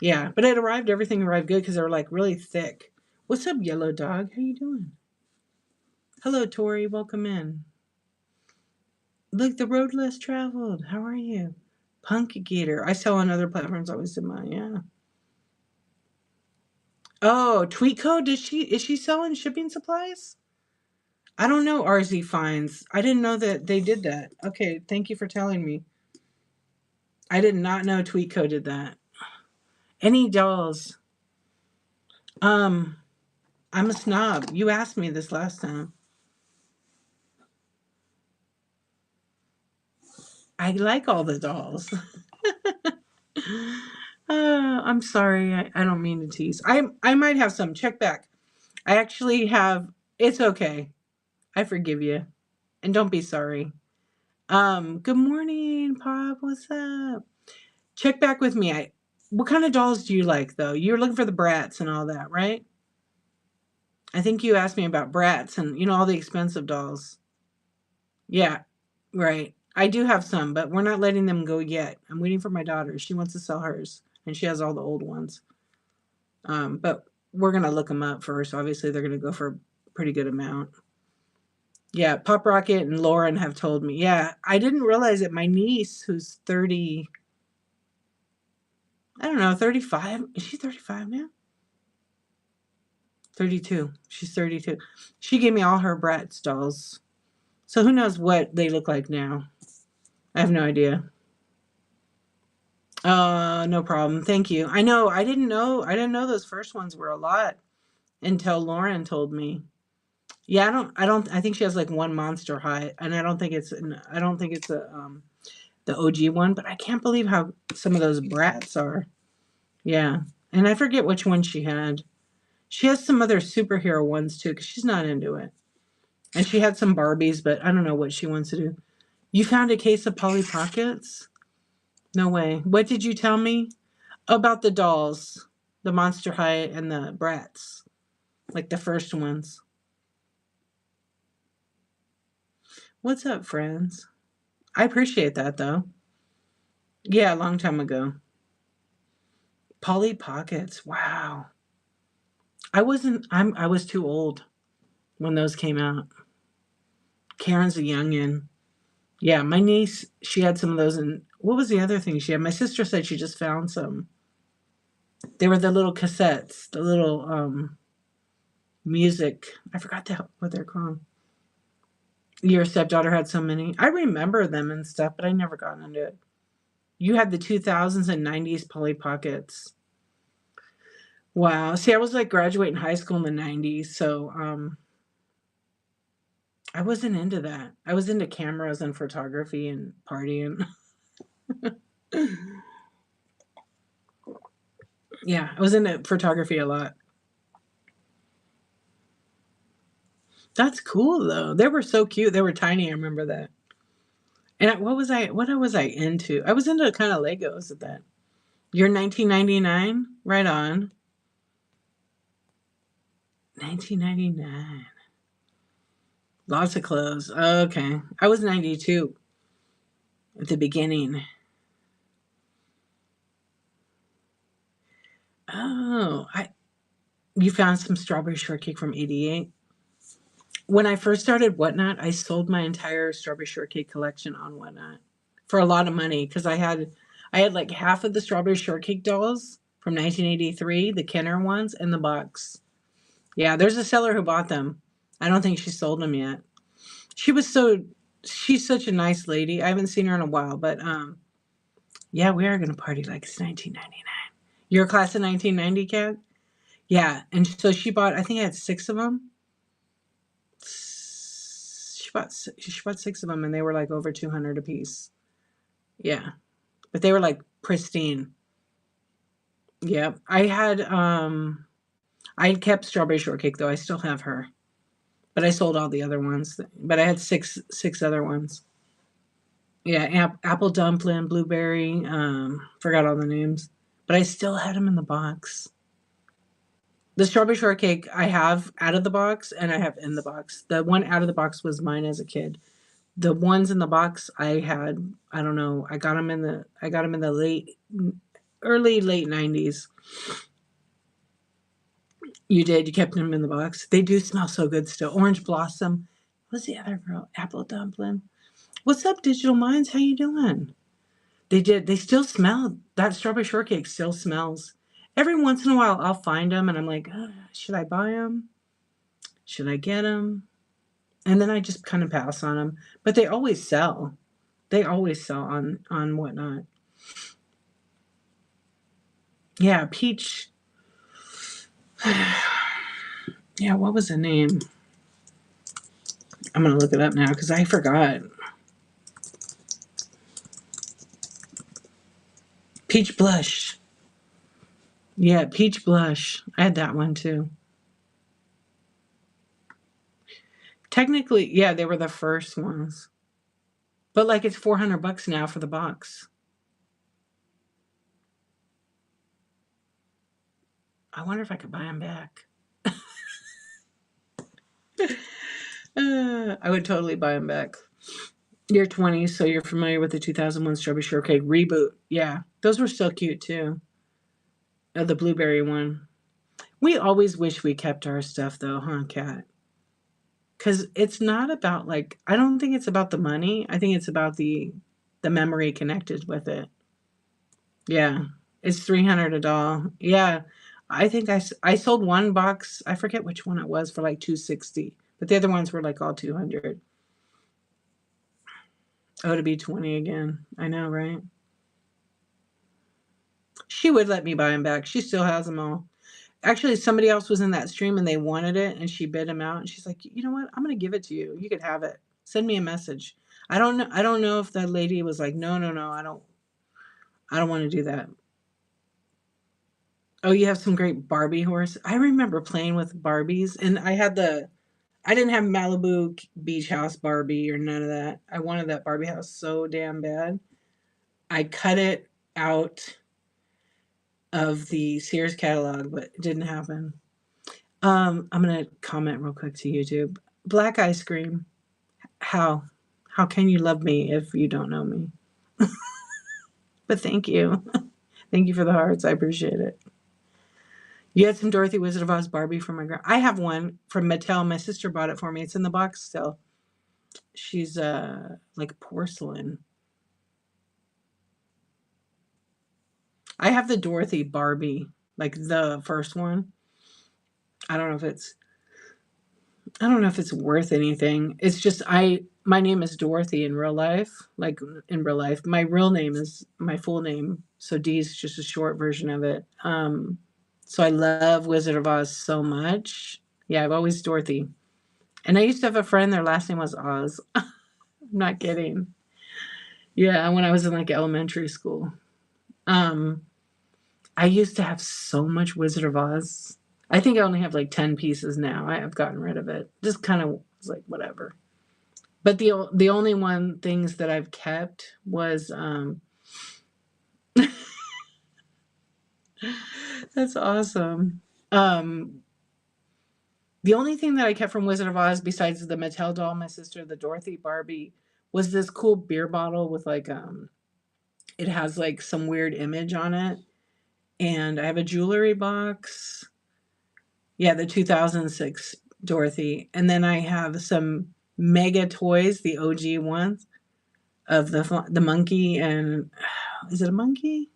Yeah, but it arrived. Everything arrived good because they were like really thick. What's up, yellow dog? How you doing? Hello, Tori. Welcome in. Look, the road less traveled. How are you? Punk Gator. I sell on other platforms. Always in mine. Yeah. Oh, Tweetco. Is she selling shipping supplies? I don't know. RZ Finds. I didn't know that they did that. Okay, thank you for telling me. I did not know Tweetco did that. Any dolls? Um, I'm a snob. You asked me this last time. I like all the dolls. I'm sorry. I don't mean to tease. I might have some. Check back. I actually have. It's okay. I forgive you, and don't be sorry. Good morning, Pop. What's up? Check back with me. What kind of dolls do you like, though? You're looking for the brats and all that, right? I think you asked me about brats and all the expensive dolls. Yeah, right. I do have some, but we're not letting them go yet. I'm waiting for my daughter. She wants to sell hers, and she has all the old ones. But we're gonna look them up first. Obviously, they're gonna go for a pretty good amount. Yeah, Pop Rocket and Lauren have told me. Yeah, I didn't realize it. My niece, who's 30, I don't know, 35. Is she 35 now? 32. She's 32. She gave me all her Bratz dolls. So who knows what they look like now? I have no idea. No problem. Thank you. I know. I didn't know those first ones were a lot until Lauren told me. Yeah, I think she has like one Monster High, and I don't think it's the OG one, but I can't believe how some of those brats are. Yeah. And I forget which one she had. She has some other superhero ones too, because she's not into it. And she had some Barbies, but I don't know what she wants to do. You found a case of Polly Pockets? No way. What did you tell me about the dolls? The Monster High and the Bratz. Like the first ones. What's up, friends? I appreciate that though. Yeah, a long time ago. Polly Pockets. Wow. I was too old when those came out. Karen's a youngin'. Yeah, my niece, she had some of those, and what was the other thing she had? My sister said she just found some. They were the little cassettes, the little music. I forgot what they're called. Your stepdaughter had so many. I remember them and stuff, but I never got into it. You had the 2000s and 90s Polly Pockets. Wow. See, I was like graduating high school in the 90s, so I wasn't into that. I was into cameras and photography and partying. Yeah, I was into photography a lot. That's cool though. They were so cute. They were tiny. I remember that. And what was I into? I was into kind of Legos at that. You're 1999? Right on. 1999. Lots of clothes. Okay. I was 92 at the beginning. Oh, I you found some strawberry shortcake from 88? When I first started Whatnot, I sold my entire strawberry shortcake collection on Whatnot for a lot of money because I had like half of the strawberry shortcake dolls from 1983, the Kenner ones, in the box. Yeah, there's a seller who bought them. I don't think she sold them yet. She was so she's such a nice lady. I haven't seen her in a while, but yeah, we are gonna party like it's 1999. You're a class of 1990, Kat? Yeah, and so she bought. I think I had six of them. She bought six of them, and they were like over 200 a piece. Yeah, but they were like pristine. Yeah, I had kept strawberry shortcake though. I still have her, but I sold all the other ones. But I had six other ones. Yeah, apple dumpling, blueberry. Forgot all the names, but I still had them in the box. The strawberry shortcake I have out of the box, and I have in the box. The one out of the box was mine as a kid. The ones in the box I had, I don't know. I got them in the early late 90s. You did. You kept them in the box. They do smell so good still. Orange blossom. What's the other girl? Apple dumpling. What's up, Digital Minds? How you doing? They did. They still smell. That strawberry shortcake still smells. Every once in a while, I'll find them, and I'm like, should I buy them? Should I get them? And then I just kind of pass on them. But they always sell. They always sell on Whatnot. Yeah, peach. Yeah, what was the name? I'm gonna look it up now because I forgot. Peach blush. Yeah, peach blush. I had that one too. Technically, yeah, they were the first ones. But like it's $400 now for the box. I wonder if I could buy them back. I would totally buy them back. You're 20, so you're familiar with the 2001 Strawberry Shortcake reboot. Yeah, those were still cute too. The blueberry one. We always wish we kept our stuff though, huh, Kat? Because it's not about like I don't think it's about the money. I think it's about the memory connected with it. Yeah, it's 300 a doll. Yeah, I think I sold one box. I forget which one it was for like 260, but the other ones were like all 200. Oh, to be 20 again. I know, right? She would let me buy them back. She still has them all. Actually, somebody else was in that stream and they wanted it, and she bid them out. And she's like, you know what? I'm gonna give it to you. You could have it. Send me a message. I don't know. I don't know if that lady was like, no, no, no. I don't want to do that. Oh, you have some great Barbie horse. I remember playing with Barbies, and I didn't have Malibu Beach House Barbie or none of that. I wanted that Barbie house so damn bad. I cut it out of the Sears catalog, but it didn't happen. I'm gonna comment real quick to YouTube. Black ice cream. How? How can you love me if you don't know me? But thank you. Thank you for the hearts. I appreciate it. You had some Dorothy Wizard of Oz Barbie from my girl. I have one from Mattel. My sister bought it for me. It's in the box still. She's like porcelain. I have the Dorothy Barbie, like the first one. I don't know if it's I don't know if it's worth anything. It's just my name is Dorothy in real life, like in real life. My real name is my full name, so D is just a short version of it. So I love Wizard of Oz so much. Yeah, I've always Dorothy. And I used to have a friend, their last name was Oz. I'm not kidding. Yeah, when I was in like elementary school. Um, I used to have so much Wizard of Oz. I think I only have like 10 pieces now. I've gotten rid of it. Just kind of was like, whatever. But the only one things that I've kept was that's awesome. Um the only thing that I kept from Wizard of Oz besides the Mattel doll, my sister, the Dorothy Barbie, was this cool beer bottle with like it has like some weird image on it. And I have a jewelry box. Yeah, the 2006 Dorothy. And then I have some mega toys, the OG ones of the monkey and is it a monkey?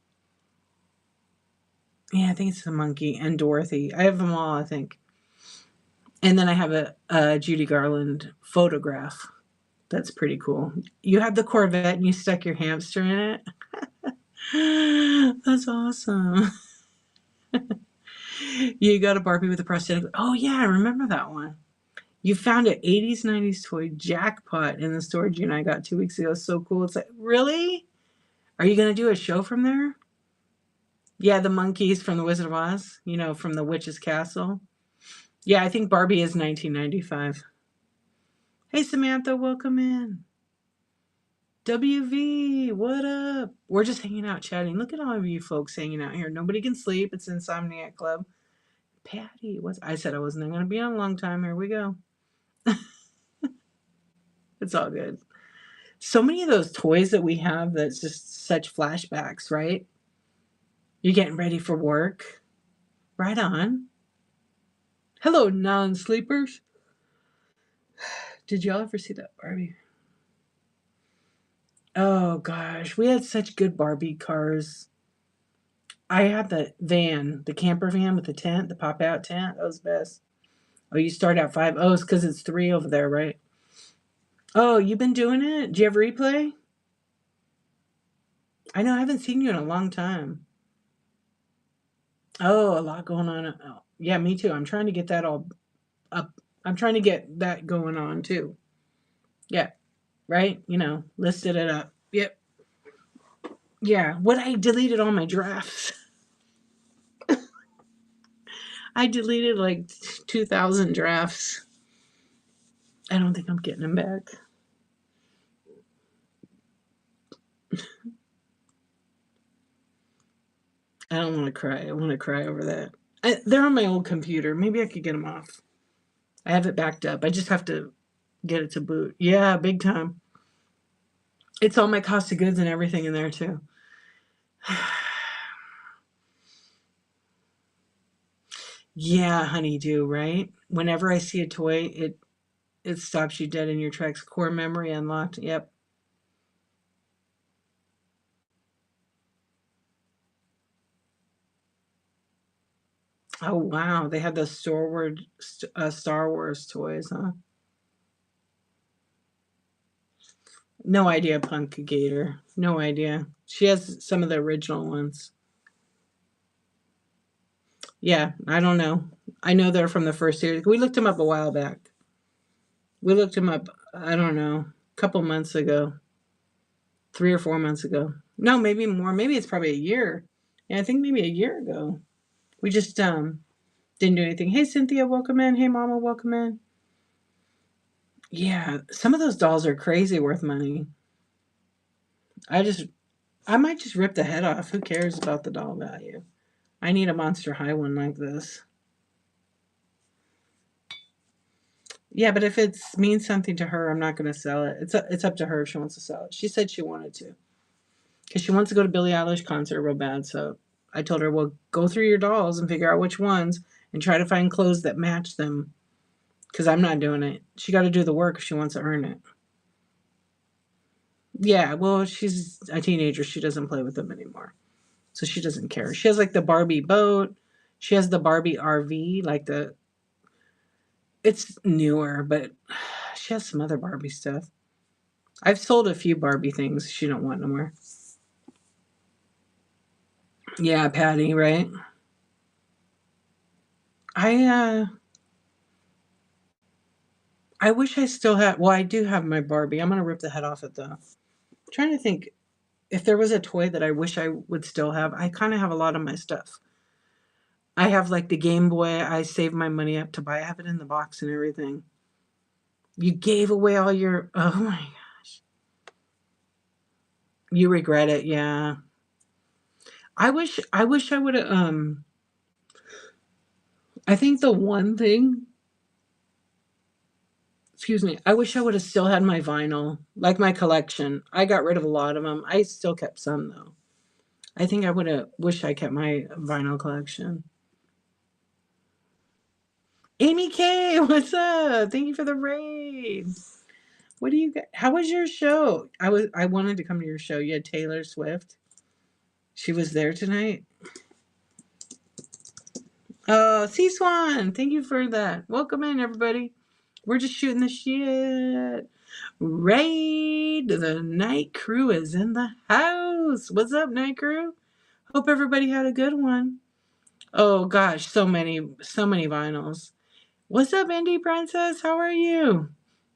Yeah, I think it's a monkey and Dorothy. I have them all, I think. And then I have a Judy Garland photograph. That's pretty cool. You had the Corvette and you stuck your hamster in it. That's awesome. You got a Barbie with a prosthetic. Oh yeah, I remember that one. You found an 80s 90s toy jackpot in the storage unit I got 2 weeks ago. So cool. It's like, really? Are you gonna do a show from there? Yeah, the monkeys from the Wizard of Oz, from the Witch's Castle. Yeah, I think Barbie is 1995. Hey Samantha, welcome in. WV, what up? We're just hanging out chatting. Look at all of you folks hanging out here. Nobody can sleep. It's Insomniac Club. Patty, I said I wasn't going to be on a long time. Here we go. It's all good. So many of those toys that we have that's just such flashbacks, right? You're getting ready for work. Right on. Hello, non-sleepers. Did y'all ever see that Barbie? Oh gosh, we had such good Barbie cars. I had the van, the camper van with the tent, the pop-out tent. That was best. Oh, you start at 5. Oh, it's because it's 3 over there, right? Oh, you've been doing it? Do you have replay? I know I haven't seen you in a long time. Oh, a lot going on. Oh, yeah, me too. I'm trying to get that all up. I'm trying to get that going on too. Yeah, right? Listed it up. Yep. Yeah. What I deleted all my drafts. I deleted like 2,000 drafts. I don't think I'm getting them back. I don't want to cry. I want to cry over that. They're on my old computer. Maybe I could get them off. I have it backed up. I just have to get it to boot. Yeah, big time. It's all my cost of goods and everything in there too. Yeah, honeydew, right? Whenever I see a toy, it stops you dead in your tracks. Core memory unlocked. Yep. Oh wow, they had the Star Wars toys, huh? No idea, Punk Gator. No idea. She has some of the original ones. Yeah, I don't know. I know they're from the first series. We looked them up a while back. We looked them up. I don't know, a couple months ago, 3 or 4 months ago. No, maybe more. Maybe it's probably a year. Yeah, I think maybe a year ago. We just didn't do anything. Hey Cynthia, welcome in. Hey Mama, welcome in. Yeah, some of those dolls are crazy worth money. I just I might just rip the head off. Who cares about the doll value? I need a Monster High one like this. Yeah, but if it means something to her, I'm not going to sell it. It's up to her if she wants to sell it. She said she wanted to because she wants to go to Billie Eilish concert real bad. So I told her, well, go through your dolls and figure out which ones and try to find clothes that match them. Because I'm not doing it. She got to do the work if she wants to earn it. Yeah, well, she's a teenager. She doesn't play with them anymore. So she doesn't care. She has like the Barbie boat. She has the Barbie RV, it's newer, but she has some other Barbie stuff. I've sold a few Barbie things she don't want no more. Yeah, Patty, right? I I wish I still had well, I do have my Barbie. I'm gonna rip the head off it though. I'm trying to think if there was a toy that I wish I would still have. I kinda have a lot of my stuff. I have like the Game Boy I saved my money up to buy. I have it in the box and everything. You gave away all your. Oh my gosh. You regret it, yeah. I wish I would have I think the one thing, excuse me, I wish I would have still had my vinyl, like my collection. I got rid of a lot of them. I still kept some though. I think I would have wished I kept my vinyl collection. Amy K, what's up? Thank you for the raid. What do you get? How was your show? I wanted to come to your show. You had Taylor Swift. She was there tonight. Oh, Sea Swan, thank you for that. Welcome in, everybody. We're just shooting the shit. Raid, the night crew is in the house. What's up, night crew? Hope everybody had a good one. Oh gosh, so many vinyls. What's up, Indie Princess? How are you?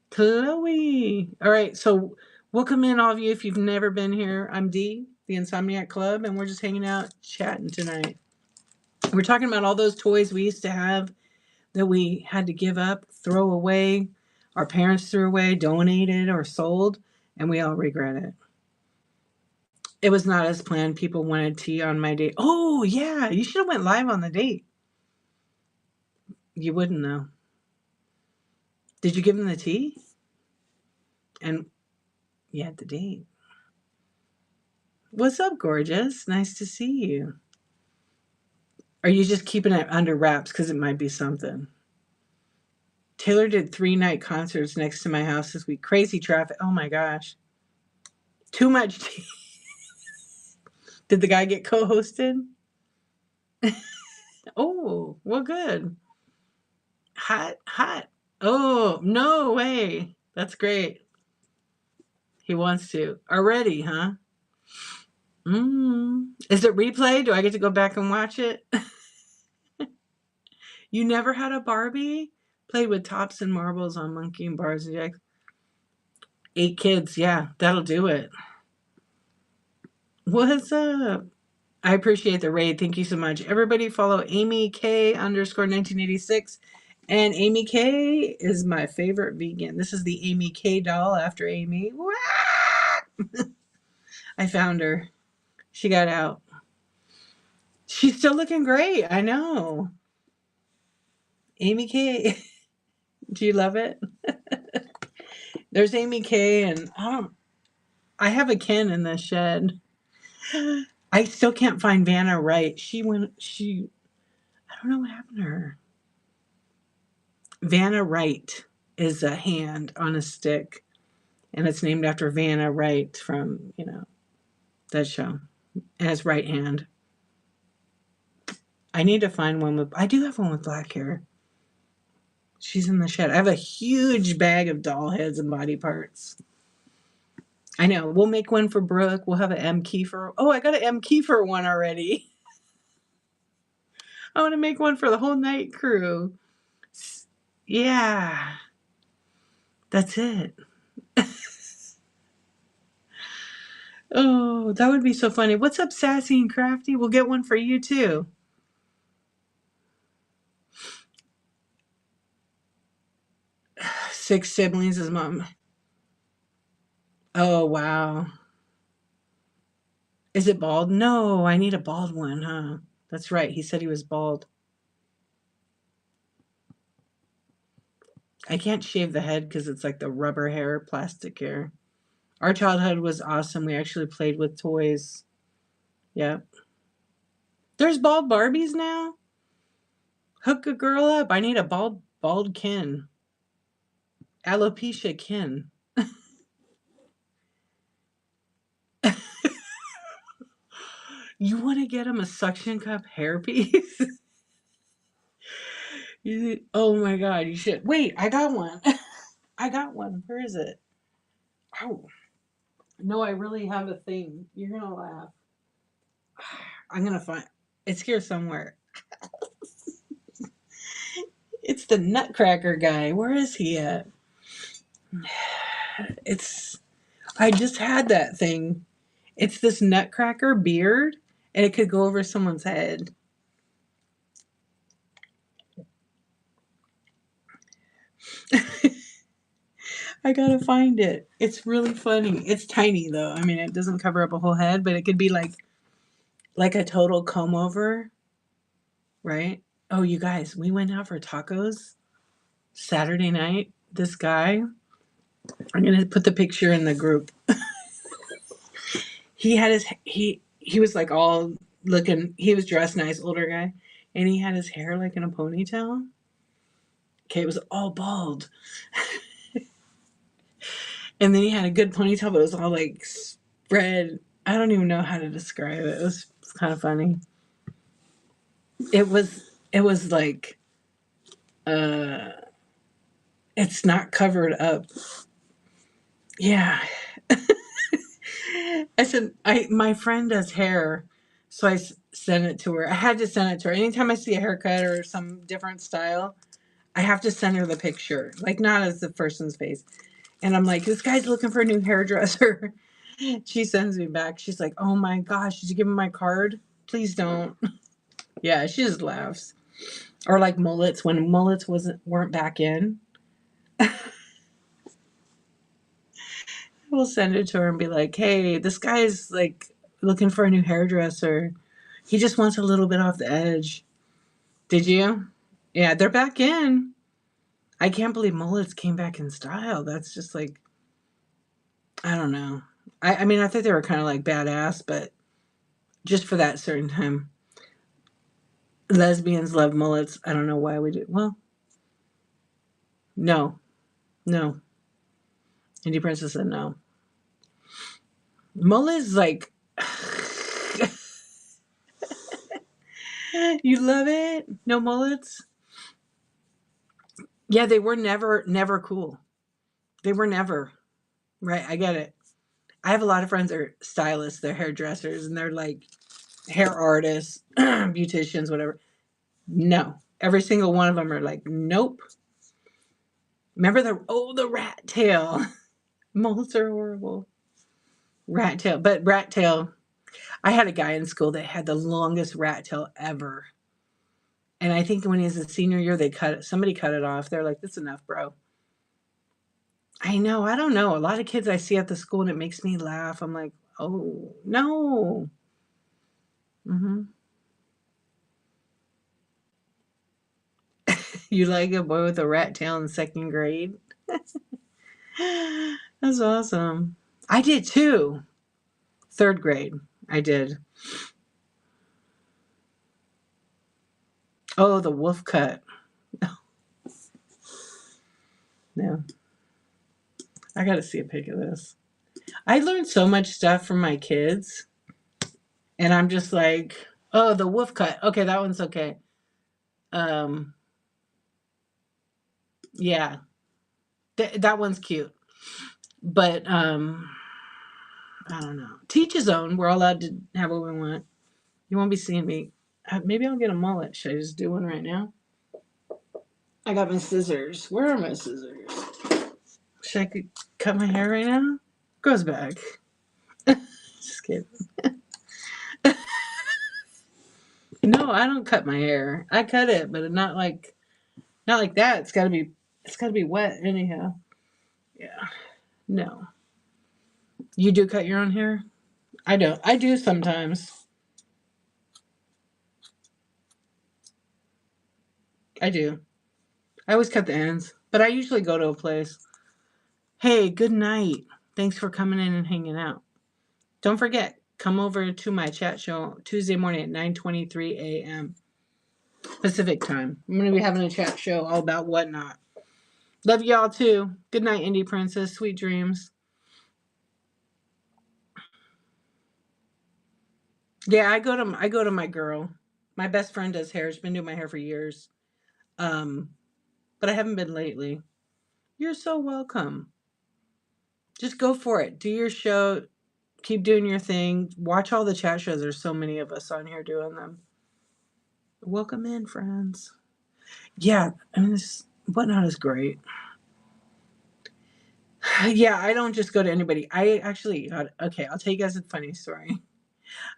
Chloe. All right, so welcome in, all of you. If you've never been here, I'm Dee, the Insomniac Club, and we're just hanging out, chatting tonight. We're talking about all those toys we used to have that we had to give up, throw away, our parents threw away, donated, or sold, and we all regret it. It was not as planned. People wanted tea on my date. Oh yeah, you should have went live on the date. You wouldn't know. Did you give them the tea? And you had the date. What's up, gorgeous? Nice to see you. Are you just keeping it under wraps because it might be something? Taylor did 3-night concerts next to my house this week. Crazy traffic. Oh my gosh. Too much tea. Did the guy get co-hosted? Oh, well, good. Hot, hot. Oh, no way. That's great. He wants to. Already, huh? Is it replay? Do I get to go back and watch it? You never had a Barbie? Played with tops and marbles on Monkey and Bars and Jacks. 8 kids. Yeah, that'll do it. What's up? I appreciate the raid. Thank you so much. Everybody follow Amy K _ 1986. And Amy K is my favorite vegan. This is the Amy K doll after Amy. I found her. She got out. She's still looking great. I know. Amy K. Do you love it? There's Amy K. And I have a Ken in the shed. I still can't find Vanna Wright. I don't know what happened to her. Vanna Wright is a hand on a stick, and it's named after Vanna Wright from, that show. It has right hand. I need to find one with, I do have one with black hair. She's in the shed. I have a huge bag of doll heads and body parts. I know. We'll make one for Brooke. We'll have an M. Kiefer. Oh, I got an M. Kiefer one already. I want to make one for the whole night crew. Yeah. That's it. Oh, that would be so funny. What's up, Sassy and Crafty? We'll get one for you too. 6 siblings, his mom. Oh, wow. Is it bald? No, I need a bald one, huh? That's right. He said he was bald. I can't shave the head because it's like the rubber hair, plastic hair. Our childhood was awesome. We actually played with toys. Yep. There's bald Barbies now? Hook a girl up. I need a bald Ken. Alopecia Ken. You want to get him a suction cup hairpiece? Oh my god, you should. Wait, I got one. I got one. Where is it? Oh. No, I really have a thing. You're going to laugh. I'm going to find it's here somewhere. It's the Nutcracker guy. Where is he at? I just had that thing. It's this Nutcracker beard, and it could go over someone's head. I gotta find it. It's really funny. It's tiny though. I mean, it doesn't cover up a whole head, but it could be like a total comb over, right? Oh, you guys, we went out for tacos Saturday night. This guy, I'm gonna put the picture in the group. He had he was like all looking. He was dressed nice, older guy, and he had his hair like in a ponytail. Okay, it was all bald, and then he had a good ponytail, but it was all like spread. I don't even know how to describe it. It was kind of funny. It was like uh it's not covered up. Yeah. I said my friend does hair, so I sent it to her. I had to send it to her. Anytime I see a haircut or some different style, I have to send her the picture, like not as the person's face. And I'm like, this guy's looking for a new hairdresser. She sends me back. She's like, oh my gosh, did you give him my card? Please don't. Yeah, she just laughs. Or like mullets, when mullets weren't back in. We'll send it to her and be like, hey, this guy's like looking for a new hairdresser. He just wants a little bit off the edge. Did you? Yeah, they're back in. I can't believe mullets came back in style. That's just like, I don't know. I mean, I think they were kind of like badass, but just for that certain time. Lesbians love mullets. I don't know why we do. Well, no, no. Indie Princess said no. Mullets like, you love it? No mullets? Yeah, they were never cool. They were never. Right, I get it. I have a lot of friends that are stylists, they're hairdressers, and they're like hair artists, beauticians, whatever. No. Every single one of them are like, nope. Remember the rat tail. Moles are horrible. Rat tail. But rat tail, I had a guy in school that had the longest rat tail ever. And I think when he was a senior year, somebody cut it off. They're like, that's enough, bro. I know. I don't know. A lot of kids I see at the school and it makes me laugh. I'm like, oh, no. Hmm. You like a boy with a rat tail in second grade? That's awesome. I did too. Third grade. I did. Oh, the wolf cut. No. I got to see a pic of this. I learned so much stuff from my kids. And I'm just like, oh, the wolf cut. Okay, that one's okay. Um, yeah. That one's cute. But I don't know. Teach his own. We're all allowed to have what we want. You won't be seeing me. Maybe I'll get a mullet. Should I just do one right now? I got my scissors. Where are my scissors? Should I cut my hair right now? Goes back. Just kidding. No, I don't cut my hair. I cut it, but not like that. It's gotta be wet anyhow. Yeah. No. You do cut your own hair? I don't. I do sometimes. I do. I always cut the ends, but I usually go to a place. Hey, good night. Thanks for coming in and hanging out. Don't forget, come over to my chat show Tuesday morning at 9:23 a.m. Pacific time. I'm going to be having a chat show all about whatnot. Love y'all too. Good night, Indie Princess. Sweet dreams. Yeah, I go to my girl. My best friend does hair. She's been doing my hair for years. Um, but I haven't been lately. You're so welcome. Just go for it. Do your show. Keep doing your thing. Watch all the chat shows. There's so many of us on here doing them. Welcome in, friends. Yeah, I mean, this whatnot is great. Yeah, I don't just go to anybody. I actually got, okay, I'll tell you guys a funny story.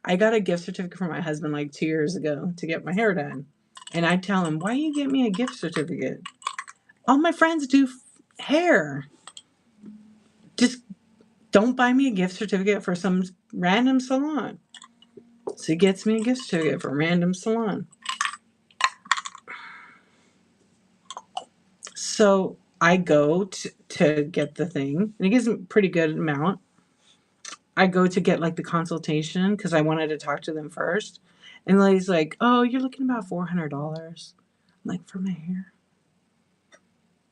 I got a gift certificate from my husband like 2 years ago to get my hair done. And I tell him, why you get me a gift certificate? All my friends do hair. Just don't buy me a gift certificate for some random salon. So he gets me a gift certificate for a random salon. So I go to get the thing, and he gives me a pretty good amount. I go to get like the consultation because I wanted to talk to them first. And the lady's like, "Oh, you're looking about $400." I'm like, "For my hair,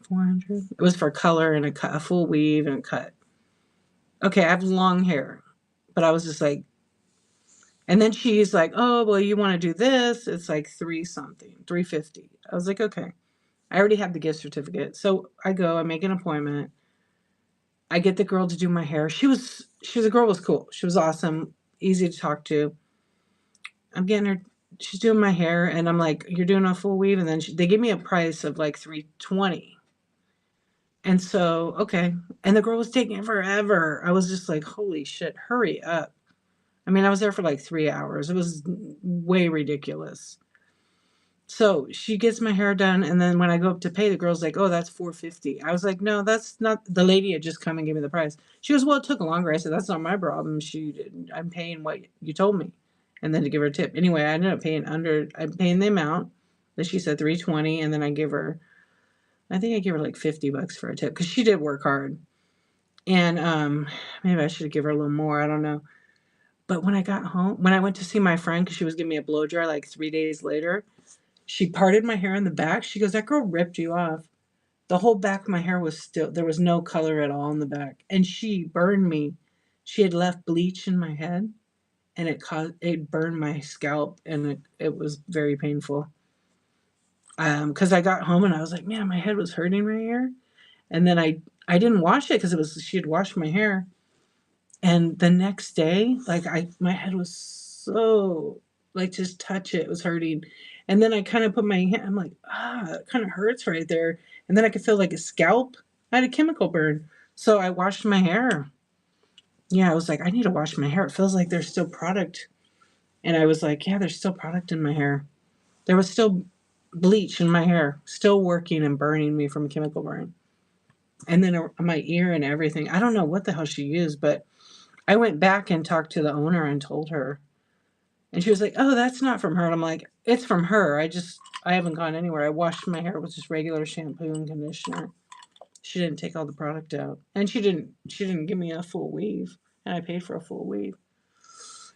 400?" It was for color and a cut, a full weave and a cut. Okay, I have long hair, but I was just like, and then she's like, "Oh, well, you want to do this? It's like three something, 350." I was like, "Okay." I already have the gift certificate, so I go. I make an appointment. I get the girl to do my hair. The girl was cool. She was awesome, easy to talk to. I'm getting her. She's doing my hair, and I'm like, "You're doing a full weave," and then they give me a price of like 320. And so, okay. And the girl was taking forever. I was just like, "Holy shit, hurry up." I mean, I was there for like 3 hours. It was way ridiculous. So she gets my hair done, and then when I go up to pay, the girl's like, "Oh, that's 450." I was like, "No, that's not." The lady had just come and gave me the price. She goes, "Well, it took longer." I said, "That's not my problem. I'm paying what you told me," and then to give her a tip. Anyway, I ended up paying under. I'm paying the amount that she said, 320, and then I give her. I think I gave her like $50 for a tip because she did work hard, and maybe I should give her a little more. I don't know. But when I got home, when I went to see my friend because she was giving me a blow dry like 3 days later, she parted my hair in the back. She goes, "That girl ripped you off." The whole back of my hair was still, there was no color at all in the back. And she burned me. She had left bleach in my head and it burned my scalp, and it was very painful. Because I got home and I was like, man, my head was hurting right here. And then I didn't wash it because she had washed my hair. And the next day, like my head was so, like, just touch it was hurting. And then I kind of put my hand, I'm like, it kind of hurts right there. And then I could feel like a scalp. I had a chemical burn. So I washed my hair. Yeah, I was like, I need to wash my hair. It feels like there's still product. And I was like, yeah, there's still product in my hair. There was still bleach in my hair, still working and burning me from a chemical burn. And then my ear and everything. I don't know what the hell she used, but I went back and talked to the owner and told her. And she was like, "Oh, that's not from her." And I'm like, "It's from her. I haven't gone anywhere. I washed my hair with just regular shampoo and conditioner." She didn't take all the product out. And she didn't give me a full weave. And I paid for a full weave.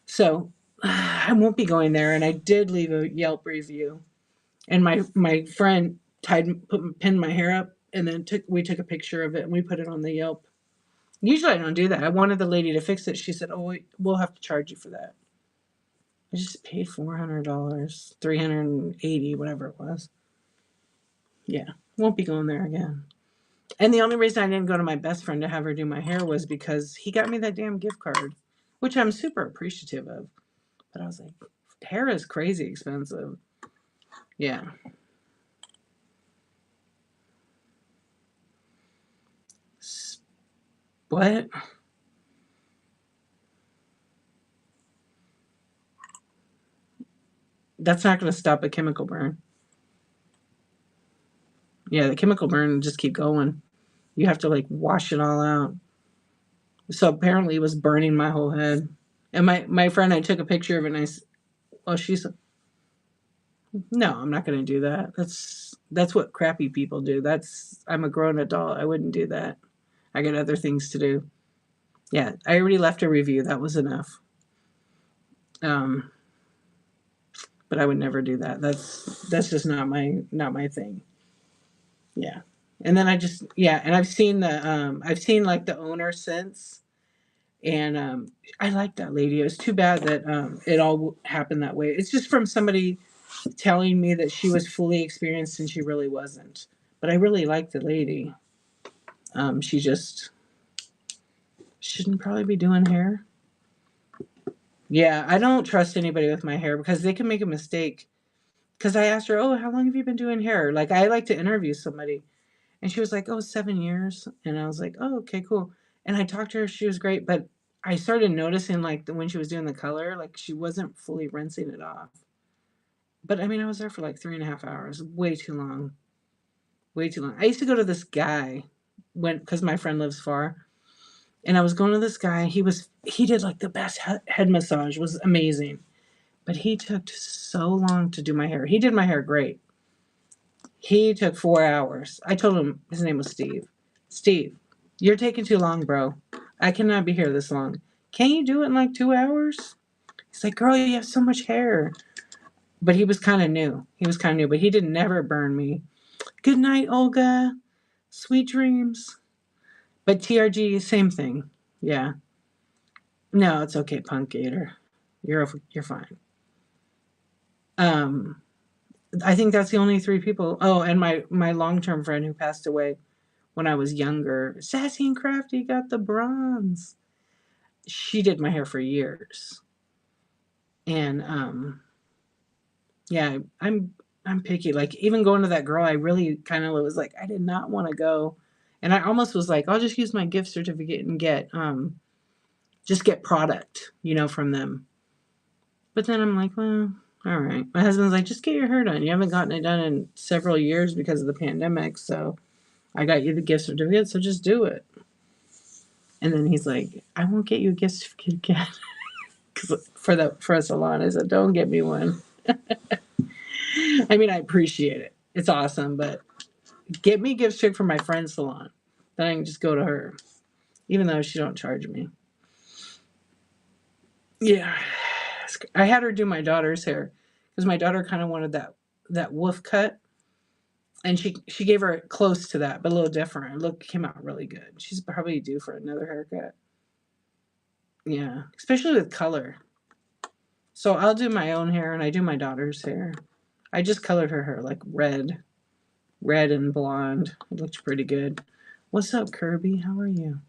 So I won't be going there. And I did leave a Yelp review. And my friend pinned my hair up, and then we took a picture of it and we put it on the Yelp. Usually I don't do that. I wanted the lady to fix it. She said, "Oh, we'll have to charge you for that." I just paid $400, 380, whatever it was. Yeah, won't be going there again. And the only reason I didn't go to my best friend to have her do my hair was because he got me that damn gift card, which I'm super appreciative of. But I was like, hair is crazy expensive. Yeah. What? That's not going to stop a chemical burn. Yeah, the chemical burn will just keep going. You have to like wash it all out. So apparently it was burning my whole head. And my friend, I took a picture of it, and oh, she's, no, I'm not going to do that. That's what crappy people do. I'm a grown adult. I wouldn't do that. I got other things to do. Yeah, I already left a review. That was enough. Um, but I would never do that. That's just not my thing. Yeah. And then and I've seen like the owner since, and I like that lady. It was too bad that it all happened that way. It's just from somebody telling me that she was fully experienced and she really wasn't. But I really like the lady. She just shouldn't probably be doing hair. Yeah, I don't trust anybody with my hair because they can make a mistake. Because I asked her, "Oh, how long have you been doing hair?" Like, I like to interview somebody. And she was like, "Oh, 7 years." And I was like, "Oh, okay, cool." And I talked to her. She was great. But I started noticing, like, when she was doing the color, like, she wasn't fully rinsing it off. But I mean, I was there for like 3.5 hours. Way too long. Way too long. I used to go to this guy because my friend lives far. And I was going to this guy. He did like the best head massage. It was amazing. But he took so long to do my hair. He did my hair great. He took 4 hours. I told him his name was Steve. Steve, you're taking too long, bro. I cannot be here this long. Can you do it in like 2 hours? He's like, girl, you have so much hair. But he was kind of new. But he did never burn me. Good night, Olga. Sweet dreams. But TRG, same thing. Yeah. No, it's okay, Punk Gator. You're fine. Um, I think that's the only three people. Oh, and my long term friend who passed away when I was younger, Sassy and Crafty got the bronze. She did my hair for years, and yeah, I'm picky. Like even going to that girl, I really kind of was like, I did not want to go, and I almost was like, I'll just use my gift certificate and get just get product, from them. But then I'm like, well, all right. My husband's like, just get your hair done. You haven't gotten it done in several years because of the pandemic, so I got you the gift certificate, so just do it. And then he's like, I won't get you a gift certificate again. Cause for a salon. I said, don't get me one. I mean, I appreciate it. It's awesome, but get me a gift certificate for my friend's salon. Then I can just go to her, even though she don't charge me. Yeah, I had her do my daughter's hair because my daughter kind of wanted that wolf cut, and she gave her close to that, but a little different. It came out really good. She's probably due for another haircut. Yeah, especially with color. So I'll do my own hair and I do my daughter's hair. I just colored her hair like red and blonde. It looked pretty good. What's up, Kirby? How are you?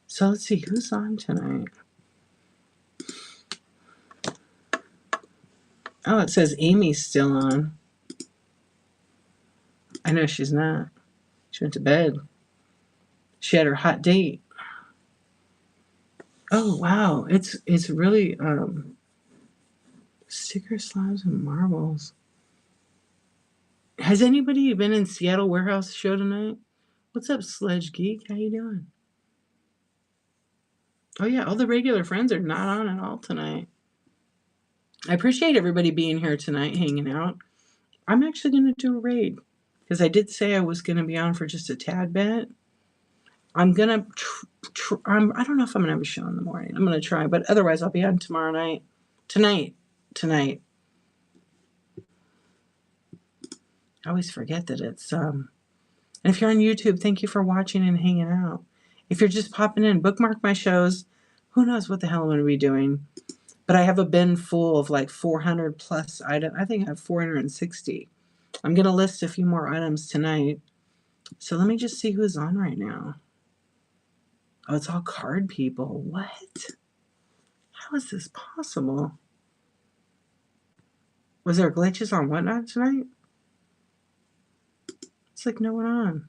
So let's see who's on tonight. Oh, it says Amy's still on. I know she's not. She went to bed. She had her hot date. Oh wow, it's really sticker slabs and marbles. Has anybody been in Seattle Warehouse show tonight? What's up, Sledge Geek? How you doing? Oh yeah, all the regular friends are not on at all tonight. I appreciate everybody being here tonight, hanging out. I'm actually going to do a raid because I did say I was going to be on for just a tad bit. I'm going to I don't know if I'm going to have a show in the morning. I'm going to try, but otherwise I'll be on tomorrow night. Tonight. I always forget that it's and if you're on YouTube, thank you for watching and hanging out. If you're just popping in, bookmark my shows. Who knows what the hell I'm going to be doing? But I have a bin full of like 400 plus items. I think I have 460. I'm going to list a few more items tonight. So let me just see who's on right now. Oh, it's all card people. What? How is this possible? Was there glitches on Whatnot tonight? It's like no one on.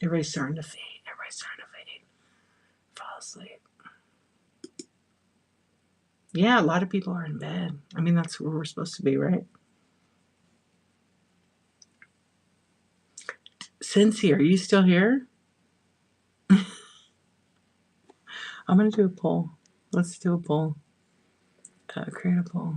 Everybody's starting to fade. Fall asleep. Yeah, a lot of people are in bed. I mean, that's where we're supposed to be, right? Cincy, are you still here? I'm going to do a poll. Let's do a poll. Create a poll.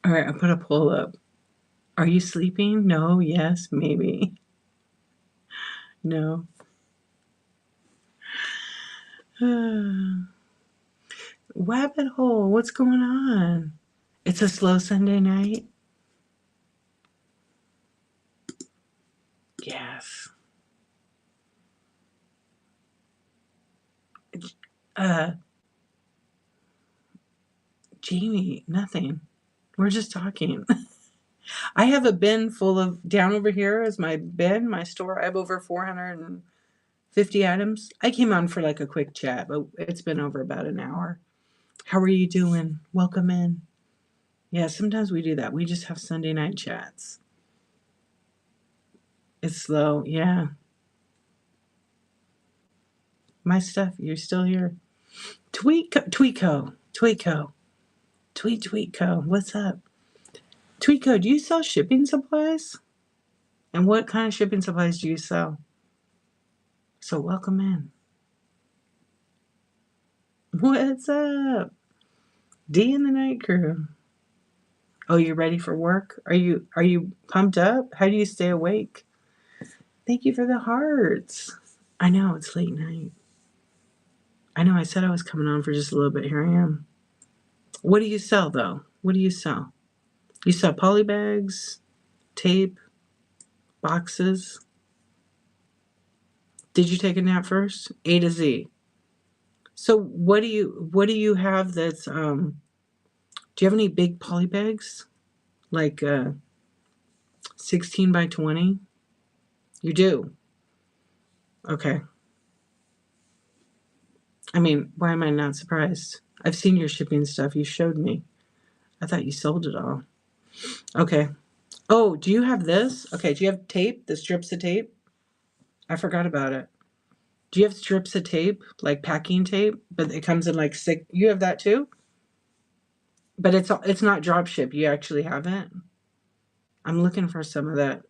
All right, I put a poll up. Are you sleeping? No, yes, maybe. No. Rabbit hole, what's going on? It's a slow Sunday night? Yes. Uh, Jamie, nothing. We're just talking. I have a bin full of, down over here is my bin, my store. I have over 450 items. I came on for like a quick chat, but it's been over about an hour. How are you doing? Welcome in. Yeah, sometimes we do that. We just have Sunday night chats. It's slow. Yeah. My stuff, you're still here. Tweetco. Tweetco. What's up? Tweetco, do you sell shipping supplies? And what kind of shipping supplies do you sell? So welcome in. What's up? D in the night crew. Oh, you ready for work? Are you pumped up? How do you stay awake? Thank you for the hearts. I know it's late night. I know I said I was coming on for just a little bit. Here I am. What do you sell though? What do you sell? You sell poly bags, tape, boxes. Did you take a nap first? A to Z. So what do you have that's do you have any big poly bags? Like 16 by 20? You do. Okay. I mean, why am I not surprised? I've seen your shipping stuff. You showed me. I thought you sold it all. Okay. Oh, do you have this? Okay, do you have tape? The strips of tape? I forgot about it. Do you have strips of tape, like packing tape, but it comes in like six? You have that too? But it's not drop ship. You actually have it? I'm looking for some of that.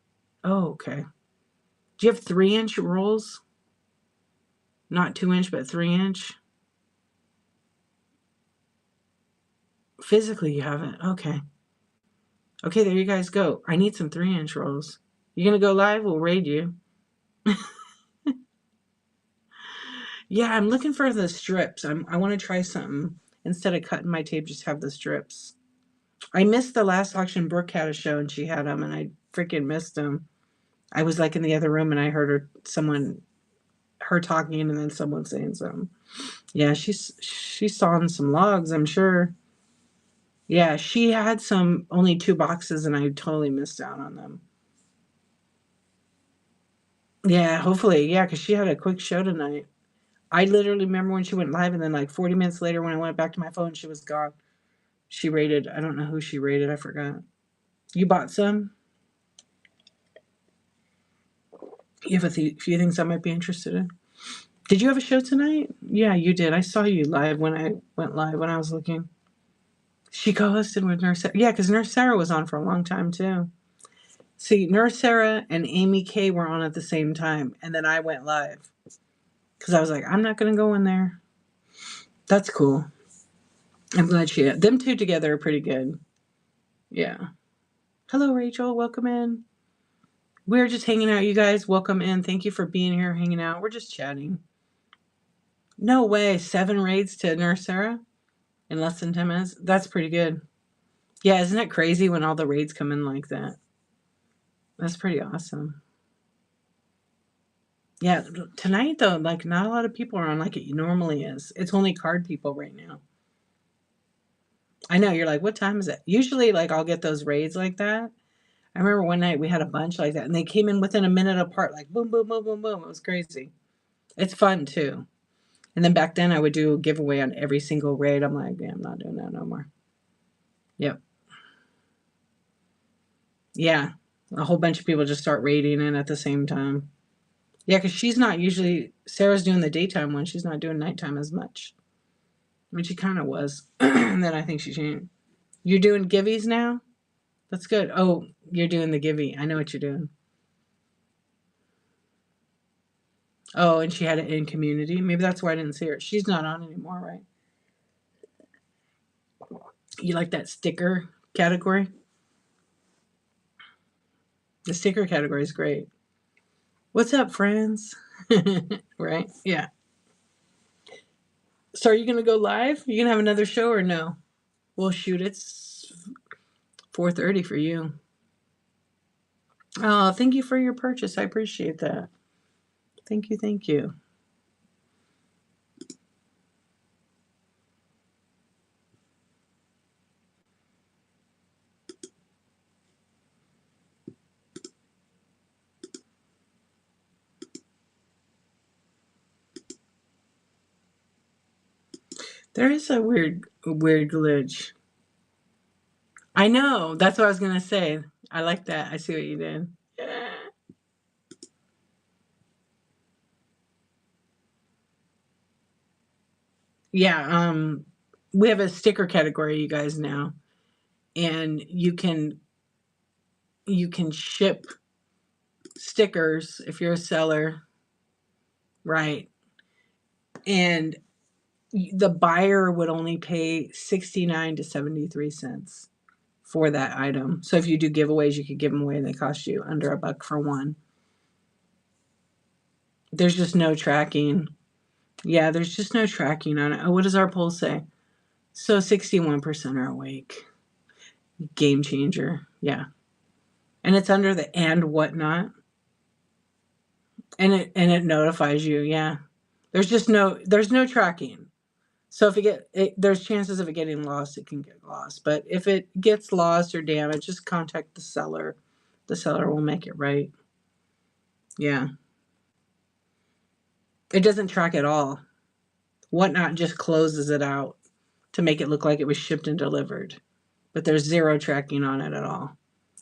Oh, okay. Do you have 3-inch rolls? Not 2-inch, but 3-inch? Physically, you have it. Okay. Okay, there you guys go. I need some 3-inch rolls. You gonna go live? We'll raid you. Yeah, I'm looking for the strips. I want to try something. Instead of cutting my tape, just have the strips. I missed the last auction. Brooke had a show and she had them, and I freaking missed them. I was like in the other room and I heard her talking, and then someone saying something. Yeah, she's sawing some logs, I'm sure. Yeah, she had some only 2 boxes, and I totally missed out on them. Yeah, hopefully, yeah, because she had a quick show tonight. I literally remember when she went live, and then like 40 minutes later, when I went back to my phone, she was gone. She rated. I don't know who she rated. I forgot. You bought some? You have few things I might be interested in. Did you have a show tonight? Yeah, you did. I saw you live when I went live when I was looking. She co-hosted with Nurse Sarah. Yeah, because Nurse Sarah was on for a long time too. See, Nurse Sarah and Amy K were on at the same time, and then I went live because I was like, I'm not going to go in there. That's cool. I'm glad them two together are pretty good. Yeah. Hello, Rachel. Welcome in. We're just hanging out, you guys. Welcome in. Thank you for being here, hanging out. We're just chatting. No way. 7 raids to Nurse Sarah in less than 10 minutes. That's pretty good. Yeah, isn't it crazy when all the raids come in like that? That's pretty awesome. Yeah, tonight though, like not a lot of people are on like it normally is. It's only card people right now. I know, you're like, what time is it? Usually like I'll get those raids like that. I remember one night we had a bunch like that, and they came in within a minute apart, like boom, boom, boom, boom, boom. It was crazy. It's fun too. And then back then I would do a giveaway on every single raid. I'm like, yeah, I'm not doing that no more. Yep. Yeah. A whole bunch of people just start raiding in at the same time. Yeah, because she's not usually, Sarah's doing the daytime one. She's not doing nighttime as much. I mean, she kind of was. And then I think she changed. You're doing givvies now? That's good. Oh, you're doing the givey. I know what you're doing. Oh, and she had it in community. Maybe that's why I didn't see her. She's not on anymore, right? You like that sticker category? The sticker category is great. What's up, friends? Right? Yeah. So are you going to go live? You going to have another show or no? Well, shoot, it's 4:30 for you. Oh, thank you for your purchase. I appreciate that. Thank you. Thank you. There is a weird glitch. I know. That's what I was gonna say. I like that. I see what you did. Yeah. We have a sticker category, you guys now, and you can ship stickers if you're a seller, right? And the buyer would only pay 69 to 73 cents for that item. So if you do giveaways, you could give them away and they cost you under $1 for one. There's just no tracking. Yeah, there's just no tracking on it. Oh, what does our poll say? So 61% are awake. Game changer. Yeah. And it's under the and whatnot. And it notifies you. Yeah. There's no tracking. So if there's chances of it getting lost, it can get lost. But if it gets lost or damaged, just contact the seller. The seller will make it right. Yeah. It doesn't track at all. Whatnot just closes it out to make it look like it was shipped and delivered. But there's zero tracking on it at all.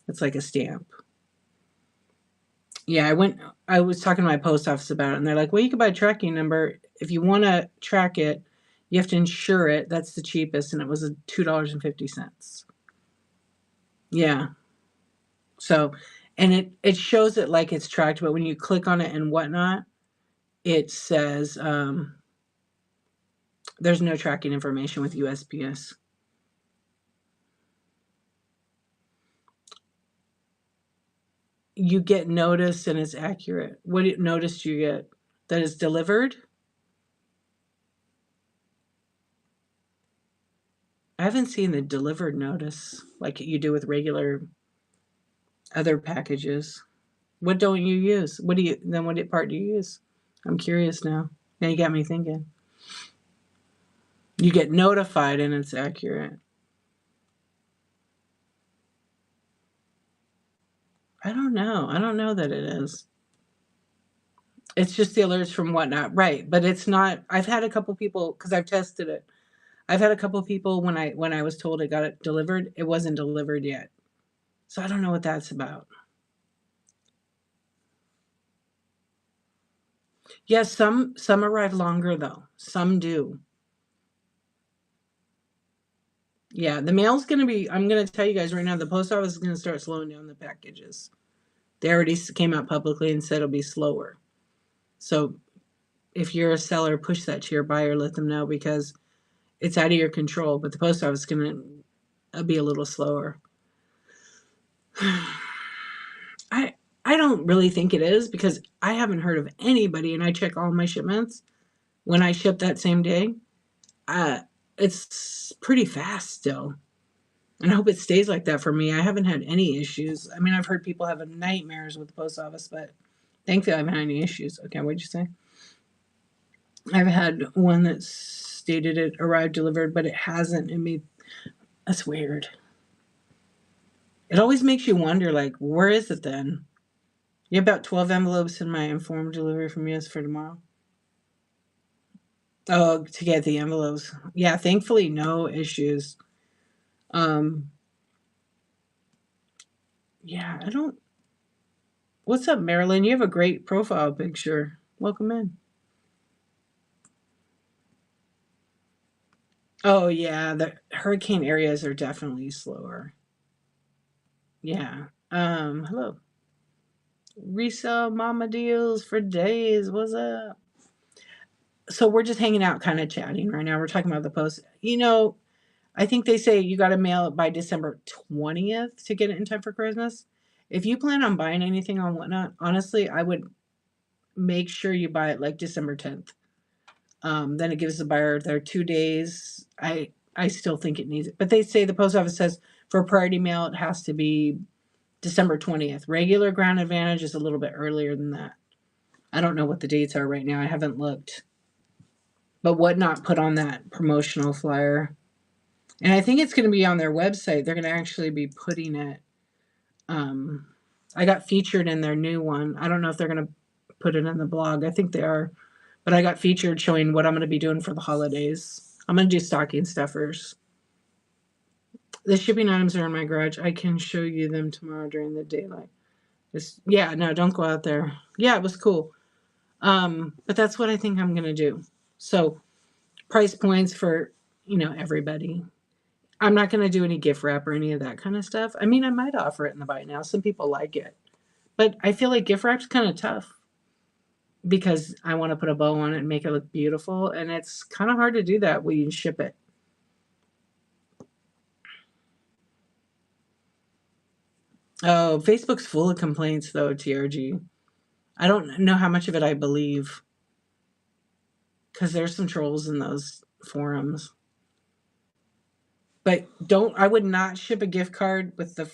It's like a stamp. Yeah, I was talking to my post office about it and they're like, well, you can buy a tracking number. If you want to track it, you have to insure it. That's the cheapest. And it was $2.50. Yeah. So, and it shows it like it's tracked, but when you click on it and whatnot, it says there's no tracking information with USPS. You get notice and it's accurate. What notice do you get? That it's delivered? I haven't seen the delivered notice like you do with regular other packages. What don't you use? What part do you use? I'm curious now. Now you got me thinking. You get notified and it's accurate. I don't know. I don't know that it is. It's just the alerts from whatnot, right? But it's not. I've had a couple people because I've tested it. I've had a couple people when I was told I got it delivered, it wasn't delivered yet. So I don't know what that's about. Yes, some arrive longer though. Some do. Yeah, the mail's gonna be. I'm gonna tell you guys right now. The post office is gonna start slowing down the packages. They already came out publicly and said it'll be slower. So if you're a seller, push that to your buyer. Let them know because it's out of your control. But the post office is gonna be a little slower. I I don't really think it is because I haven't heard of anybody, and I check all my shipments when I ship that same day. Uh, it's pretty fast still, and I hope it stays like that for me. I haven't had any issues. I mean, I've heard people have nightmares with the post office, but thankfully I haven't had any issues. Okay, what'd you say? I've had one that stated it arrived delivered, but it hasn't. That's weird. It always makes you wonder, like, where is it then? You have about 12 envelopes in my informed delivery from US for tomorrow. Oh, to get the envelopes. Yeah, thankfully no issues. Um yeah, I don't What's up, Marilyn? You have a great profile picture. Welcome in. Oh yeah, the hurricane areas are definitely slower. Yeah. Hello. Resale mama deals for days. What's up? So we're just hanging out, kind of chatting right now. We're talking about the post. I think they say you got to mail it by December 20th to get it in time for Christmas. If you plan on buying anything on whatnot, honestly, I would make sure you buy it like December 10th. Then it gives the buyer their 2 days. I still think it needs it, but they say the post office says for priority mail it has to be December 20th. Regular Ground Advantage is a little bit earlier than that. I don't know what the dates are right now. I haven't looked. But whatnot put on that promotional flyer. And I think it's going to be on their website. They're going to actually be putting it. Um, I got featured in their new one. I don't know if they're going to put it in the blog. I think they are. But I got featured showing what I'm going to be doing for the holidays. I'm going to do stocking stuffers. The shipping items are in my garage. I can show you them tomorrow during the daylight. Yeah, no, don't go out there. Yeah, it was cool. But that's what I think I'm going to do. So price points for, everybody. I'm not going to do any gift wrap or any of that kind of stuff. I mean, I might offer it in the buy now. Some people like it. But I feel like gift wrap's kind of tough because I want to put a bow on it and make it look beautiful. And it's kind of hard to do that when you ship it. Oh, Facebook's full of complaints, though, TRG. I don't know how much of it I believe because there's some trolls in those forums. But I would not ship a gift card with the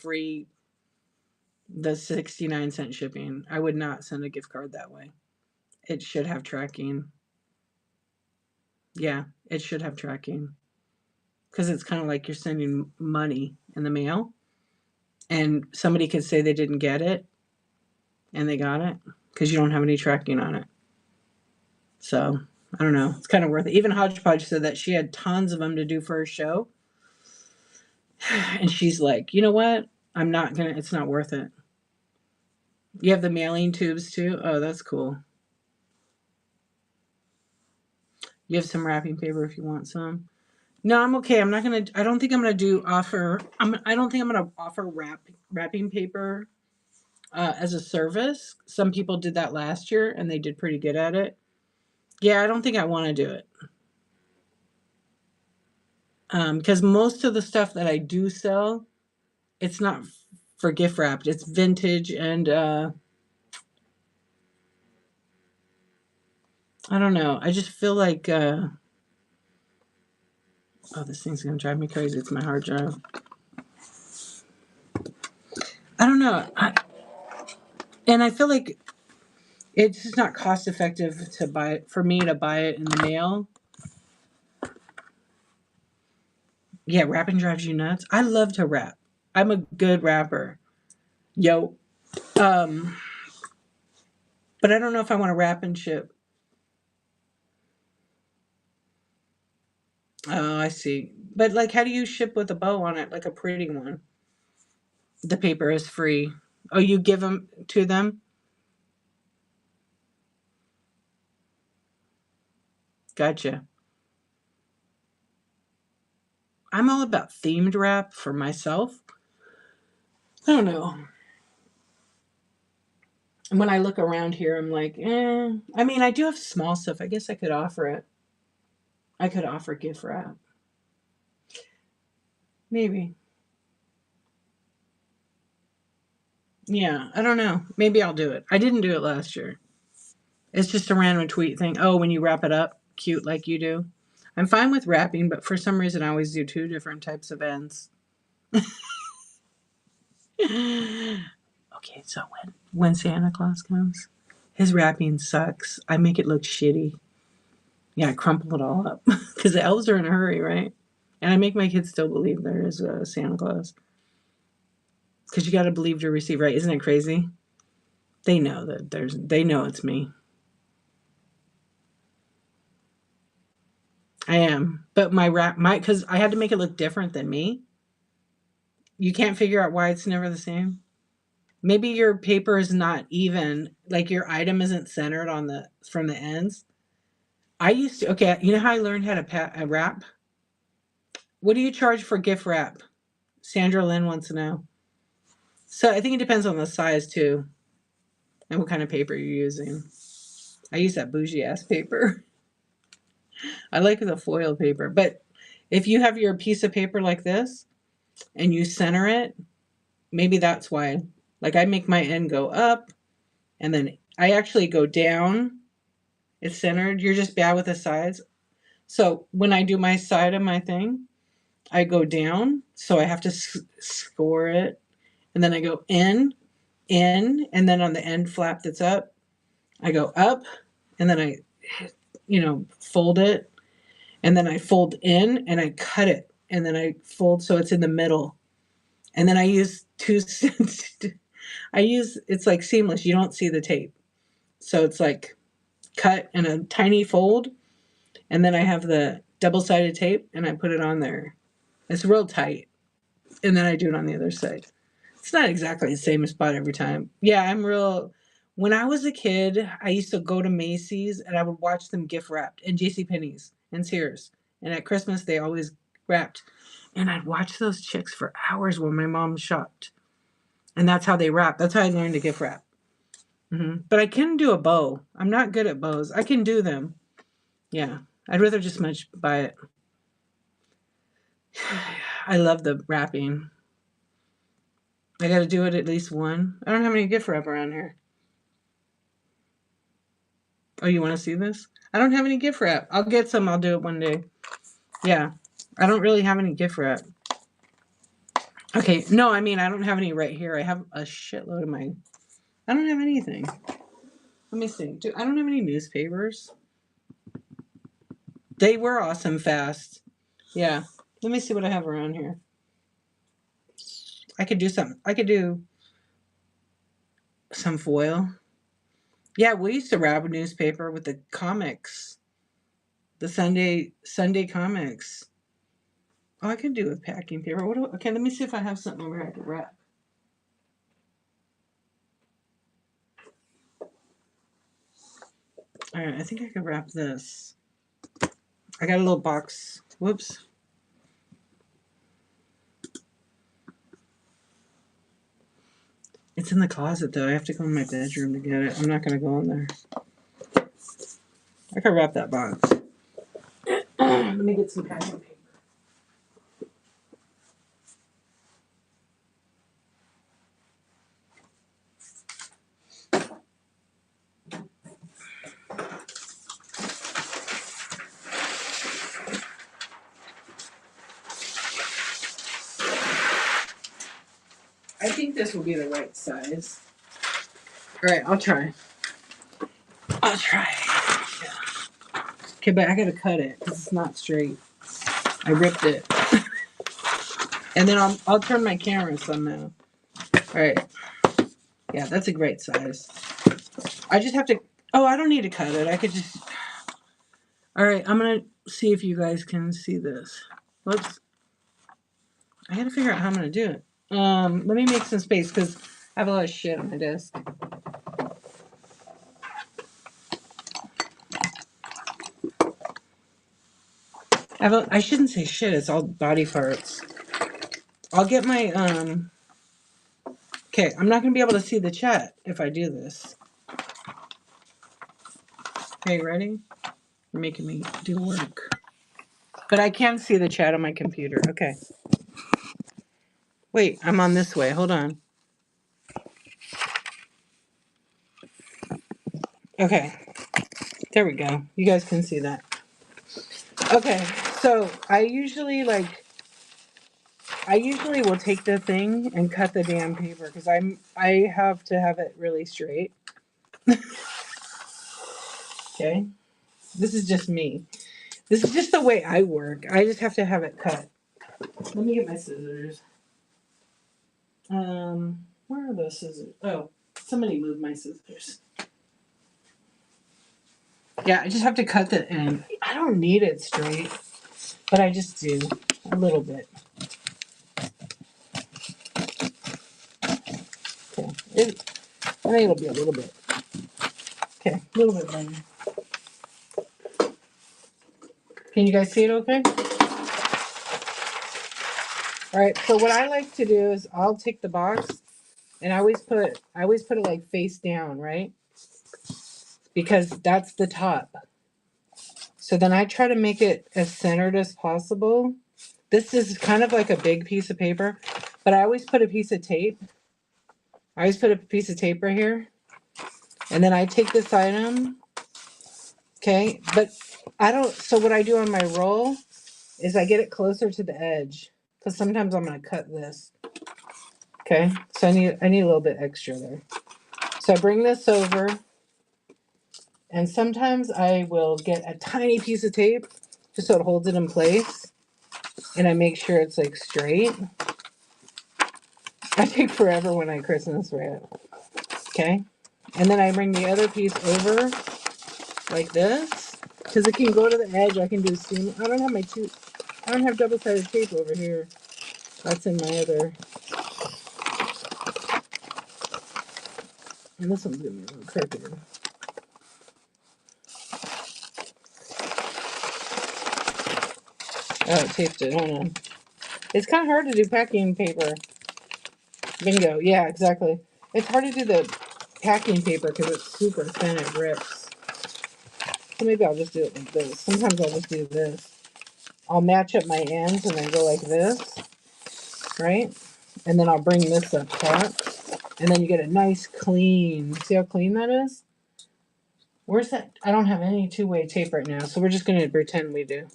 69-cent shipping. I would not send a gift card that way. It should have tracking. Yeah, it should have tracking. Because it's kind of like you're sending money in the mail. And somebody could say they didn't get it and they got it because you don't have any tracking on it. So, I don't know. It's kind of worth it. Even Hodgepodge said that she had tons of them to do for her show. And she's like, you know what? It's not worth it. You have the mailing tubes too? Oh, that's cool. You have some wrapping paper if you want some. No, I'm okay. I don't think I'm gonna I don't think I'm gonna offer wrapping paper as a service. Some people did that last year and they did pretty good at it. Yeah, I don't think I want to do it. Because most of the stuff that I do sell, it's not for gift wrapped. It's vintage and I don't know. I just feel like this thing's gonna drive me crazy. It's my hard drive. I don't know. And I feel like it's just not cost effective for me to buy it in the mail. Yeah, wrapping drives you nuts. I love to wrap. I'm a good rapper. Yo. But I don't know if I want to wrap and ship. Oh, I see. But like, how do you ship with a bow on it, like a pretty one? The paper is free. Oh, you give them to them? Gotcha. I'm all about themed wrap for myself. I don't know. And when I look around here, I'm like, I mean, I do have small stuff. I guess I could offer it. I could offer gift wrap. Maybe. Yeah, I don't know. Maybe I'll do it. I didn't do it last year. It's just a random tweet thing. Oh, when you wrap it up, cute like you do. I'm fine with wrapping, but for some reason I always do two different types of ends. Okay, so when Santa Claus comes, his wrapping sucks. I make it look shitty. Yeah, I crumple it all up because the elves are in a hurry, right? And I make my kids still believe there is a Santa Claus because you got to believe to receive, right? Isn't it crazy? They know that they know it's me. I am, but because I had to make it look different than me. You can't figure out why it's never the same. Maybe your paper is not even, like your item isn't centered from the ends. I used to, okay, you know how I learned how to wrap? What do you charge for gift wrap? Sandra Lynn wants to know. So I think it depends on the size too and what kind of paper you're using. I use that bougie ass paper. I like the foil paper, but if you have your piece of paper like this and you center it, maybe that's why. Like I make my end go up and then I actually go down. It's centered. You're just bad with the sides. So when I do my side of my thing, I go down. So I have to score it. And then I go in. And then on the end flap that's up, I go up. And then I, fold it. And then I fold in and I cut it. And then I fold so it's in the middle. And then I use it's like seamless. You don't see the tape. So it's like cut in a tiny fold. And then I have the double-sided tape, and I put it on there. It's real tight. And then I do it on the other side. It's not exactly the same spot every time. Yeah, I'm real. When I was a kid, I used to go to Macy's and I would watch them gift wrapped, and JCPenney's and Sears. And at Christmas, they always wrapped. And I'd watch those chicks for hours when my mom shopped. And that's how they wrap. That's how I learned to gift wrap. But I can do a bow. I'm not good at bows. I can do them. Yeah. I'd rather just much buy it. I love the wrapping. I got to do it at least one. I don't have any gift wrap around here. Oh, you want to see this? I don't have any gift wrap. I'll get some. I'll do it one day. Yeah. I don't really have any gift wrap. Okay. No, I mean, I don't have any right here. I have a shitload of my. I don't have anything. Let me see. I don't have any newspapers. They were awesome fast. Yeah. Let me see what I have around here. I could do something. I could do some foil. Yeah, we used to wrap a newspaper with the comics. The Sunday comics. Oh, I could do with packing paper. Okay, let me see if I have something where I could wrap. All right, I think I could wrap this. I got a little box. Whoops. It's in the closet though. I have to go in my bedroom to get it. I'm not gonna go in there. I could wrap that box. Let me get some packing paper. I think this will be the right size. All right, I'll try. Yeah. Okay, but I gotta cut it because it's not straight. I ripped it. And then I'll turn my camera some now. All right. Yeah, that's a great size. I just have to. Oh, I don't need to cut it. I could just. All right, I'm gonna see if you guys can see this. Whoops. I gotta figure out how I'm gonna do it. Let me make some space because I have a lot of shit on my desk. I shouldn't say shit. It's all body parts. I'll get my Okay, I'm not gonna be able to see the chat if I do this. Okay, ready? You're making me do work. But I can see the chat on my computer. Okay. Wait, I'm on this way. Hold on. Okay. There we go. You guys can see that. Okay. So I usually will take the thing and cut the damn paper because I have to have it really straight. Okay. This is just me. This is just the way I work. I just have to have it cut. Let me get my scissors. Where are those scissors? Oh, somebody moved my scissors. Yeah, I just have to cut the end. I don't need it straight, but I just do a little bit. Okay, I think it'll be a little bit. Okay, a little bit better. Can you guys see it okay? All right, so what I like to do is I'll take the box and I always put it like face down, right? Because that's the top. So then I try to make it as centered as possible. This is kind of like a big piece of paper, but I always put a piece of tape. I always put a piece of tape right here. And then I take this item, okay? But so what I do on my roll is I get it closer to the edge because sometimes I'm gonna cut this. Okay, so I need a little bit extra there. So I bring this over and sometimes I will get a tiny piece of tape just so it holds it in place and I make sure it's like straight. I take forever when I Christmas wrap. Okay, and then I bring the other piece over like this because it can go to the edge. I can do seam. I don't have double-sided tape over here. That's in my other. And this one's gonna be a little crooked. Oh, it taped it. Hold on. It's kind of hard to do packing paper. Bingo. Yeah, exactly. It's hard to do the packing paper because it's super thin. It rips. So maybe I'll just do it like this. Sometimes I'll just do this. I'll match up my ends and then go like this, right? And then I'll bring this up top. And then you get a nice clean. See how clean that is? Where's that? I don't have any two-way tape right now, so we're just going to pretend we do.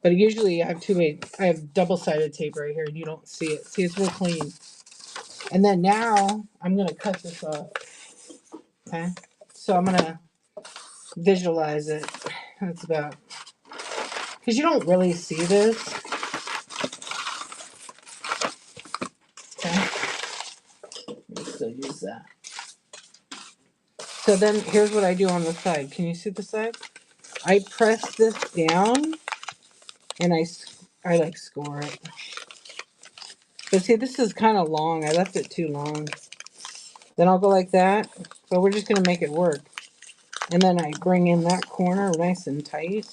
But usually I have two-way, I have double-sided tape right here, and you don't see it. See, it's real clean. And then now I'm going to cut this off. Okay? So I'm going to visualize it. That's about, because you don't really see this. Okay? Let me still use that. So then here's what I do on the side. Can you see the side? I press this down and I like score it. But see, this is kind of long. I left it too long. Then I'll go like that. But we're just going to make it work. And then I bring in that corner nice and tight.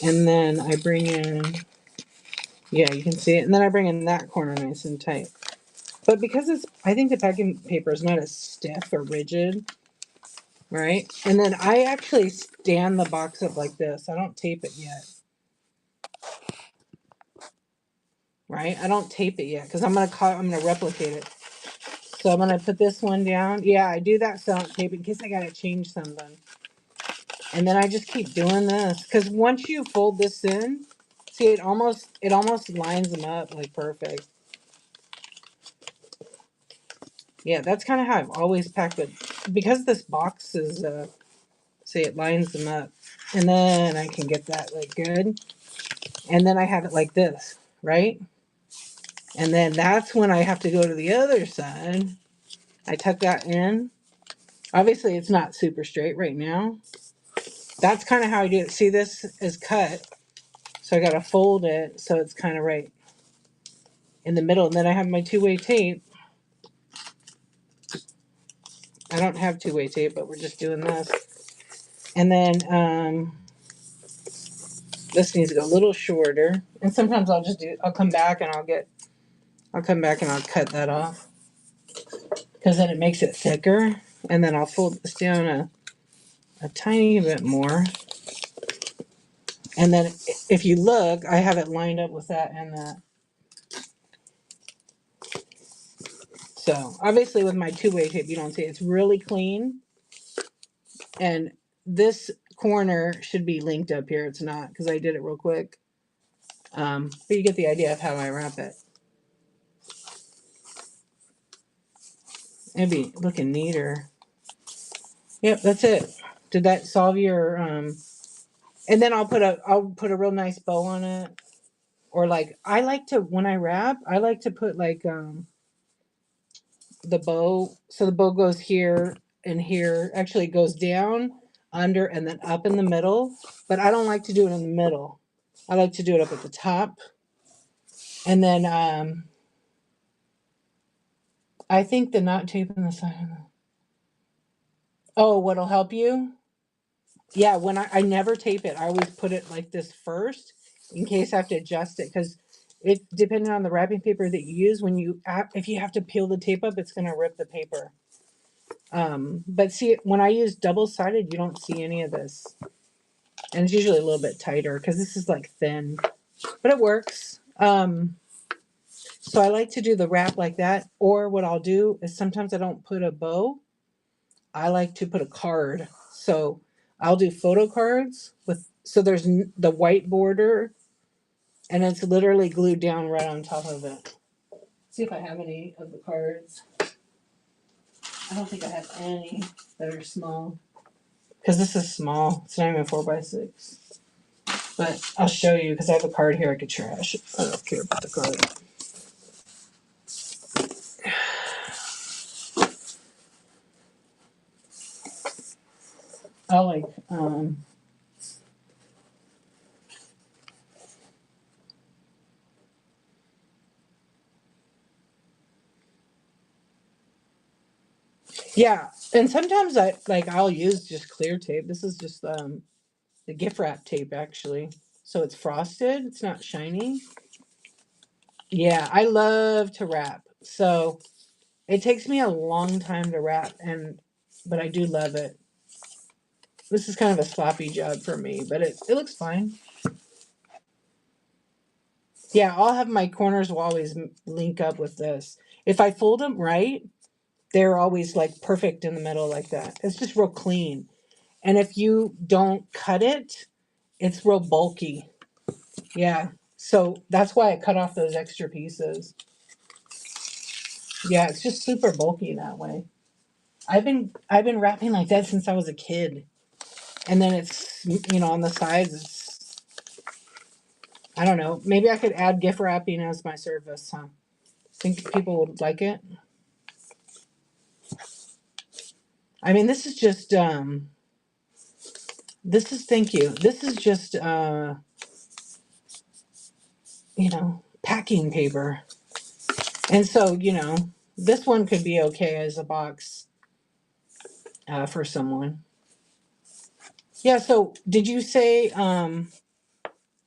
And then I bring in, yeah, you can see it. And then I bring in that corner nice and tight. But because I think the packing paper is not as stiff or rigid, right? And then I actually stand the box up like this. I don't tape it yet. Right? I don't tape it yet because I'm gonna replicate it. So I'm gonna put this one down. Yeah, I do that so I don't tape it in case I gotta change something. And then I just keep doing this because once you fold this in, see it almost lines them up like perfect. Yeah, that's kind of how I've always packed it because this box is see it lines them up, and then I can get that like good, and then I have it like this, right? And then that's when I have to go to the other side. I tuck that in. Obviously, it's not super straight right now. That's kind of how I do it. See, this is cut. So I got to fold it so it's kind of right in the middle. And then I have my two-way tape. I don't have two-way tape, but we're just doing this. And then this needs to go a little shorter. And sometimes I'll come back and I'll cut that off. Because then it makes it thicker. And then I'll fold this down a tiny bit more. And then if you look, I have it lined up with that and that. So obviously with my two-way tape, you don't see it. It's really clean. And this corner should be linked up here. It's not because I did it real quick. But you get the idea of how I wrap it. It'd be looking neater. Yep, that's it. Did that solve your and then I'll put a real nice bow on it. Or like I like to when I wrap, I like to put like the bow, so the bow goes here and here. Actually, it goes down, under, and then up in the middle. But I don't like to do it in the middle. I like to do it up at the top. And then I think the knot tape on the side of the. Oh, what'll help you? Yeah, when I never tape it, I always put it like this first in case I have to adjust it because it depending on the wrapping paper that you use, if you have to peel the tape up, it's gonna rip the paper. But see, when I use double-sided, you don't see any of this. And it's usually a little bit tighter because this is like thin, but it works. So I like to do the wrap like that. Or what I'll do is sometimes I don't put a bow. I like to put a card. So I'll do photo cards so there's the white border and it's literally glued down right on top of it. See if I have any of the cards. I don't think I have any that are small. Because this is small. It's not even 4x6. But I'll show you because I have a card here I could trash. I don't care about the card. Oh, like, yeah. And sometimes I'll use just clear tape. This is just the gift wrap tape actually. So it's frosted. It's not shiny. Yeah, I love to wrap. So it takes me a long time to wrap, but I do love it. This is kind of a sloppy job for me, but it looks fine. Yeah, I'll have my corners will always link up with this. If I fold them right, they're always like perfect in the middle like that. It's just real clean. And if you don't cut it, it's real bulky. Yeah. So that's why I cut off those extra pieces. Yeah, it's just super bulky that way. I've been wrapping like that since I was a kid. And then it's on the sides it's I don't know. Maybe I could add gift wrapping as my service, huh? Think people would like it? I mean, this is just this is thank you. This is just packing paper. And so, this one could be okay as a box for someone. Yeah, so did you say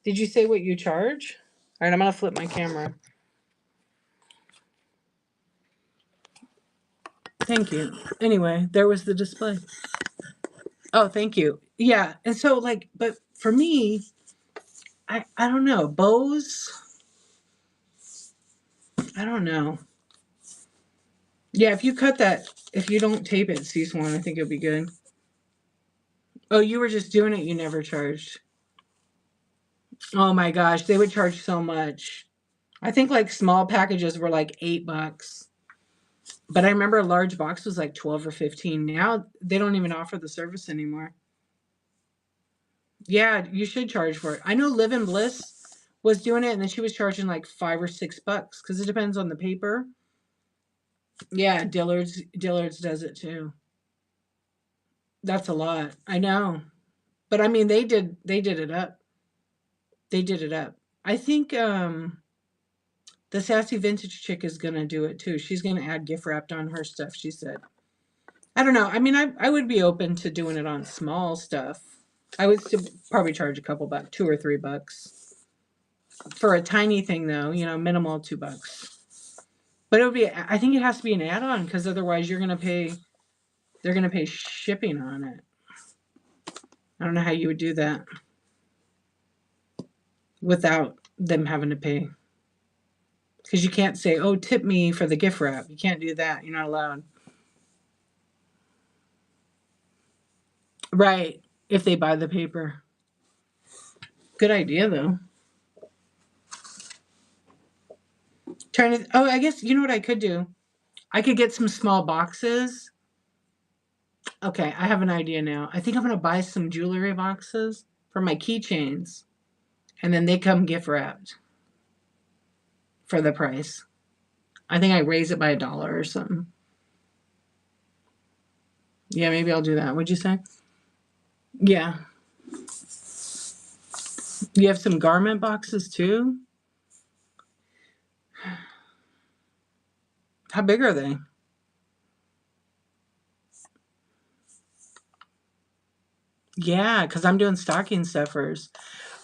what you charge? All right, I'm gonna flip my camera. Thank you. Anyway, there was the display. Oh, thank you. Yeah, and so but for me, I don't know. Bows, I don't know. Yeah, if you don't tape it, C1, I think it'll be good. Oh, you were just doing it, you never charged. Oh my gosh, they would charge so much. I think like small packages were like $8. But I remember a large box was like 12 or 15. Now they don't even offer the service anymore. Yeah, you should charge for it. I know Live in Bliss was doing it and then she was charging like $5 or $6 because it depends on the paper. Yeah, Dillard's does it too. That's a lot. I know. But I mean they did it up. They did it up. I think the sassy vintage chick is gonna do it too. She's gonna add gift wrapped on her stuff, she said. I don't know. I mean I would be open to doing it on small stuff. I would still probably charge a couple bucks, $2 or $3. For a tiny thing though, minimal $2. But it would be I think it has to be an add-on because otherwise they're gonna pay shipping on it. I don't know how you would do that without them having to pay. Because you can't say, oh, tip me for the gift wrap. You can't do that. You're not allowed. Right. If they buy the paper. Good idea, though. I guess, you know what I could do? I could get some small boxes. Okay, I have an idea now. I think I'm going to buy some jewelry boxes for my keychains. And then they come gift wrapped for the price. I think I raise it by $1 or something. Yeah, maybe I'll do that. What'd you say? Yeah. You have some garment boxes too? How big are they? Yeah, because I'm doing stocking stuffers.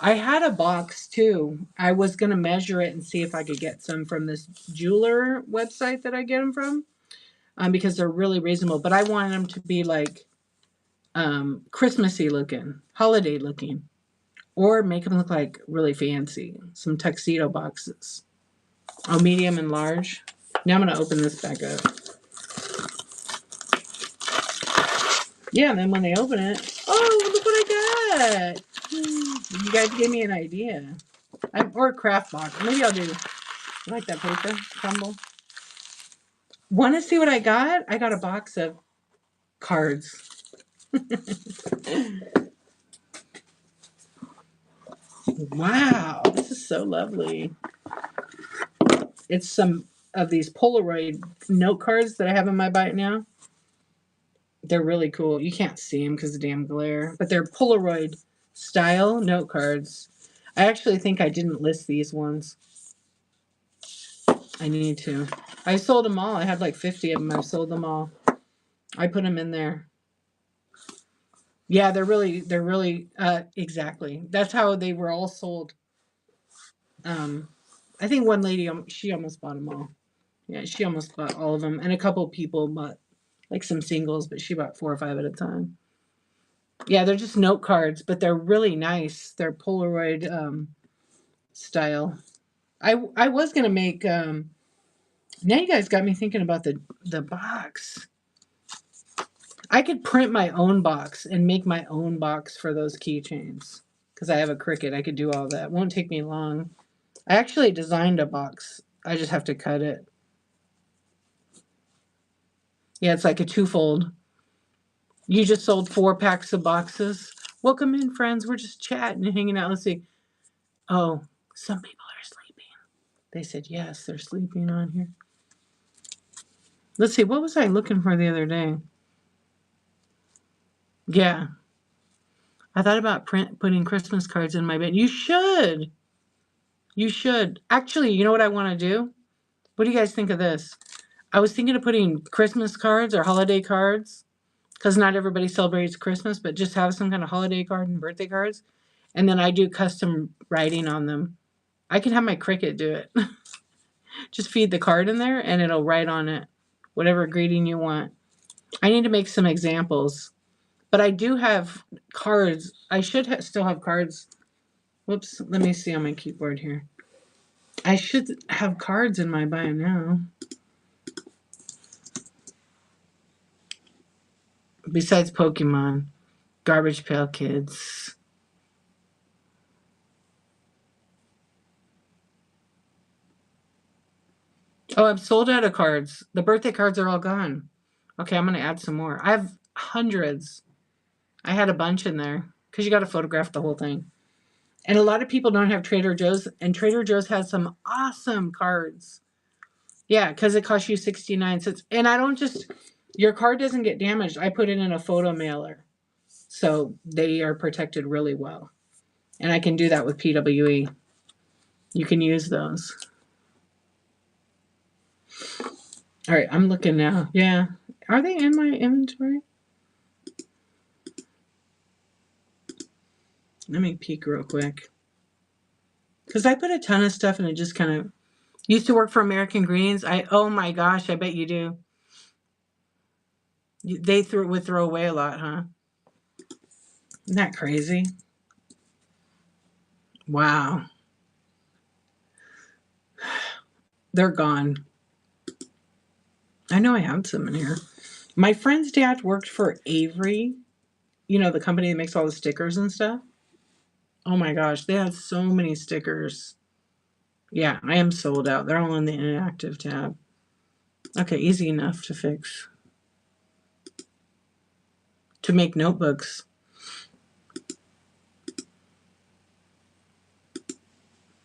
I had a box too. I was going to measure it and see if I could get some from this jeweler website that I get them from because they're really reasonable. But I wanted them to be like Christmassy looking, holiday looking, or make them look like really fancy. Some tuxedo boxes. Oh, medium and large. Now I'm going to open this back up. Yeah, and then when they open it, oh, look what I got. You guys gave me an idea. Or a craft box. Maybe I'll do like that paper crumble. Want to see what I got? I got a box of cards. Wow, this is so lovely. It's some of these Polaroid note cards that I have in my bite now. They're really cool. You can't see them because of the damn glare, but they're Polaroid style note cards. I actually think I didn't list these ones. I need to. I sold them all. I had like 50 of them. I've sold them all. I put them in there. Yeah, they're really, exactly. That's how they were all sold. Um, I think one lady, she almost bought them all. Yeah, she almost bought all of them. And a couple people bought like some singles, but she bought 4 or 5 at a time. Yeah, they're just note cards, but they're really nice. They're Polaroid style. I was gonna make now you guys got me thinking about the box. I could print my own box and make my own box for those keychains because I have a Cricut. I could do all that. It won't take me long. I actually designed a box. I just have to cut it. Yeah, it's like a twofold. You just sold 4 packs of boxes. Welcome in, friends. We're just chatting and hanging out. Let's see. Oh, some people are sleeping. They said yes, they're sleeping on here. Let's see. What was I looking for the other day? Yeah, I thought about putting Christmas cards in my bed. You should. You should. Actually, you know what I want to do? What do you guys think of this? I was thinking of putting Christmas cards or holiday cards because not everybody celebrates Christmas, but just have some kind of holiday card and birthday cards. And then I do custom writing on them. I can have my Cricut do it. Just feed the card in there and it'll write on it whatever greeting you want. I need to make some examples, but I do have cards. I should still have cards. Whoops, let me see on my keyboard here. I should have cards in my bio now. Besides Pokemon, Garbage Pail Kids. Oh, I'm sold out of cards. The birthday cards are all gone. Okay, I'm going to add some more. I have hundreds. I had a bunch in there because you got to photograph the whole thing. And a lot of people don't have Trader Joe's, and Trader Joe's has some awesome cards. Yeah, because it costs you 69 cents. And I don't just, your card doesn't get damaged. I put it in a photo mailer. So they are protected really well. And I can do that with PWE. You can use those. All right, I'm looking now. Yeah. Are they in my inventory? Let me peek real quick. Because I put a ton of stuff and it just kind of used to work for American Greens. Oh my gosh, I bet you do. They would throw away a lot, huh? Isn't that crazy? Wow. They're gone. I know I have some in here. My friend's dad worked for Avery, you know, the company that makes all the stickers and stuff. Oh my gosh, they have so many stickers. Yeah, I am sold out. They're all in the inactive tab. Okay, easy enough to fix. To make notebooks.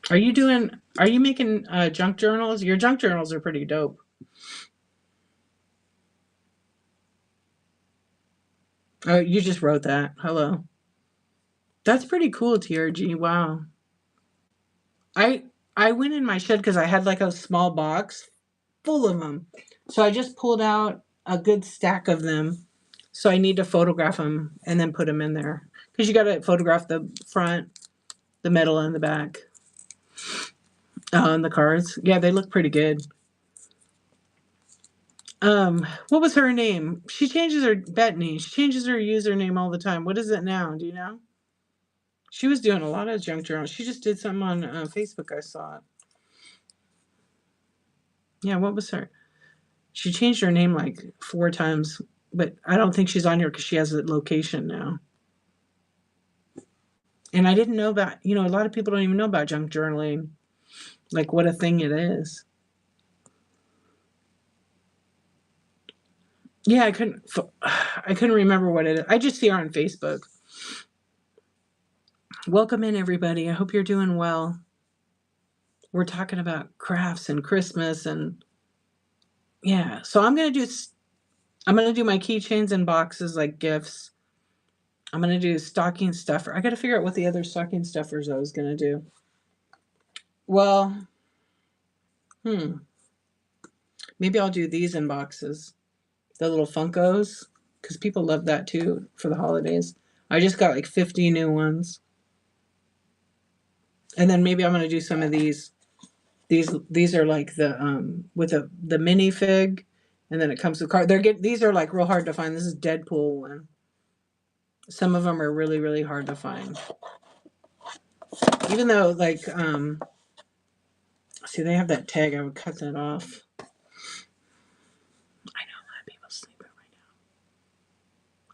Are you making junk journals? Your junk journals are pretty dope. Oh, you just wrote that. Hello. That's pretty cool, TRG. Wow. I I went in my shed because I had like a small box full of them. So I just pulled out a good stack of them. So I need to photograph them and then put them in there because you got to photograph the front, the middle, and the back on the cards. Yeah, they look pretty good. What was her name? She changes her Bethany. She changes her username all the time. What is it now? Do you know? She was doing a lot of junk journals. She just did something on Facebook. I saw it. Yeah, what was her? She changed her name like 4 times, but I don't think she's on here because she has a location now. And I didn't know about, you know, a lot of people don't even know about junk journaling, like what a thing it is. Yeah, I couldn't remember what it is. I just see her on Facebook. Welcome in, everybody. I hope you're doing well. We're talking about crafts and Christmas and yeah. So I'm gonna do my keychains and boxes like gifts. I'm gonna do stocking stuffer. I gotta figure out what the other stocking stuffers I was gonna do. Well, maybe I'll do these in boxes. The little Funkos, because people love that too for the holidays. I just got like 50 new ones. And then maybe I'm gonna do some of these. These are like the with the minifig, and then it comes with card. These are like real hard to find. This is Deadpool one. Some of them are really really hard to find. Even though like see they have that tag, I would cut that off. I know a lot of people sleeping right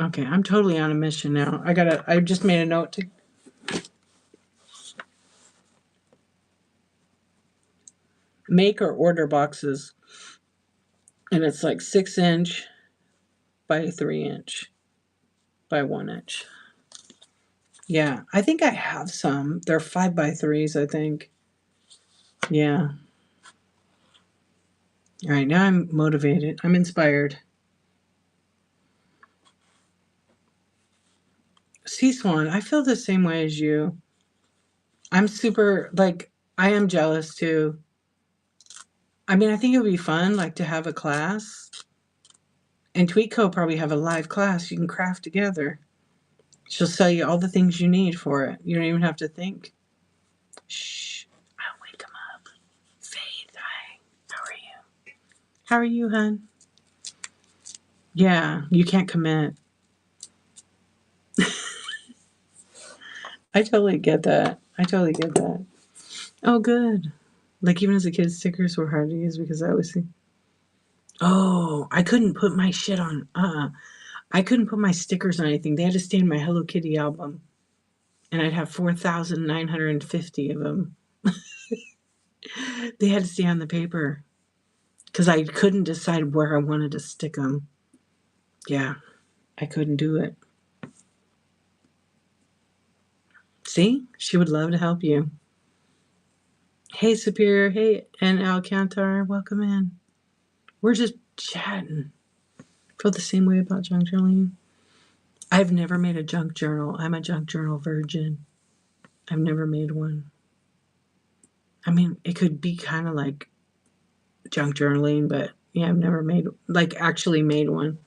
now. Okay, I'm totally on a mission now. I just made a note to make or order boxes, and it's like 6 inch by 3 inch by 1 inch. Yeah, I think I have some. They're 5x3s, I think. Yeah. All right, now I'm motivated. I'm inspired. Sea Swan, I feel the same way as you. I'm super, like, I am jealous too. I mean, I think it would be fun, like, to have a class. And Tweetco probably have a live class you can craft together. She'll sell you all the things you need for it. You don't even have to think. Shh. I'll wake him up. Faith, hi. How are you? How are you, hun? Yeah, you can't commit. I totally get that. I totally get that. Oh, good. Like even as a kid, stickers were hard to use because I always think, oh, I couldn't put my shit on. I couldn't put my stickers on anything. They had to stay in my Hello Kitty album, and I'd have 4,950 of them. They had to stay on the paper because I couldn't decide where I wanted to stick them. Yeah, I couldn't do it. See, she would love to help you. Hey, Superior. Hey, and Alcantar. Welcome in. We're just chatting. Feel the same way about junk journaling. I've never made a junk journal. I'm a junk journal virgin. I've never made one. I mean, it could be kind of like junk journaling, but yeah, I've never made, like, actually made one.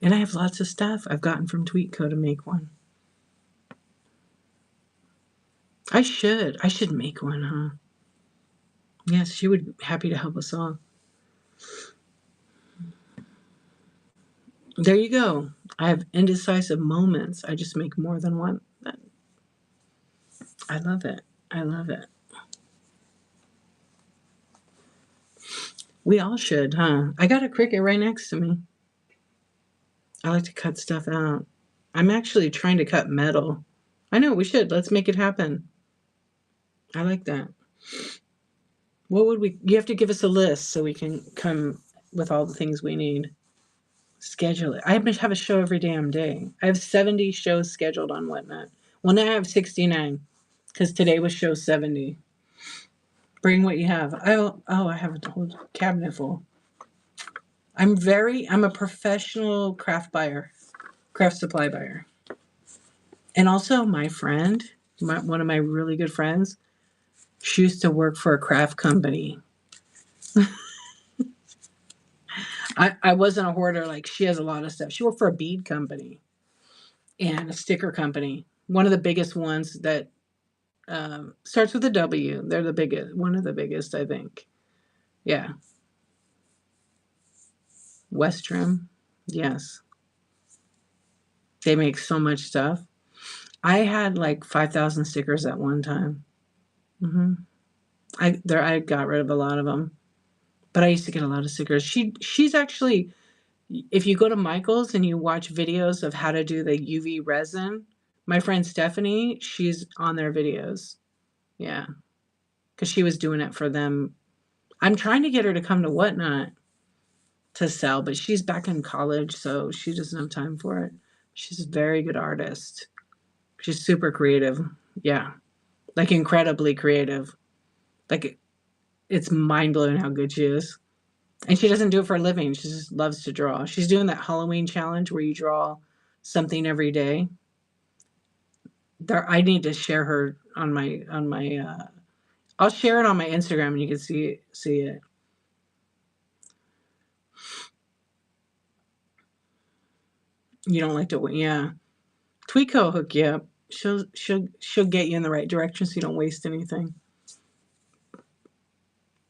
And I have lots of stuff I've gotten from Tweetco to make one. I should. I should make one, huh? Yes, she would be happy to help us all. There you go. I have indecisive moments. I just make more than one. I love it. I love it. We all should, huh? I got a Cricut right next to me. I like to cut stuff out. I'm actually trying to cut metal. I know, we should. Let's make it happen. I like that. What would we? You have to give us a list so we can come with all the things we need. Schedule it. I have a show every damn day. I have 70 shows scheduled on Whatnot. Well, now I have 69 because today was show 70. Bring what you have. I have a whole cabinet full. I'm a professional craft buyer, craft supply buyer. And also my friend, one of my really good friends, she used to work for a craft company. I wasn't a hoarder. Like she has a lot of stuff. She worked for a bead company and a sticker company. One of the biggest ones that starts with a W. They're the biggest, one of the biggest, I think. Yeah. Westrum. Yes. They make so much stuff. I had like 5,000 stickers at one time. I got rid of a lot of them, but I used to get a lot of stickers. She's actually, if you go to Michael's and you watch videos of how to do the UV resin, my friend Stephanie, she's on their videos. Yeah, because she was doing it for them. I'm trying to get her to come to Whatnot to sell, but she's back in college, so she doesn't have time for it. She's a very good artist. She's super creative. Yeah, like incredibly creative. Like it's mind blowing how good she is. And she doesn't do it for a living. She just loves to draw. She's doing that Halloween challenge where you draw something every day. There, I need to share her on my. I'll share it on my Instagram, and you can see it. You don't like to, yeah. Tweako will hook you up. She'll get you in the right direction so you don't waste anything.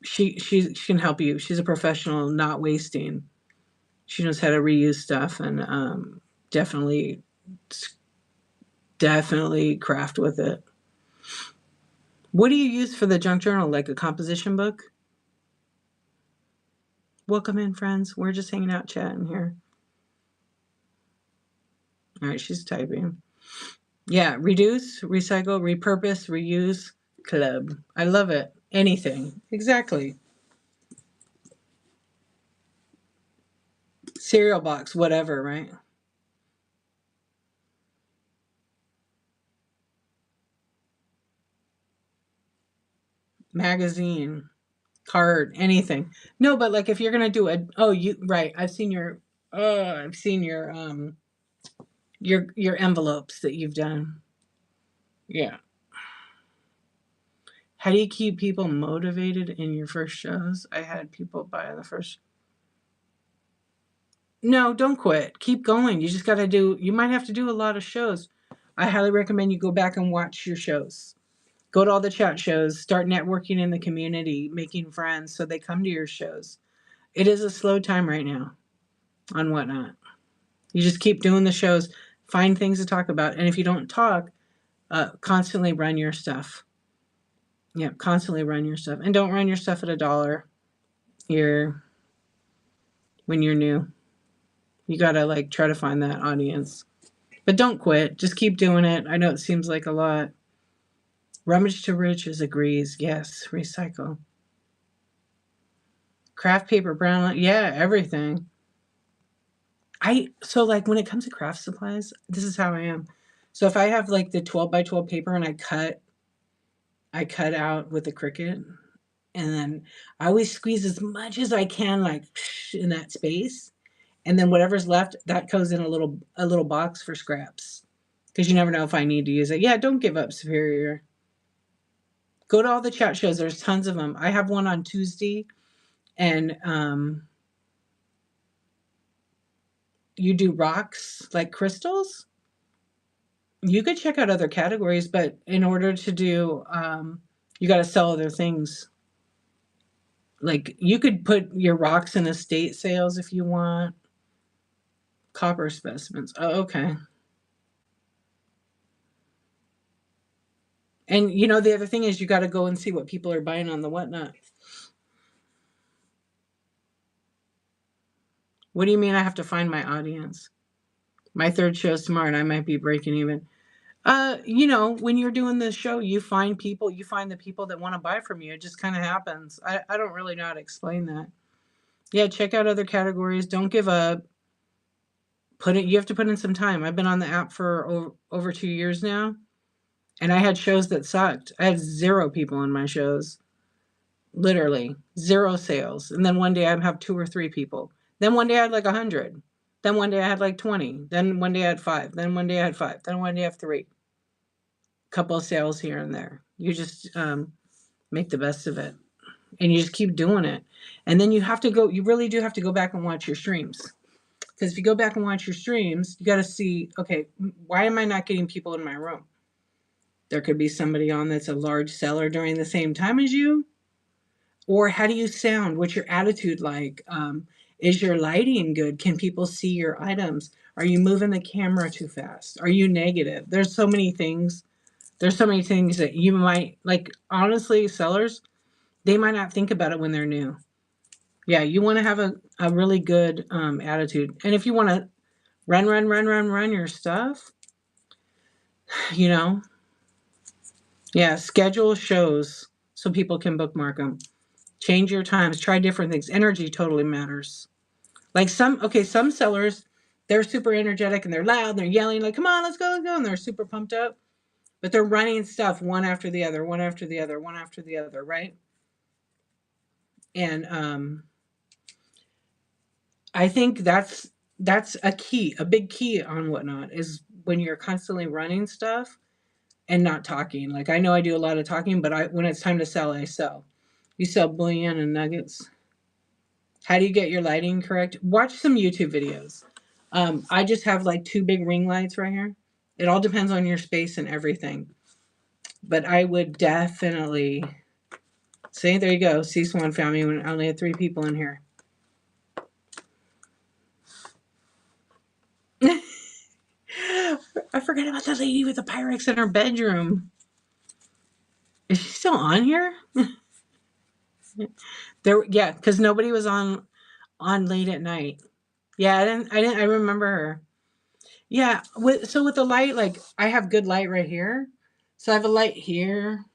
She can help you. She's a professional, not wasting. She knows how to reuse stuff and definitely definitely craft with it. What do you use for the junk journal? Like a composition book? Welcome in, friends. We're just hanging out chatting here. All right, she's typing. Yeah, reduce, recycle, repurpose, reuse club. I love it. Anything. Exactly. Cereal box, whatever, right? Magazine, card, anything. No, but like if you're gonna do a you right. I've seen your envelopes that you've done. Yeah. How do you keep people motivated in your first shows? I had people buy the first. No, don't quit. Keep going. You just got to do, you might have to do a lot of shows. I highly recommend you go back and watch your shows. Go to all the chat shows, start networking in the community, making friends so they come to your shows. It is a slow time right now on Whatnot. You just keep doing the shows, find things to talk about. And if you don't talk, constantly run your stuff. Yeah, constantly run your stuff. And don't run your stuff at $1 here when you're new. You got to like try to find that audience. But don't quit. Just keep doing it. I know it seems like a lot. Rummage to Riches agrees. Yes, recycle. Craft paper, brown, yeah, everything. So like when it comes to craft supplies, this is how I am. So if I have like the 12 by 12 paper and I cut out with a Cricut, and then I always squeeze as much as I can like in that space, and then whatever's left that goes in a little box for scraps because you never know if I need to use it. Yeah, don't give up, Superior. Go to all the chat shows. There's tons of them. I have one on Tuesday, and you do rocks like crystals. You could check out other categories, but in order to do, you got to sell other things. Like you could put your rocks in estate sales if you want. Copper specimens. Oh, okay. And you know the other thing is you got to go and see what people are buying on the Whatnot. What do you mean I have to find my audience? My third show's tomorrow, and I might be breaking even. When you're doing this show, you find people, you find the people that want to buy from you. It just kind of happens. I don't really know how to explain that. Yeah, check out other categories. Don't give up. You have to put in some time. I've been on the app for over 2 years now, and I had shows that sucked. I had 0 people in my shows, literally 0 sales. And then one day I'd have 2 or 3 people. Then one day I had like 100. Then one day I had like 20. Then one day I had 5. Then one day I had 5. Then one day I have 3. Couple of sales here and there. You just make the best of it, and you just keep doing it. And then you really do have to go back and watch your streams, because if you go back and watch your streams, you got to see, okay, why am I not getting people in my room? There could be somebody on that's a large seller during the same time as you. Or how do you sound? What's your attitude like? Is your lighting good? Can people see your items? Are you moving the camera too fast? Are you negative? There's so many things that you might like. Honestly, sellers, they might not think about it when they're new. Yeah, you want to have a really good attitude. And if you want to run your stuff, you know, yeah, schedule shows so people can bookmark them. Change your times, try different things. Energy totally matters. Like some sellers, they're super energetic and they're loud and they're yelling, like, come on, let's go. And they're super pumped up, but they're running stuff one after the other, one after the other, right? And I think that's a key, a big key on Whatnot is when you're constantly running stuff and not talking. Like I know I do a lot of talking, but I when it's time to sell, I sell. You sell bullion and nuggets. How do you get your lighting correct? Watch some YouTube videos. I just have like two big ring lights right here. It all depends on your space and everything. But I would definitely see. There you go. See, someone found me when I only had three people in here. I forgot about the lady with the Pyrex in her bedroom. Is she still on here? There, yeah, because nobody was on late at night. Yeah, I remember her. Yeah, with the light, like I have good light right here, so I have a light here,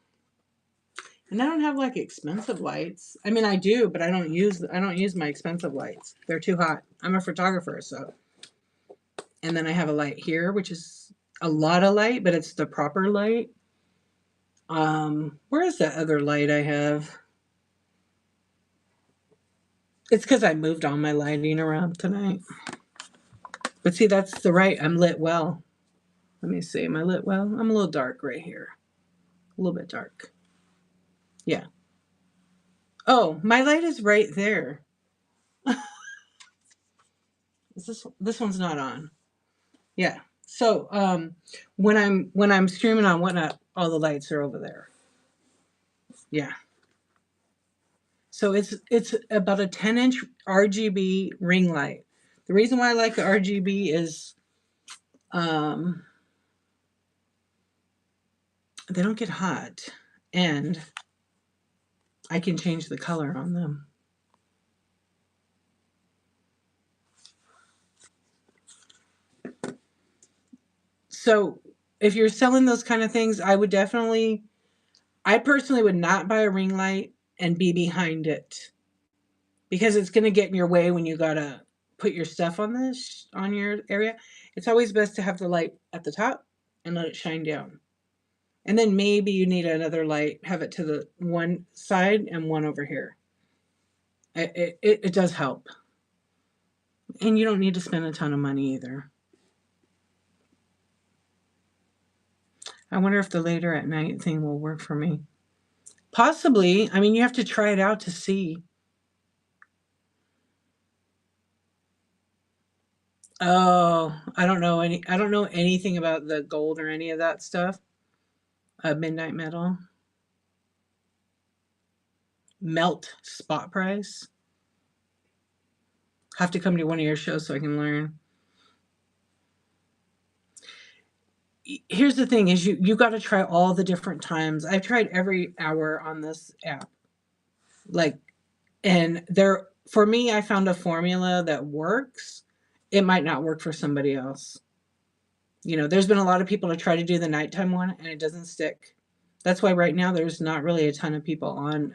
and I don't have like expensive lights. I mean, I do, but I don't use my expensive lights. They're too hot. I'm a photographer, so. And then I have a light here, which is a lot of light, but it's the proper light. Where is that other light I have? It's because I moved all my lighting around tonight. But see, that's the right. I'm lit well. Let me see. Am I lit well? I'm a little dark right here. A little bit dark. Yeah. Oh, my light is right there. Is this one's not on? Yeah. So when I'm streaming on Whatnot, all the lights are over there. Yeah. So it's about a 10-inch RGB ring light. The reason why I like the RGB is um, they don't get hot, and I can change the color on them. So if you're selling those kind of things, I personally would not buy a ring light and be behind it because it's going to get in your way when you gotta put your stuff on your area. It's always best to have the light at the top and let it shine down. And then maybe you need another light, have it to the one side and one over here. It does help. And you don't need to spend a ton of money either. I wonder if the later at night thing will work for me. Possibly. I mean, you have to try it out to see. Oh, I don't know anything about the gold or any of that stuff. Midnight metal. Melt spot price. Have to come to one of your shows so I can learn. Here's the thing is you got to try all the different times. I've tried every hour on this app. Like and there for me I found a formula that works. It might not work for somebody else. There's been a lot of people to try to do the nighttime one and it doesn't stick. That's why right now there's not really a ton of people on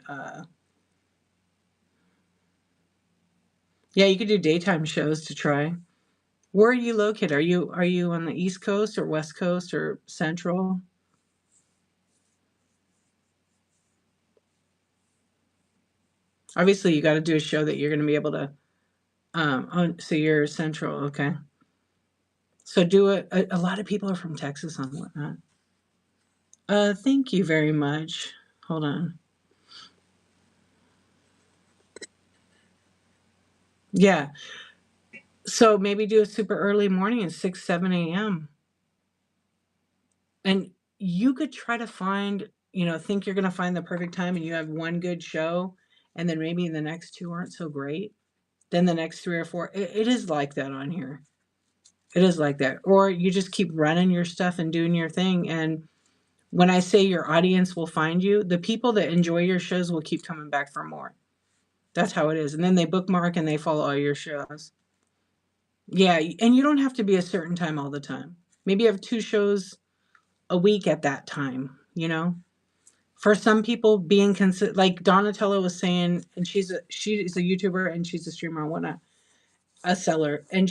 yeah, you could do daytime shows to try. Where are you located? Are you on the East Coast or West Coast or Central? Obviously, you got to do a show that you're going to be able to. So you're Central, okay? So do it. A lot of people are from Texas on Whatnot. Thank you very much. Hold on. Yeah. So maybe do a super early morning at 6, 7 a.m. And you could try to think you're going to find the perfect time and you have one good show, and then maybe the next two aren't so great. Then the next three or four, it is like that on here. It is like that. Or you just keep running your stuff and doing your thing. And when I say your audience will find you, the people that enjoy your shows will keep coming back for more. That's how it is. And then they bookmark and they follow all your shows. Yeah. And you don't have to be a certain time all the time. Maybe you have two shows a week at that time. For some people, being consistent, like Donatella was saying, and she's a YouTuber and she's a streamer and whatnot, a seller, and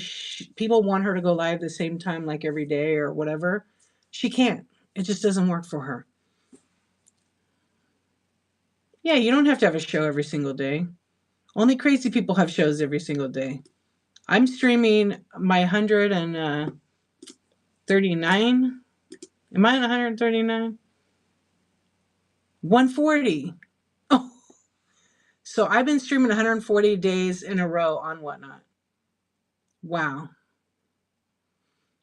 people want her to go live the same time, like every day or whatever. She can't. It just doesn't work for her. Yeah, you don't have to have a show every single day. Only crazy people have shows every single day. I'm streaming my 139. Am I on 139? 140. Oh, so I've been streaming 140 days in a row on Whatnot. Wow.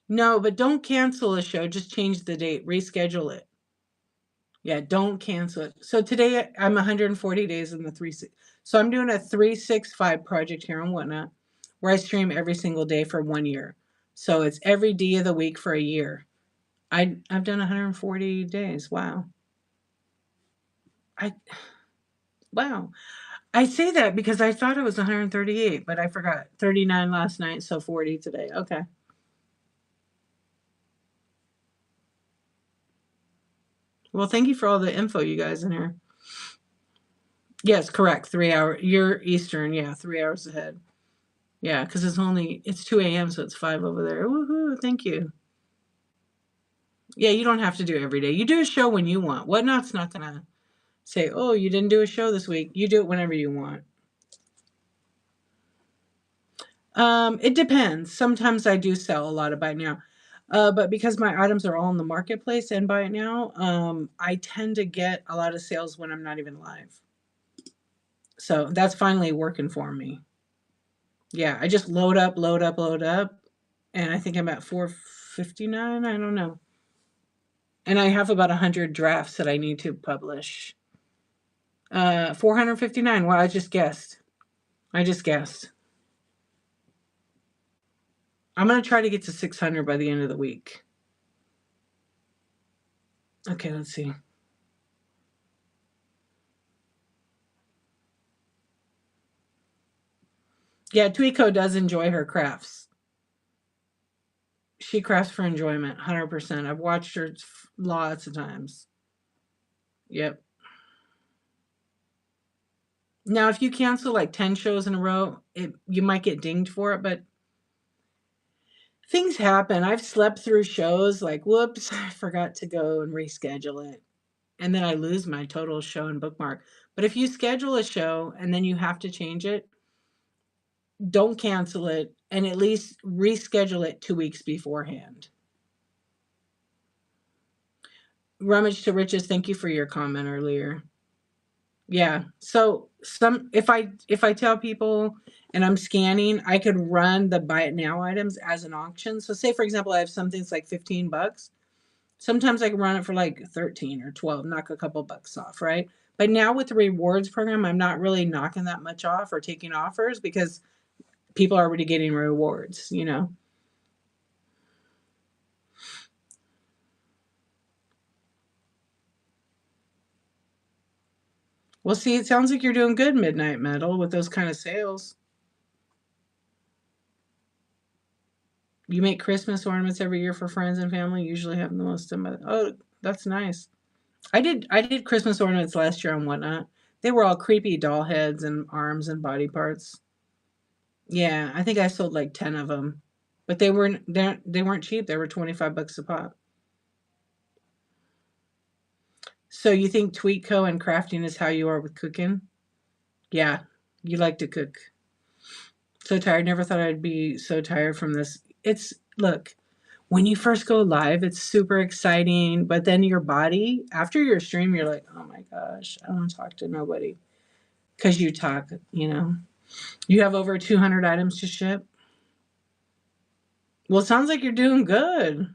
No, but don't cancel a show. Just change the date. Reschedule it. Yeah, don't cancel it. So today I'm 140 days in the three. So I'm doing a 365 project here on Whatnot, where I stream every single day for 1 year. So it's every day of the week for a year. I've done 140 days. Wow. I wow. I say that because I thought it was 138, but I forgot. 39 last night, so 40 today. Okay. Well, thank you for all the info, you guys in here. Yes, correct. 3 hour. You're Eastern. Yeah, 3 hours ahead. Yeah, because it's 2 a.m., so it's 5 over there. Woohoo! Thank you. Yeah, you don't have to do it every day. You do a show when you want. Whatnot's not gonna say, "Oh, you didn't do a show this week." You do it whenever you want. It depends. Sometimes I do sell a lot of buy it now. But because my items are all in the marketplace and buy it now, I tend to get a lot of sales when I'm not even live. So that's finally working for me. Yeah, I just load up, load up, load up, and I think I'm at 459. I don't know. And I have about 100 drafts that I need to publish. 459. Well, I just guessed. I just guessed. I'm going to try to get to 600 by the end of the week. Okay, let's see. Yeah, Tuiko does enjoy her crafts. She crafts for enjoyment, 100%. I've watched her lots of times. Yep. Now, if you cancel like 10 shows in a row, you might get dinged for it, but things happen. I've slept through shows like, whoops, I forgot to go and reschedule it. And then I lose my total show and bookmark. But if you schedule a show and then you have to change it, don't cancel it and at least reschedule it 2 weeks beforehand. Rummage to Riches, thank you for your comment earlier. Yeah. So if I tell people and I'm scanning, I could run the buy it now items as an auction. So say for example, I have something that's like $15. Sometimes I can run it for like 13 or 12, knock a couple bucks off, right? But now with the rewards program, I'm not really knocking that much off or taking offers because people are already getting rewards. Well, see, it sounds like you're doing good, Midnight Metal, with those kind of sales. You make Christmas ornaments every year for friends and family. Usually have the most. Oh, that's nice. I did Christmas ornaments last year on Whatnot. They were all creepy doll heads and arms and body parts. Yeah, I think I sold like 10 of them. But they weren't cheap. They were 25 bucks a pop. So you think Tweetco and crafting is how you are with cooking? Yeah, you like to cook. So tired. Never thought I'd be so tired from this. It's look, when you first go live, it's super exciting, but then your body, after your stream, you're like, "Oh my gosh, I don't want to talk to nobody." Cuz you talk. You have over 200 items to ship. Well, it sounds like you're doing good.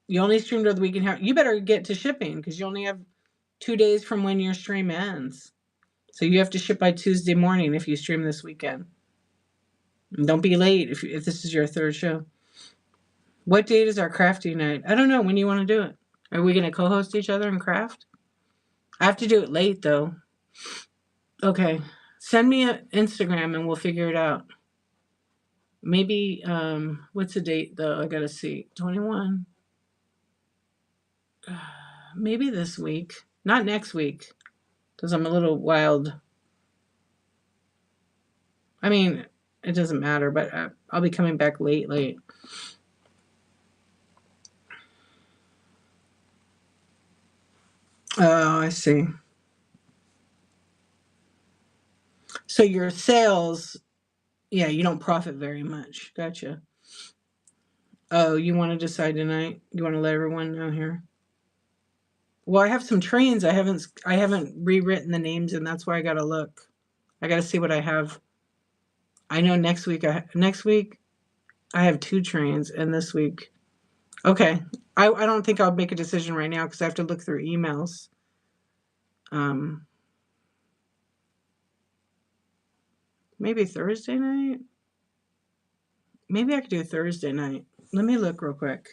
You only streamed over the weekend. You better get to shipping because you only have 2 days from when your stream ends. So you have to ship by Tuesday morning if you stream this weekend. And don't be late if this is your third show. What date is our crafting night? I don't know. When do you want to do it? Are we going to co-host each other and craft? I have to do it late though. Okay. Send me an Instagram and we'll figure it out. Maybe what's the date though? I got to see. 21. Maybe this week. Not next week cuz I'm a little wild. I mean, it doesn't matter, but I'll be coming back late. Oh, I see. So your sales, yeah, you don't profit very much. Gotcha. Oh, you want to decide tonight? You want to let everyone know here? Well, I have some trains. I haven't rewritten the names, and that's why I gotta look. I gotta see what I have. I know next week I have 2 trains, and this week. Okay, I don't think I'll make a decision right now because I have to look through emails. Um, maybe Thursday night. Maybe I could do Thursday night. Let me look real quick.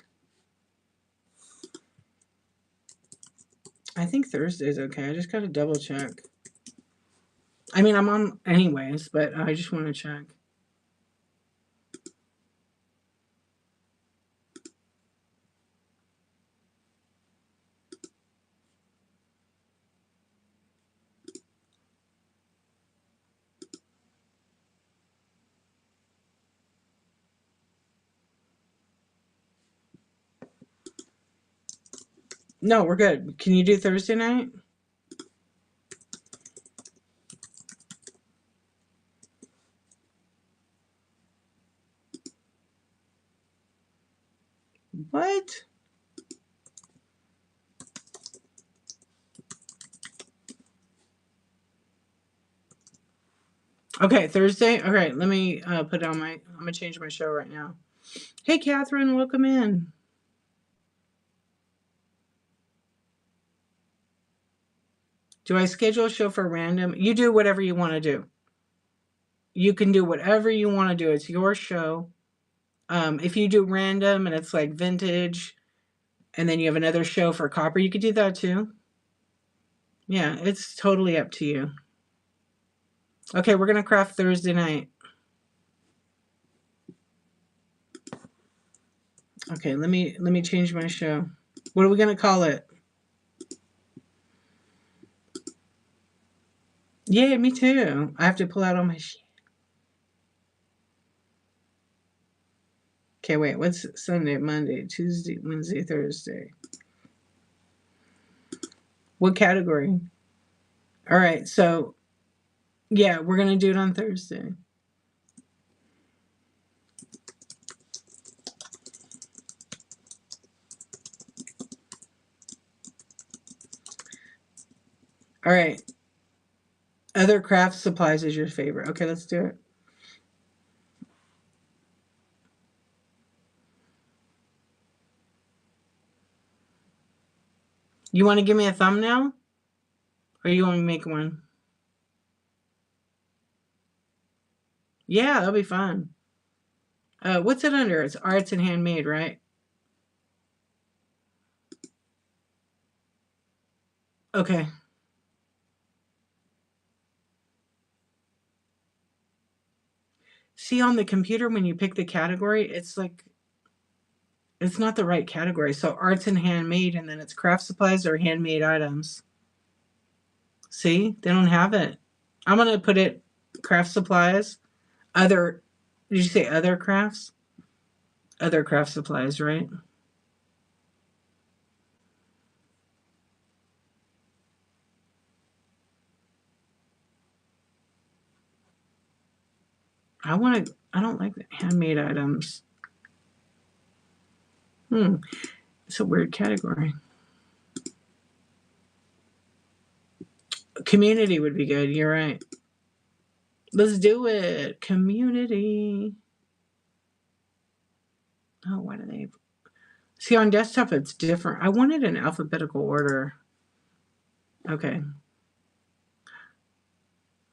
I think Thursday's okay. I just gotta double check. I mean, I'm on anyways, but I just want to check. No, we're good. Can you do Thursday night? What? Okay, Thursday. All right, let me put on my. I'm gonna change my show right now. Hey, Catherine, welcome in. Do I schedule a show for random? You do whatever you want to do. You can do whatever you want to do. It's your show. If you do random and it's like vintage, and then you have another show for copper, you could do that too. Yeah, it's totally up to you. Okay, we're gonna craft Thursday night. Okay, let me change my show. What are we gonna call it? Yeah, me too. I have to pull out all my shit. Okay, wait. What's Sunday, Monday, Tuesday, Wednesday, Thursday? What category? All right, so yeah, we're gonna do it on Thursday. All right. Other craft supplies is your favorite. Okay, let's do it. You want to give me a thumbnail? Or you want me to make one? Yeah, that'll be fun. What's it under? It's arts and handmade, right? Okay. See, on the computer, when you pick the category, it's like, it's not the right category. So arts and handmade, and then it's craft supplies or handmade items. See, they don't have it. I'm going to put it craft supplies. Other, did you say other crafts? Other craft supplies, right? I don't like the handmade items. It's a weird category. Community would be good. You're right. Let's do it. Community. Oh, why do they? See, on desktop, it's different. I wanted an alphabetical order. Okay.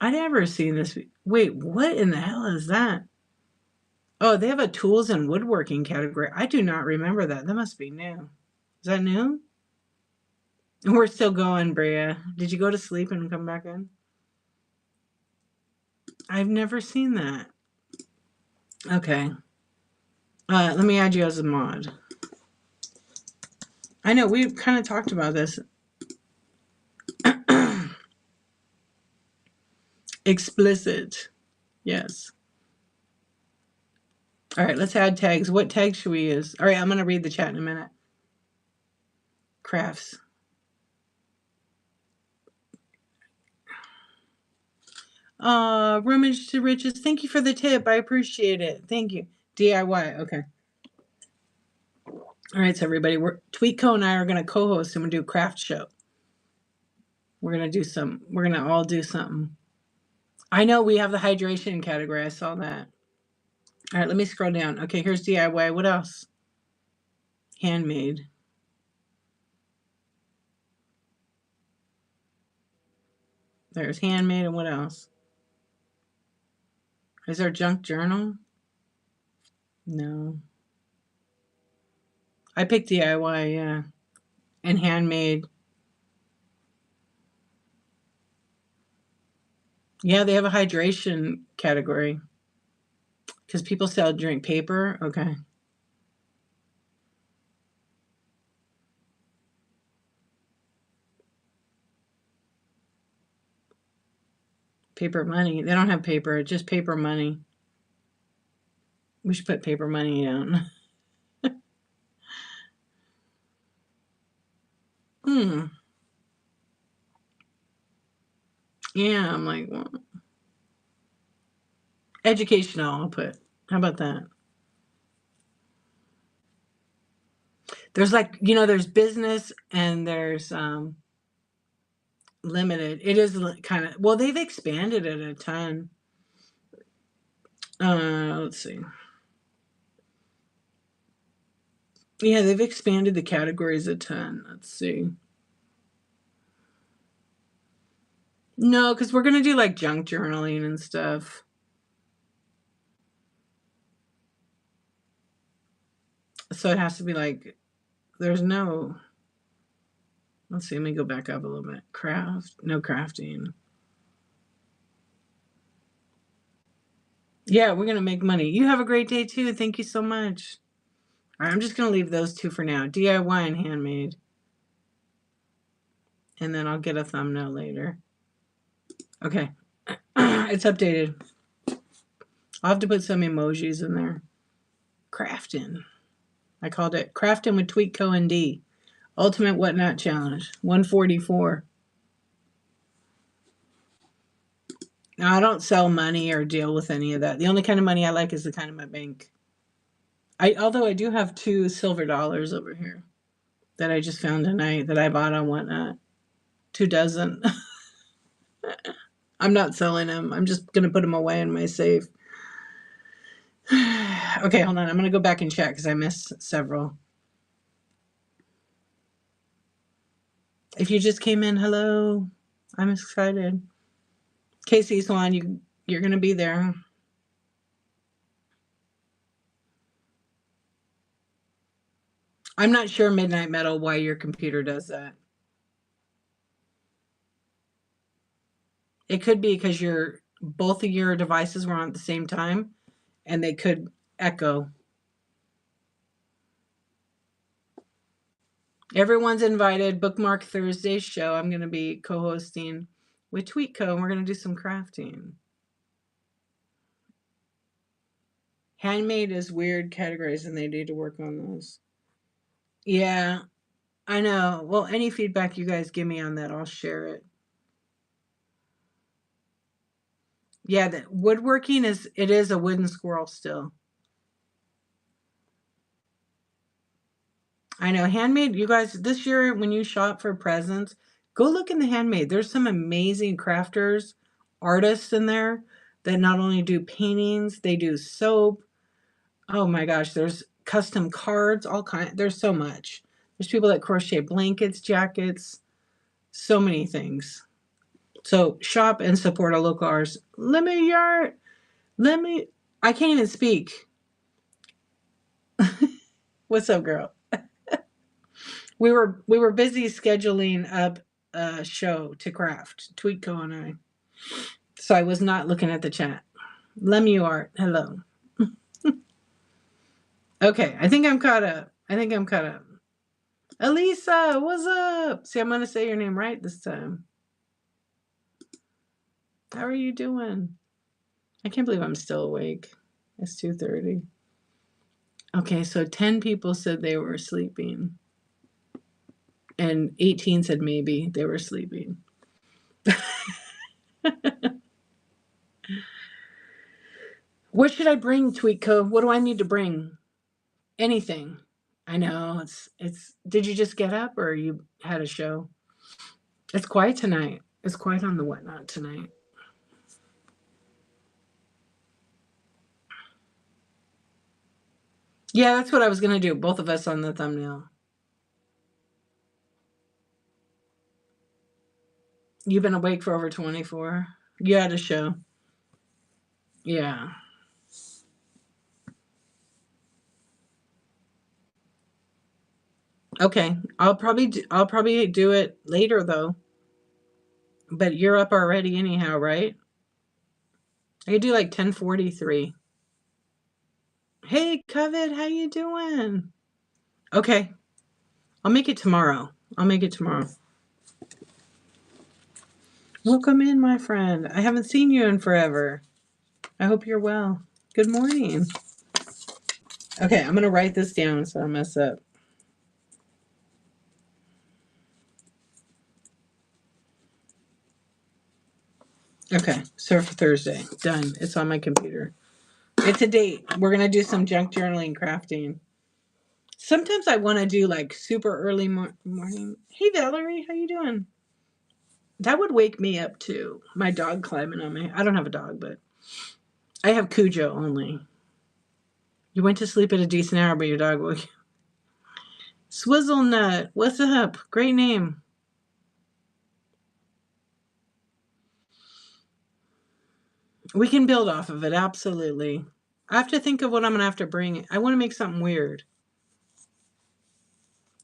I'd never seen this. Wait, what in the hell is that? Oh, they have a tools and woodworking category. I do not remember that. That must be new. Is that new? We're still going, Bria. Did you go to sleep and come back in? I've never seen that. Okay. Let me add you as a mod. I know we kind of talked about this. Explicit. Yes. All right, let's add tags. What tags should we use? All right, I'm going to read the chat in a minute. Crafts. Rummage to Riches. Thank you for the tip. I appreciate it. Thank you. DIY. Okay. All right, so everybody, Tweetco and I are going to co-host and we'll do a craft show. We're going to all do something. I know we have the hydration category. I saw that. All right, let me scroll down. Okay, here's DIY. What else? Handmade. There's handmade, and what else? Is there junk journal? No. I picked DIY, yeah. And handmade. Yeah, they have a hydration category. Because people still drink paper? Okay. Paper money. They don't have paper, just paper money. We should put paper money down. Yeah, I'm like, well, educational, I'll put. How about that? There's like, there's business and there's limited. It is kind of, well, they've expanded it a ton. Let's see. Yeah, they've expanded the categories a ton. Let's see. No, because we're gonna do like junk journaling and stuff. So it has to be like, there's no. Let's see. Let me go back up a little bit. No crafting. Yeah, we're gonna make money. You have a great day too. Thank you so much. All right, I'm just gonna leave those two for now. DIY and handmade. And then I'll get a thumbnail later. Okay. It's updated. I'll have to put some emojis in there. Crafting. I called it Crafting with Tweetco and D. Ultimate Whatnot Challenge. 144. Now, I don't sell money or deal with any of that. The only kind of money I like is the kind of my bank. Although I do have $2 silver over here that I just found tonight that I bought on Whatnot. 2 dozen. I'm not selling them. I'm just going to put them away in my safe. Okay, hold on. I'm going to go back and check because I missed several. If you just came in, hello. I'm excited. Casey Swan, you're going to be there. I'm not sure, Midnight Metal, why your computer does that. It could be because both of your devices were on at the same time and they could echo. Everyone's invited. Bookmark Thursday's show. I'm going to be co-hosting with Tweetco and we're going to do some crafting. Handmade is weird categories and they need to work on those. Yeah, I know. Well, any feedback you guys give me on that, I'll share it. Yeah, the woodworking is a wooden squirrel still. I know. Handmade, you guys, this year when you shop for presents, go look in the handmade. There's some amazing crafters, artists in there that not only do paintings, they do soap. Oh my gosh, there's custom cards, all kind. There's so much. There's people that crochet blankets, jackets, so many things. So shop and support a local artist. I can't even speak. What's up, girl? We were busy scheduling up a show to craft, Tweetco and I. So I was not looking at the chat. Lemuart, hello. Okay, I think I'm caught up. Elisa, what's up? See, I'm gonna say your name right this time. How are you doing? I can't believe I'm still awake. It's 2:30. Okay, so 10 people said they were sleeping. And 18 said maybe they were sleeping. What should I bring, Tweetco? What do I need to bring? Anything. I know it's. Did you just get up or you had a show? It's quiet tonight. It's quiet on the whatnot tonight. Yeah, that's what I was gonna do. Both of us on the thumbnail. You've been awake for over 24. You had a show. Yeah. Okay. I'll probably do it later though. But you're up already anyhow, right? I could do like 10:43. Hey, Covet, how you doing? Okay. I'll make it tomorrow. I'll make it tomorrow. Welcome in, my friend. I haven't seen you in forever. I hope you're well. Good morning. Okay, I'm going to write this down so I don't mess up. Okay, Surf Thursday. Done. It's on my computer. It's a date. We're going to do some junk journaling crafting. Sometimes I want to do like super early morning. Hey, Valerie, how you doing? That would wake me up too. My dog climbing on me. I don't have a dog, but I have Cujo only. You went to sleep at a decent hour, but your dog woke you. Swizzle Nut, what's up? Great name. We can build off of it, absolutely. I have to think of what I'm going to have to bring. I want to make something weird.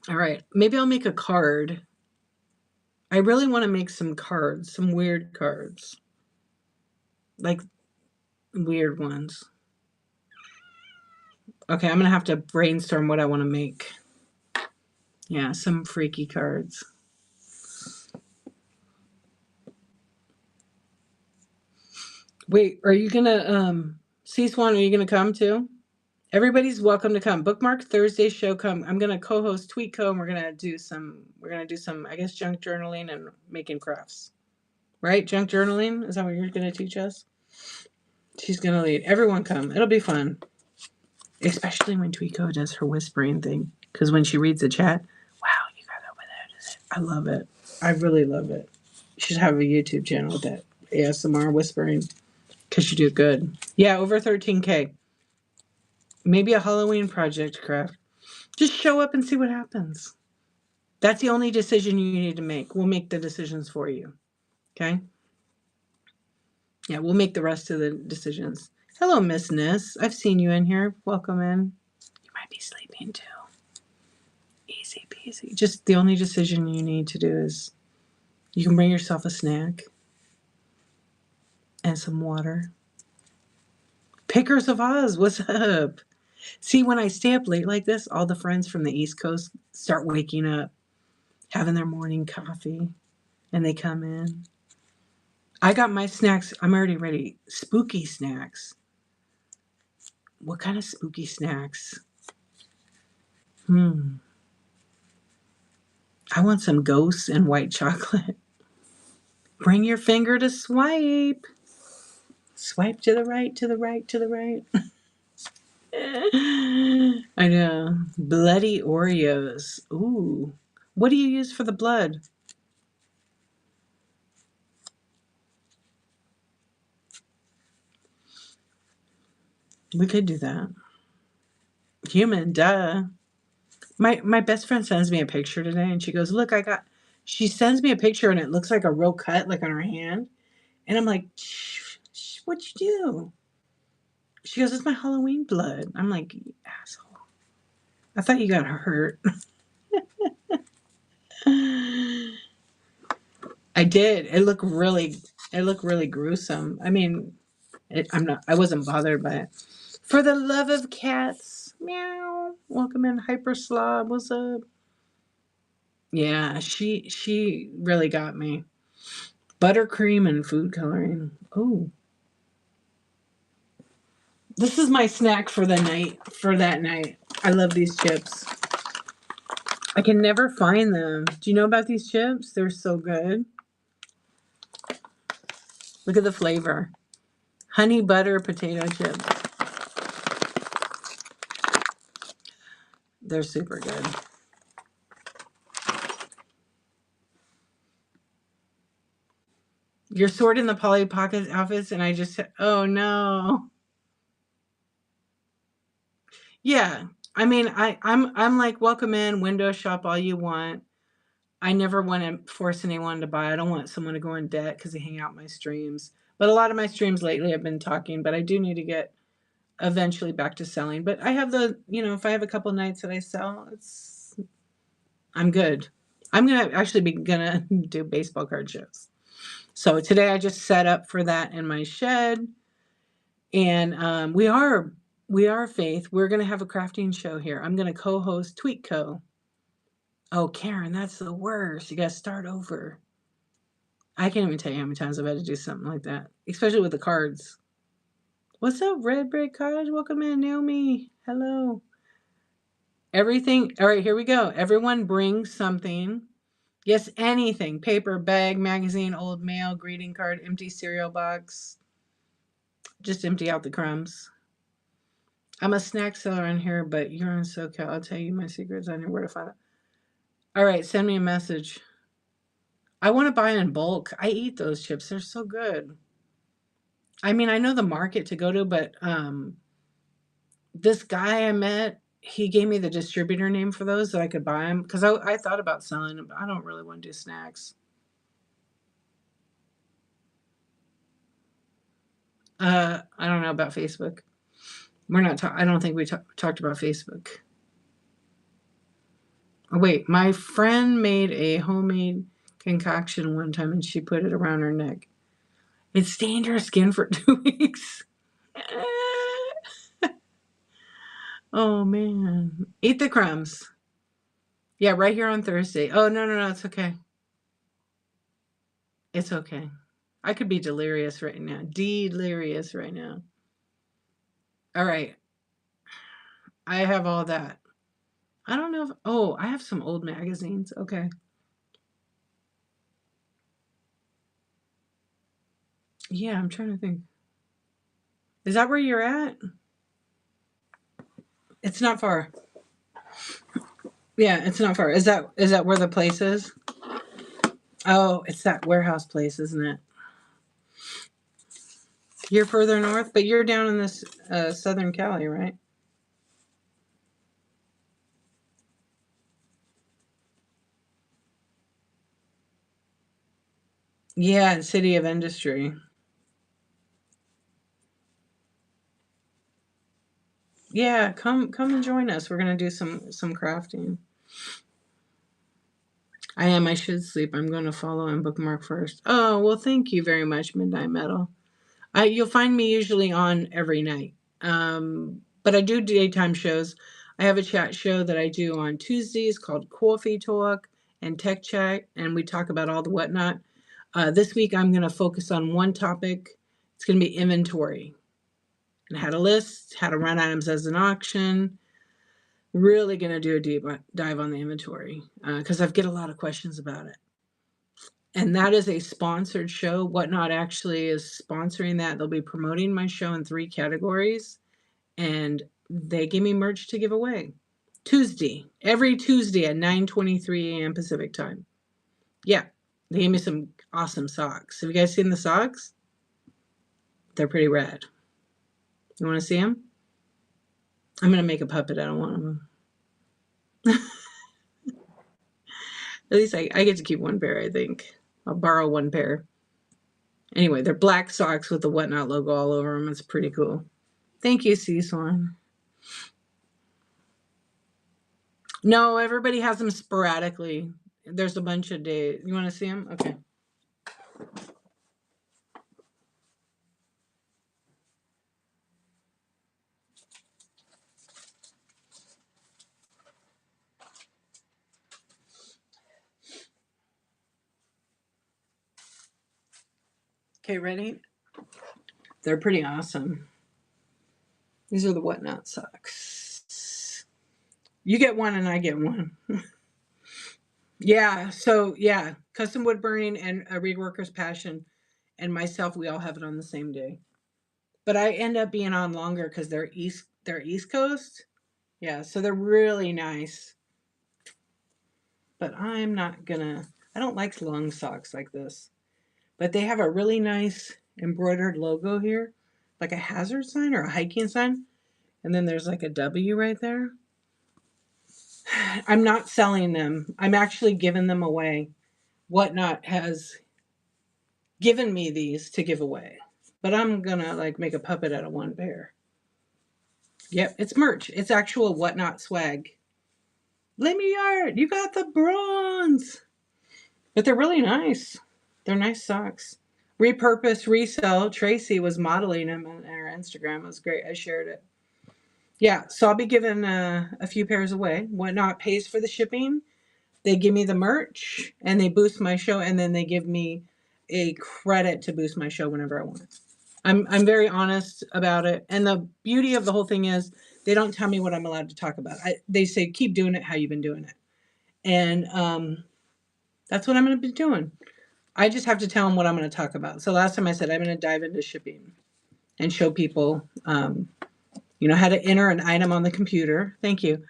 All right, maybe I'll make a card. I really want to make some cards, some weird cards. Like weird ones. Okay, I'm going to have to brainstorm what I want to make. Yeah, some freaky cards. Wait, are you going to, C-Swan, are you going to come too? Everybody's welcome to come. Bookmark Thursday show. Come. I'm gonna co-host Tweetco, and we're gonna do some. I guess, junk journaling and making crafts. Right? Junk journaling. Is that what you're gonna teach us? She's gonna lead. Everyone come. It'll be fun. Especially when Tweetco does her whispering thing. Because when she reads the chat, wow, you got over there. I love it. I really love it. You should have a YouTube channel with that ASMR whispering. Because you do it good. Yeah, over 13K. Maybe a Halloween project craft. Just show up and see what happens. That's the only decision you need to make. We'll make the decisions for you. Okay? Yeah, we'll make the rest of the decisions. Hello, Miss Ness. I've seen you in here. Welcome in. You might be sleeping too. Easy peasy. Just the only decision you need to do is you can bring yourself a snack and some water. Pickers of Oz, what's up? See, when I stay up late like this, all the friends from the East Coast start waking up, having their morning coffee, and they come in. I got my snacks. I'm already ready. Spooky snacks. What kind of spooky snacks? I want some ghosts and white chocolate. Bring your finger to swipe. Swipe to the right, to the right, to the right. I know. Bloody Oreos. Ooh. What do you use for the blood? We could do that. Human, duh. My best friend sends me a picture today and she goes, look, she sends me a picture and it looks like a real cut, like on her hand. And I'm like, what'd you do? She goes, it's my Halloween blood. I'm like, you asshole. I thought you got hurt. I did. It looked really gruesome. I mean, I wasn't bothered by it. For the love of cats. Meow. Welcome in, Hyper Slob. What's up? Yeah, she really got me. Buttercream and food coloring. Oh. This is my snack for that night. I love these chips. I can never find them. Do you know about these chips? They're so good. Look at the flavor. Honey butter potato chips. They're super good. You're sorting the Polly Pocket outfits, and I just said, oh no. Yeah. I mean, I'm like, welcome in, window shop all you want. I never want to force anyone to buy. I don't want someone to go in debt because they hang out my streams. But a lot of my streams lately have been talking, but I do need to get eventually back to selling. But I have if I have a couple nights that I sell, I'm good. I'm gonna do baseball card shows. So today I just set up for that in my shed, and we are Faith. We're gonna have a crafting show here. I'm gonna co-host Tweet Co. Oh, Karen, that's the worst. You gotta start over. I can't even tell you how many times I've had to do something like that, especially with the cards. What's up, Red Brick Cottage? Welcome in, Naomi. Hello. Everything. All right, here we go. Everyone bring something. Yes, anything. Paper, bag, magazine, old mail, greeting card, empty cereal box. Just empty out the crumbs. I'm a snack seller on here, but you're on SoCal. I'll tell you my secrets on here, where to find it. All right, send me a message. I want to buy in bulk. I eat those chips. They're so good. I mean, I know the market to go to, but this guy I met, he gave me the distributor name for those so I could buy them because I thought about selling them, but I don't really want to do snacks. I don't know about Facebook. We're not. I don't think we talked about Facebook. Oh, wait, my friend made a homemade concoction one time and she put it around her neck. It stained her skin for 2 weeks. Oh man, eat the crumbs. Yeah, right here on Thursday. Oh no, it's okay. It's okay. I could be delirious right now. Delirious right now. All right. I have all that. I don't know if, oh, I have some old magazines. Okay. Yeah, I'm trying to think. Is that where you're at? It's not far. Yeah, it's not far. Is that where the place is? Oh, it's that warehouse place, isn't it? You're further north, but you're down in this Southern Cali, right? Yeah, City of Industry. Yeah, come and join us. We're gonna do some crafting. I am. I should sleep. I'm going to follow and bookmark first. Oh well, thank you very much, Midnight Metal. You'll find me usually on every night, but I do daytime shows. I have a chat show that I do on Tuesdays called Coffee Talk and Tech Chat, and we talk about all the whatnot. This week, I'm going to focus on one topic. It's going to be inventory and how to list, how to run items as an auction. Really going to do a deep dive on the inventory because I get a lot of questions about it. And that is a sponsored show. Whatnot actually is sponsoring that. They'll be promoting my show in 3 categories, and they give me merch to give away. Every Tuesday at 9:23 a.m. Pacific time. Yeah, they gave me some awesome socks. Have you guys seen the socks? They're pretty rad. You want to see them? I'm gonna make a puppet out of one of them. At least I get to keep one pair. I think I'll borrow one pair. Anyway, they're black socks with the Whatnot logo all over them. It's pretty cool. Thank you, Sea Swan. No, everybody has them sporadically. There's a bunch of days. You want to see them? Okay. Okay, ready? They're pretty awesome. These are the Whatnot socks. You get one and I get one. Yeah, so yeah, custom wood burning and a reed worker's passion and myself, we all have it on the same day. but I end up being on longer because they're East Coast. Yeah, so they're really nice. But I'm not gonna. I don't like long socks like this. But they have a really nice embroidered logo here, like a hazard sign or a hiking sign, and then there's like a W right there. I'm not selling them. I'm actually giving them away. Whatnot has given me these to give away. But I'm gonna like make a puppet out of one pair. Yep, it's merch. It's actual Whatnot swag. Let me art. You got the bronze. But they're really nice. They're nice socks. Repurpose, resell. Tracy was modeling them on her Instagram. It was great. I shared it. Yeah, so I'll be giving a few pairs away. Whatnot pays for the shipping. They give me the merch and they boost my show, and then they give me a credit to boost my show whenever I want. I'm very honest about it, and the beauty of the whole thing is they don't tell me what I'm allowed to talk about. They say keep doing it how you've been doing it, and that's what I'm going to be doing. I just have to tell them what I'm going to talk about. So last time I said I'm going to dive into shipping and show people, how to enter an item on the computer. Thank you.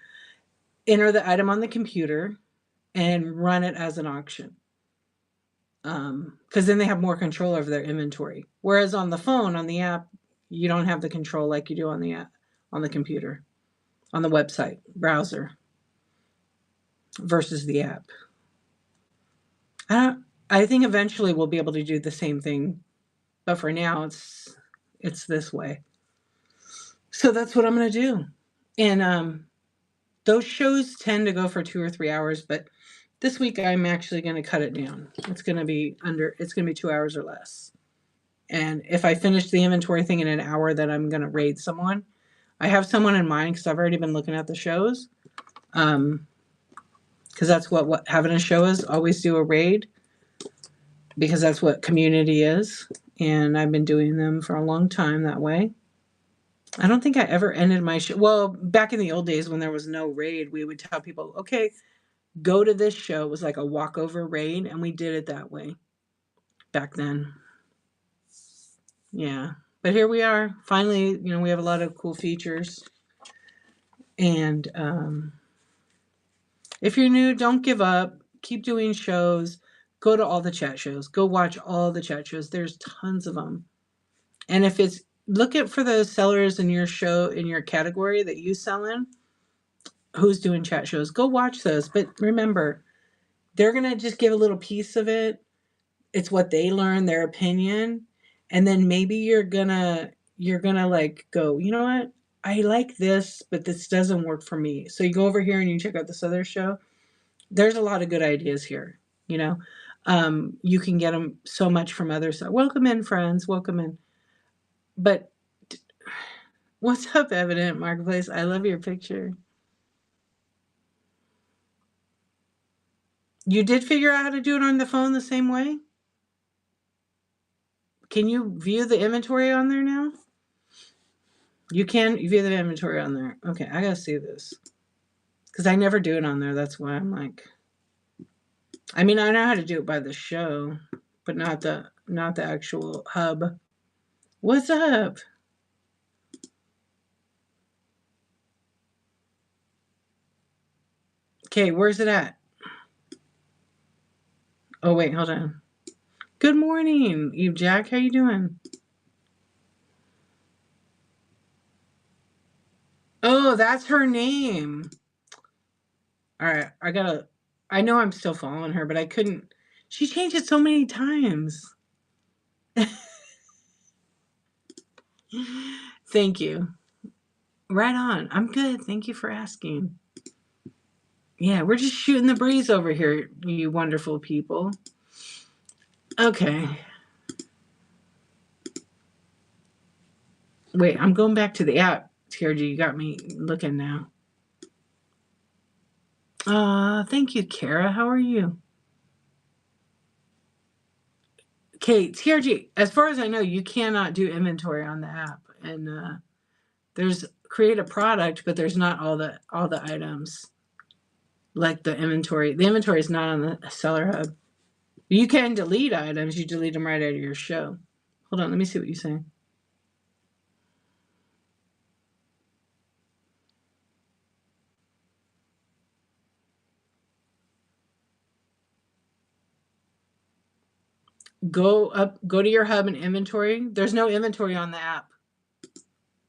Enter the item on the computer and run it as an auction. Because then they have more control over their inventory. Whereas on the phone, on the app, you don't have the control like you do on the app, on the computer, on the website browser versus the app. I think eventually we'll be able to do the same thing, but for now it's this way. So that's what I'm going to do. And those shows tend to go for 2 or 3 hours, but this week I'm actually going to cut it down. It's going to be 2 hours or less. And if I finish the inventory thing in an hour, then I'm going to raid someone. I have someone in mind because I've already been looking at the shows. Because that's what having a show is. Always do a raid. Because that's what community is. And I've been doing them for a long time that way. I don't think I ever ended my show. Well, back in the old days when there was no raid, we would tell people, okay, go to this show. It was like a walkover raid, and we did it that way back then. Yeah. But here we are. Finally, we have a lot of cool features. And if you're new, don't give up. Keep doing shows. Go to all the chat shows. Go watch all the chat shows. There's tons of them. And if it's look at for the sellers in your show, in your category that you sell in, who's doing chat shows. Go watch those. But remember, they're going to just give a little piece of it. It's what they learn, their opinion. And then maybe you're going to like go, you know what? I like this, but this doesn't work for me. So you go over here and you check out this other show. There's a lot of good ideas here. You can get them so much from others. Welcome in, friends. Welcome in. But what's up, Evident Marketplace? I love your picture. You did figure out how to do it on the phone the same way? Can you view the inventory on there now? You can view the inventory on there. Okay, I gotta see this. Because I never do it on there. That's why I'm like... I mean, I know how to do it by the show, but not the actual hub. What's up? Okay, where's it at? Oh, wait, hold on. Good morning, Eve Jack. How you doing? Oh, that's her name. All right, I know I'm still following her, but I couldn't. She changed it so many times. Thank you. Right on. I'm good. Thank you for asking. Yeah, we're just shooting the breeze over here, you wonderful people. Okay. Wait, I'm going back to the app. TRG, you got me looking now. Thank you, Kara. How are you? Okay, TRG, as far as I know, you cannot do inventory on the app. And there's create a product, but there's not all the items like the inventory. The inventory is not on the seller hub. You can delete items. You delete them right out of your show. Hold on, let me see what you're saying. go to your hub and inventory. There's no inventory on the app.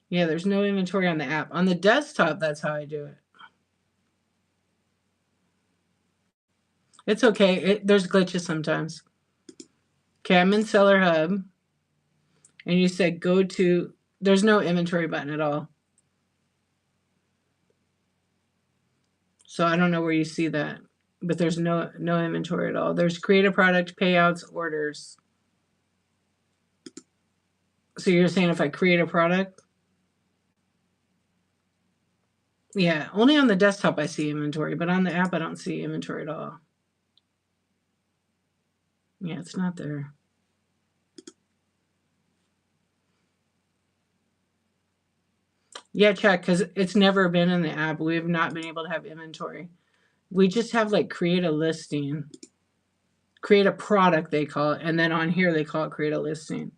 Yeah, there's no inventory on the app. On the desktop, that's how I do it. It's okay. There's glitches sometimes. Okay, I'm in Seller Hub, and you said go to. There's no inventory button at all. So I don't know where you see that, but there's no inventory at all. There's create a product, payouts, orders. So you're saying if I create a product? Yeah, only on the desktop I see inventory, but on the app I don't see inventory at all. Yeah, it's not there. Yeah, check, because it's never been in the app. We've not been able to have inventory. We just have like create a listing, create a product, they call it. And then on here, they call it create a listing.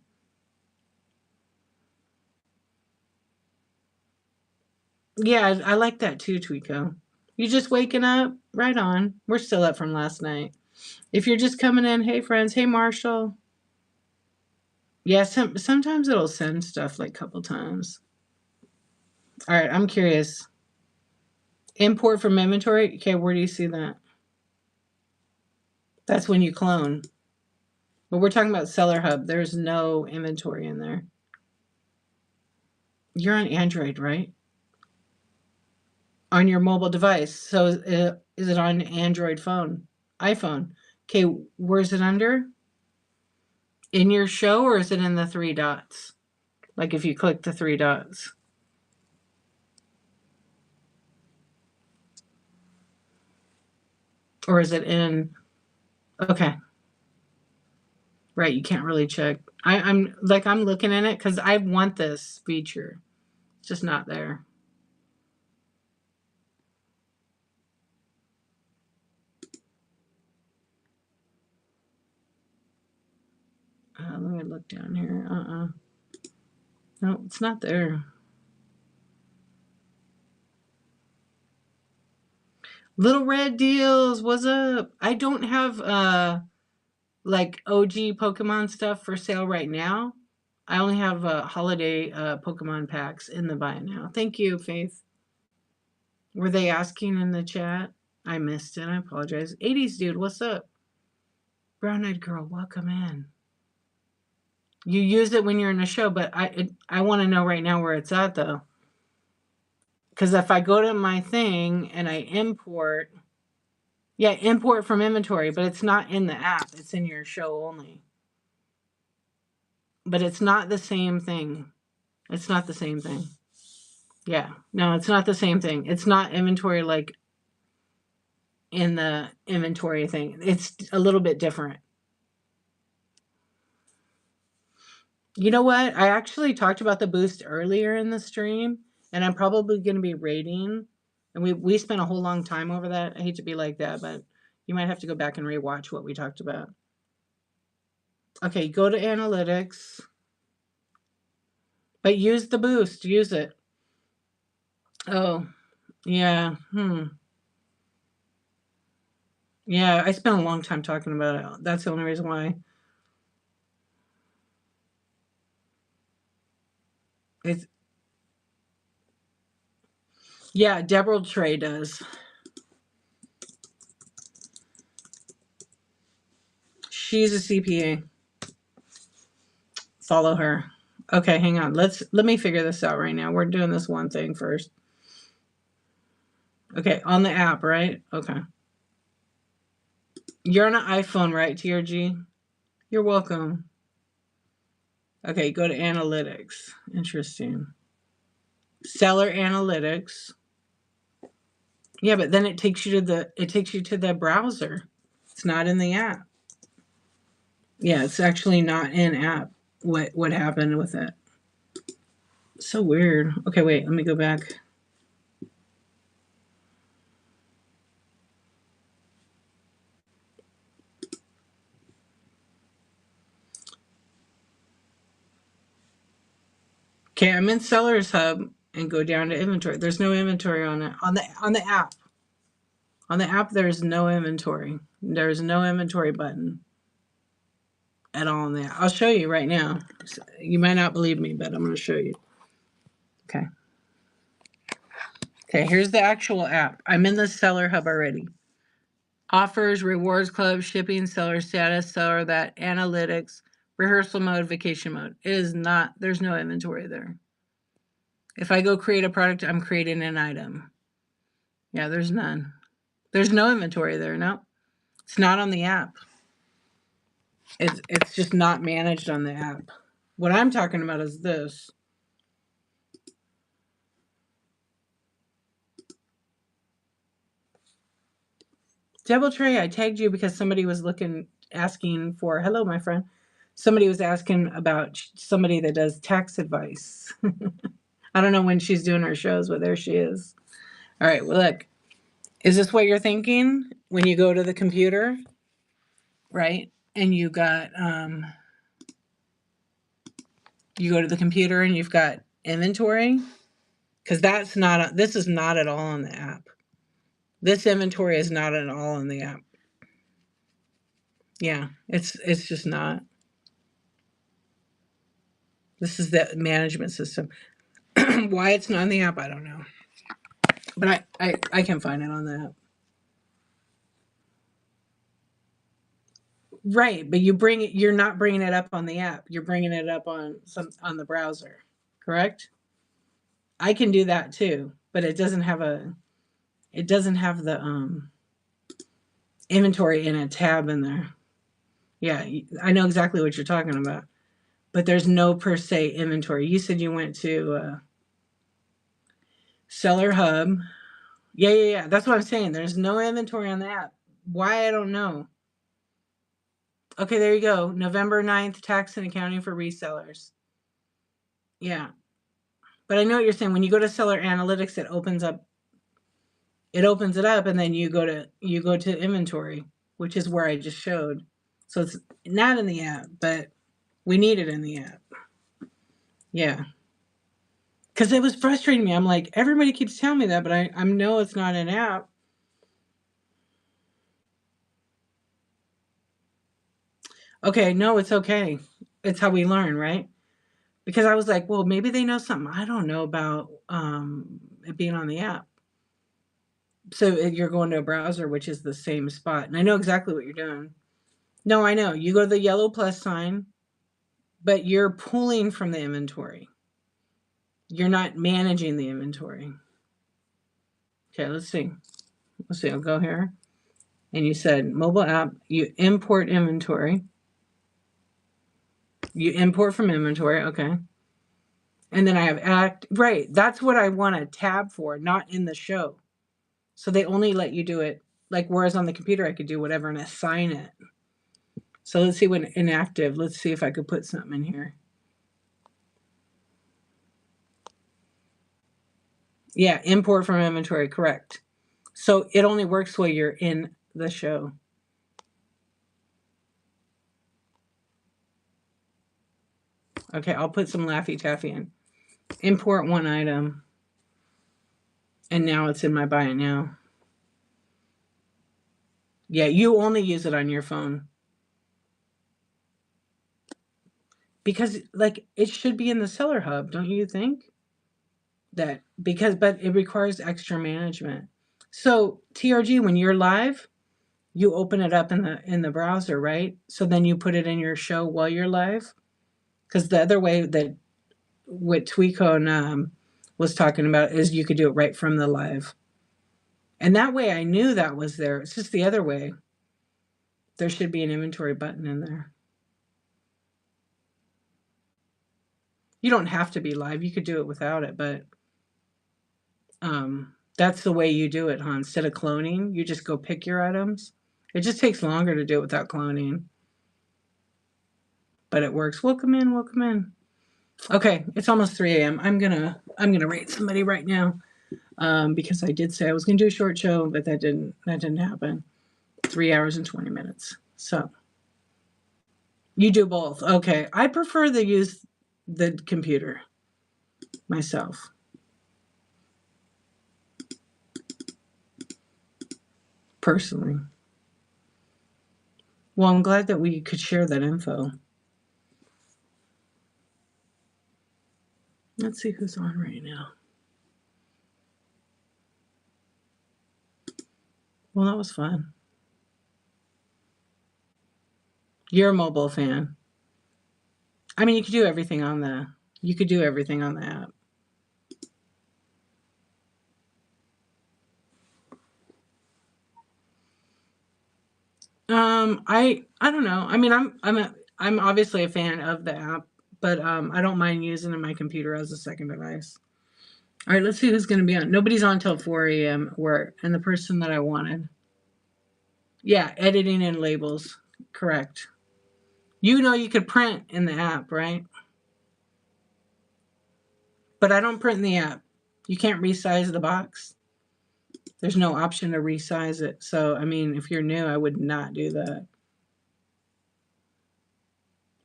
Yeah, I like that too, Tweeko. You just waking up? Right on. We're still up from last night. If you're just coming in, hey friends, hey Marshall. Yeah, sometimes it'll send stuff like a couple times. All right, I'm curious. Import from inventory. Okay, where do you see that? That's when you clone. But we're talking about Seller Hub. There's no inventory in there. You're on Android, right? On your mobile device. So is it on Android phone? iPhone. Okay, where's it under? In your show, or is it in the three dots? Like if you click the three dots. Or is it in? Okay. Right, you can't really check. I'm looking in it because I want this feature. It's just not there. Let me look down here. No, it's not there. Little Red Deals, what's up? I don't have like OG Pokemon stuff for sale right now. I only have holiday Pokemon packs in the buy now. Thank you, Faith. Were they asking in the chat? I missed it. I apologize. 80s dude, what's up? Brown eyed girl, welcome in. You use it when you're in a show, but I want to know right now where it's at though. Because if I go to my thing and I import, yeah, import from inventory, but it's not in the app. It's in your show only. But it's not the same thing. It's not the same thing. Yeah, no, it's not the same thing. It's not inventory like in the inventory thing. It's a little bit different. You know what? I actually talked about the boost earlier in the stream, and I'm probably going to be rating. And we spent a whole long time over that. I hate to be like that, but you might have to go back and rewatch what we talked about. Okay, go to analytics. But use the boost. Use it. Oh, yeah. Yeah, I spent a long time talking about it. That's the only reason why. It's yeah, Deborah Trey does. She's a CPA. Follow her. Okay, hang on. Let me figure this out right now. We're doing this one thing first. Okay, on the app, right? Okay. You're on an iPhone, right, TRG? You're welcome. Okay, go to analytics. Interesting. Seller analytics. Yeah, but then it takes you to the browser. It's not in the app. Yeah, it's actually not in app. What happened with it? So weird. Okay, wait, let me go back. Okay, I'm in Sellers Hub and go down to inventory. There's no inventory on it. On the app. On the app, there's no inventory. There's no inventory button. at all in that. I'll show you right now. You might not believe me, but I'm going to show you. Okay. Okay, here's the actual app. I'm in the Seller Hub already. Offers, rewards club, shipping, seller status, seller that, analytics, rehearsal mode, vacation mode. It is not, there's no inventory there. If I go create a product, I'm creating an item. Yeah, there's none. There's no inventory there. No, it's not on the app. It's just not managed on the app. What I'm talking about is this. Doubletree, I tagged you because somebody was asking for, hello, my friend. Somebody was asking about somebody that does tax advice. I don't know when she's doing her shows, but there she is. All right, well, look, is this what you're thinking when you go to the computer, right? And you go to the computer and you've got inventory, because this is not at all on the app. This inventory is not at all in the app. Yeah, it's just not. This is the management system. Why it's not in the app, I don't know. But I can find it on the app. Right, but you're not bringing it up on the app. You're bringing it up on the browser. Correct? I can do that too, but it doesn't have the inventory in a tab in there. Yeah, I know exactly what you're talking about. But there's no per se inventory. You said you went to Seller Hub. Yeah. That's what I'm saying. There's no inventory on the app. Why, I don't know. Okay, there you go. November 9th, tax and accounting for resellers. Yeah. But I know what you're saying. When you go to seller analytics, it opens it up and then you go to inventory, which is where I just showed. So it's not in the app, but we need it in the app. Yeah. Because it was frustrating me. I'm like, everybody keeps telling me that, but I know it's not an app. Okay, no, it's okay. It's how we learn, right? Because I was like, well, maybe they know something I don't know about it being on the app. So you're going to a browser, which is the same spot. And I know exactly what you're doing. No, I know. You go to the yellow plus sign, but you're pulling from the inventory. You're not managing the inventory. Okay, let's see. I'll go here. And you said mobile app, you import inventory. You import from inventory, okay. And then I have act, right. That's what I want a tab for, not in the show. So they only let you do it, like whereas on the computer I could do whatever and assign it. So let's see when inactive. Let's see if I could put something in here. Yeah, import from inventory, correct. So it only works while you're in the show. Okay, I'll put some Laffy Taffy in. Import one item. And now it's in my buy it now. Yeah, you only use it on your phone. Because like it should be in the seller hub, don't you think? But it requires extra management. So TRG, when you're live, you open it up in the browser, right? So then you put it in your show while you're live. Because the other way that what Tweakon was talking about is you could do it right from the live. And that way I knew that was there. It's just the other way. There should be an inventory button in there. You don't have to be live. You could do it without it, but that's the way you do it, huh? Instead of cloning, you just go pick your items. It just takes longer to do it without cloning. But it works. Welcome in, welcome in. Okay, it's almost 3 a.m. I'm gonna rate somebody right now. Because I did say I was gonna do a short show, but that didn't happen. 3 hours and 20 minutes. So you do both. Okay. I prefer to use the computer myself. Personally. Well, I'm glad that we could share that info. Let's see who's on right now. Well, that was fun. You're a mobile fan. I mean, you could do everything on the. You could do everything on the app. I don't know. I mean, I'm obviously a fan of the app, but I don't mind using my computer as a second device. All right, let's see who's going to be on. Nobody's on till 4 a.m. And the person that I wanted. Yeah, editing and labels. Correct. You know you could print in the app, right? But I don't print in the app. You can't resize the box. There's no option to resize it. So, I mean, if you're new, I would not do that.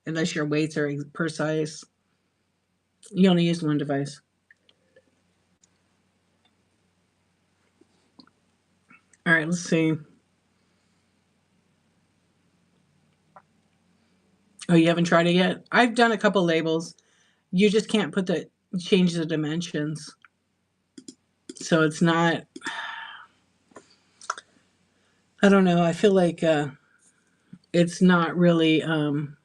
Unless your weights are precise. You only use one device. All right, let's see. Oh, you haven't tried it yet? I've done a couple labels. You just can't change the dimensions. So it's not, I don't know. I feel like it's not really, you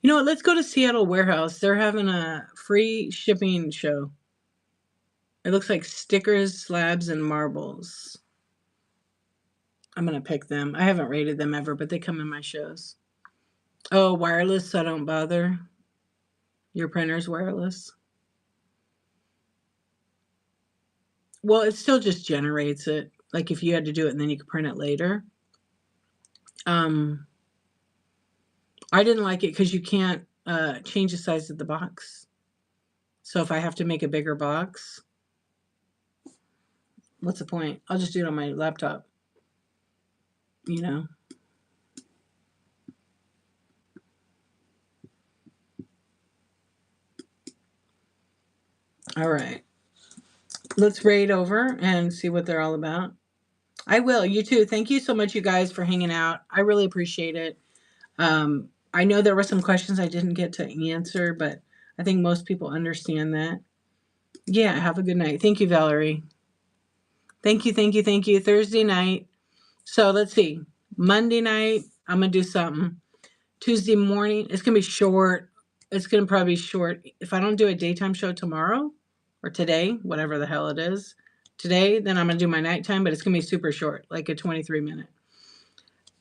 know what? Let's go to Seattle Warehouse. They're having a free shipping show. It looks like stickers, slabs, and marbles. I'm going to pick them. I haven't rated them ever, but they come in my shows. Oh, wireless, so I don't bother. Your printer's wireless. Well, it still just generates it. Like if you had to do it and then you could print it later. Um, I didn't like it because you can't change the size of the box. So if I have to make a bigger box, what's the point? I'll just do it on my laptop. You know? All right. Let's raid over and see what they're all about. I will. You too. Thank you so much, you guys, for hanging out. I really appreciate it. I know there were some questions I didn't get to answer, but I think most people understand that. Yeah, have a good night. Thank you, Valerie. Thank you, thank you, thank you. Thursday night. So let's see. Monday night, I'm going to do something. Tuesday morning, it's going to be short. It's going to probably be short. If I don't do a daytime show tomorrow or today, whatever the hell it is, today, then I'm going to do my nighttime, but it's going to be super short, like a 23-minute.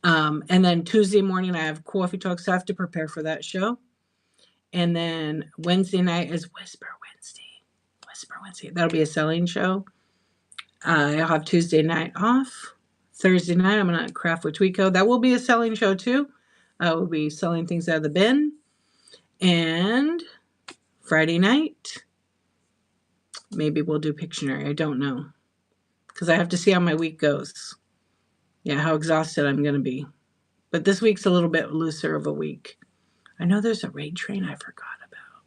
And then Tuesday morning, I have coffee talk, so I have to prepare for that show. And then Wednesday night is Whisper Wednesday. Whisper Wednesday. That'll be a selling show. I'll have Tuesday night off. Thursday night, I'm going to craft with Tweeko. That will be a selling show too. I will be selling things out of the bin. And Friday night, maybe we'll do Pictionary. I don't know. Because I have to see how my week goes. Yeah, how exhausted I'm going to be. But this week's a little bit looser of a week. I know there's a raid train I forgot about.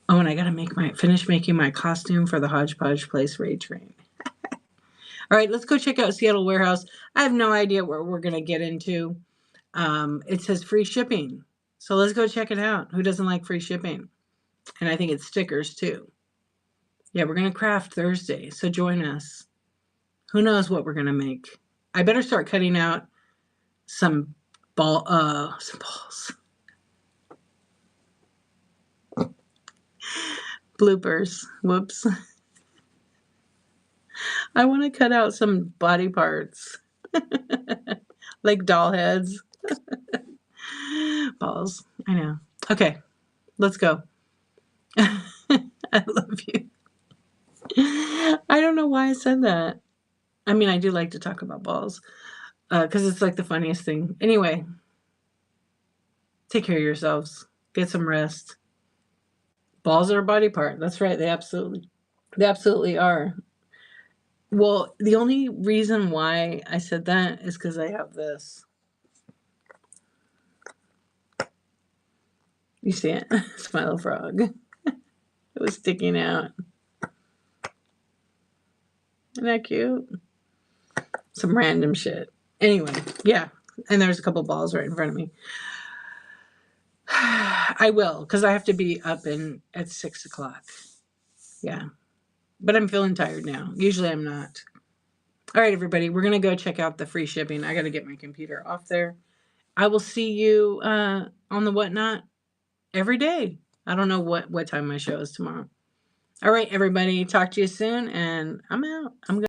Oh, and I got to finish making my costume for the Hodgepodge Place raid train. All right, let's go check out Seattle Warehouse. I have no idea what we're going to get into. It says free shipping. So let's go check it out. Who doesn't like free shipping? And I think it's stickers too. Yeah, we're going to craft Thursday. So join us. Who knows what we're going to make? I better start cutting out some balls. Bloopers. Whoops. I want to cut out some body parts. Like doll heads. Balls. I know. Okay, let's go. I love you. I don't know why I said that. I mean, I do like to talk about balls because it's like the funniest thing. Anyway, take care of yourselves. Get some rest. Balls are a body part. That's right. They absolutely are. Well, the only reason why I said that is because I have this. You see it? Smile frog. It was sticking out. Isn't that cute? Some random shit. Anyway, yeah. And there's a couple balls right in front of me. I will, because I have to be up at 6 o'clock. Yeah. But I'm feeling tired now. Usually I'm not. All right, everybody, we're going to go check out the free shipping. I got to get my computer off there. I will see you on the Whatnot every day. I don't know what time my show is tomorrow. All right, everybody, talk to you soon, and I'm out. I'm